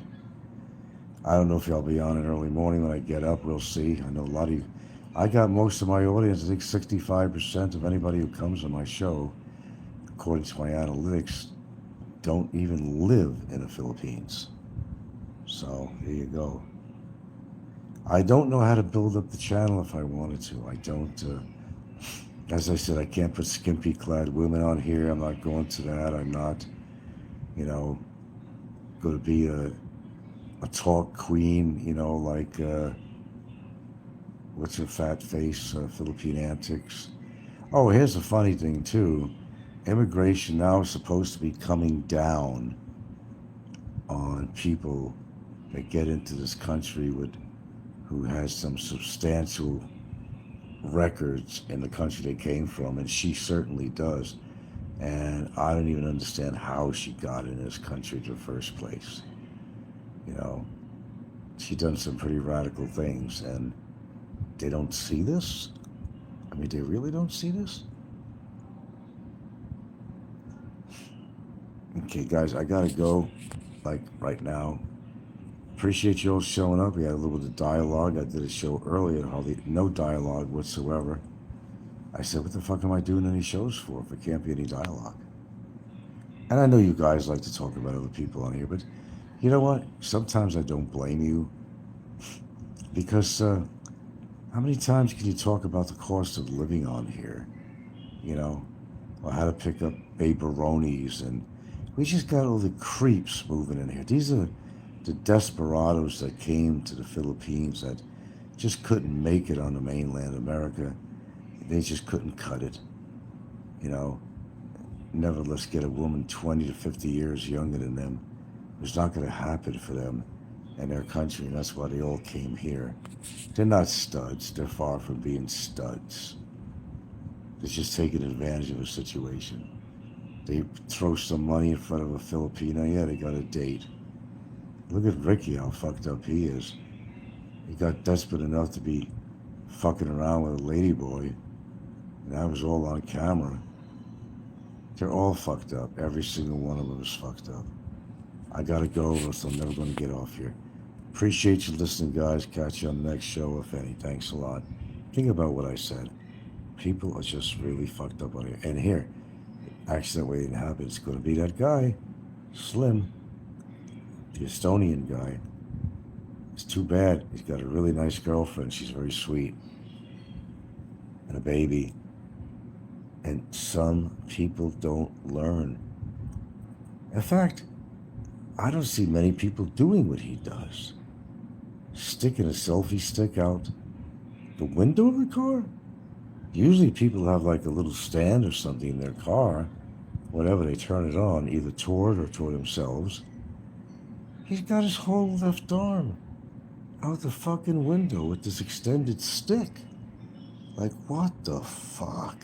I don't know if y'all be on in early morning when I get up. We'll see. I know a lot of you. I got most of my audience. I think 65% of anybody who comes on my show, according to my analytics, don't even live in the Philippines. So, here you go. I don't know how to build up the channel if I wanted to. I don't, as I said, I can't put skimpy clad women on here. I'm not going to that. I'm not, you know, going to be a talk queen, you know, like, what's her fat face, Philippine Antics. Oh, here's a funny thing too. Immigration now is supposed to be coming down on people that get into this country who has some substantial records in the country they came from, and she certainly does. And I don't even understand how she got in this country in the first place. You know, she done some pretty radical things, and they don't see this? I mean, they really don't see this? Okay, guys, I gotta go, like, right now. Appreciate you all showing up. We had a little bit of dialogue. I did a show earlier, hardly no dialogue whatsoever. I said, what the fuck am I doing any shows for if there can't be any dialogue? And I know you guys like to talk about other people on here, but you know what? Sometimes I don't blame you. Because how many times can you talk about the cost of living on here? You know, or how to pick up baberonis, and we just got all the creeps moving in here. These are the desperados that came to the Philippines that just couldn't make it on the mainland America. They just couldn't cut it, you know. Nevertheless, get a woman 20 to 50 years younger than them. It's not going to happen for them in their country, and that's why they all came here. They're not studs. They're far from being studs. They're just taking advantage of a situation. They throw some money in front of a Filipino. Yeah, they got a date. Look at Ricky, how fucked up he is. He got desperate enough to be fucking around with a ladyboy, and that was all on camera. They're all fucked up. Every single one of them is fucked up. I gotta go, or else I'm never gonna get off here. Appreciate you listening, guys. Catch you on the next show, if any. Thanks a lot. Think about what I said. People are just really fucked up on here. And here, accident waiting to happen. It's gonna be that guy, Slim, the Estonian guy. It's too bad. He's got a really nice girlfriend. She's very sweet. And a baby. And some people don't learn. In fact, I don't see many people doing what he does. Sticking a selfie stick out the window of the car? Usually people have like a little stand or something in their car. Whatever, they turn it on, either toward or toward themselves. He's got his whole left arm out the fucking window with this extended stick. Like, what the fuck?